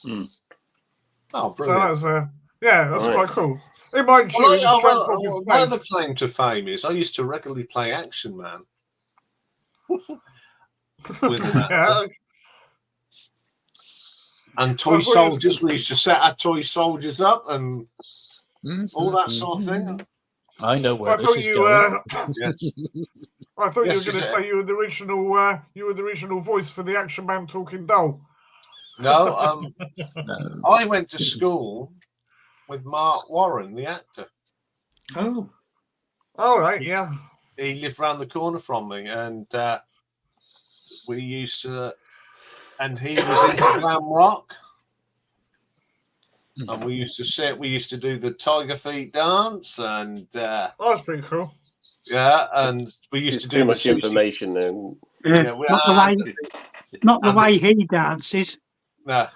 Oh, So brilliant. that was that's Right. quite cool. In mind you, Well, he just jumped off his my other face. claim to fame is I used to regularly play Action Man with an actor. Yeah, And toy I thought you- soldiers. We used to set our toy soldiers up and all that sort of thing. I know where I this thought is you. going. Yes. I thought Yes, you were going is to it? say you were the original. You were the original voice for the Action Man talking doll. No, No. I went to school with Mark Warren, the actor. Oh, All right, yeah. He lived round the corner from me, and we used to. And he was into glam rock, and we used to sit. We used to do the Tiger Feet dance, and Oh, that's pretty cool. yeah, and we used It's to too do much the sushi. information then. Yeah, we not the way, not the and way he dances. No.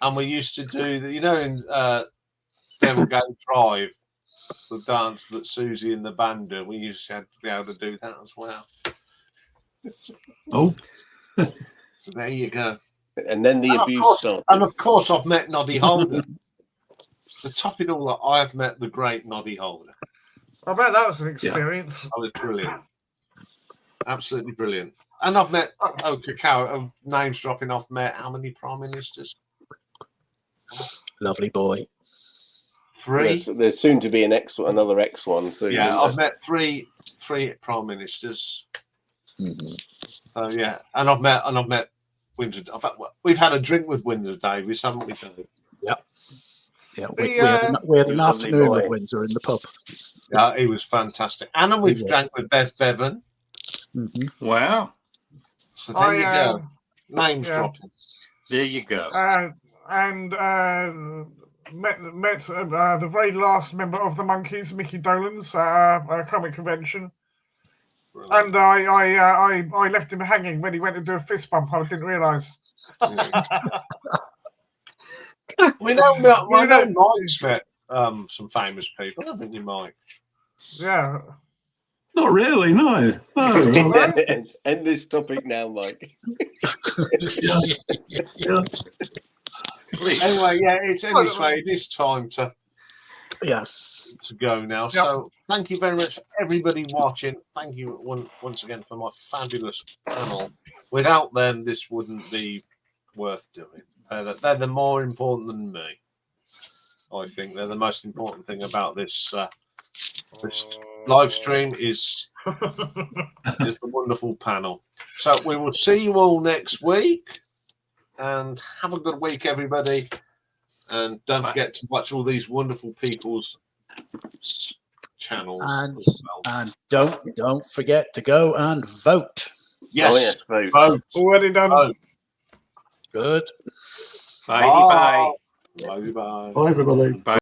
And we used to do the, in Devil Gate Drive, the dance that Susie and the band do. We used to be able to do that as well. Oh, So there you go. And then the And of abuse course, started. I've met Noddy Holder. To top it all up, I have met the great Noddy Holder. I bet that was an experience. That was brilliant. Absolutely brilliant. And I've met, Cacao, names dropping off, met how many prime ministers? Lovely boy. 3. There's soon to be another X one. So Yeah, I've met three prime ministers. Yeah, and I've met Windsor. In fact, we've had a drink with Windsor Davies, haven't we, Dave? Yep. Yeah, The, we had an lovely afternoon boy. with Windsor in the pub. Yeah, he was fantastic. And we've was. drank with Beth Bevan. wow. So there you go. Names yeah. dropping. There you go. And met the very last member of the Monkees, Mickey Dolenz, at a comic convention. Brilliant. And I left him hanging when he went to do a fist bump. I didn't realise. We know Mike's met some famous people, haven't you, Mike? Yeah. not really. No. No. End this topic now, Mike. Yeah. Yeah. Anyway, yeah, it is time to Yeah. go now. So thank you very much, everybody watching. Thank you once again for my fabulous panel. Without them, this wouldn't be worth doing. They're the more important than me. I think they're the most important thing about this live stream is the wonderful panel. So we will see you all next week, and have a good week, everybody. And don't forget to watch all these wonderful people's channels. And don't forget to go and vote. Yes, vote. Already done. Vote. Good. Bye. Bye. Bye. Bye. Bye, everybody. Bye.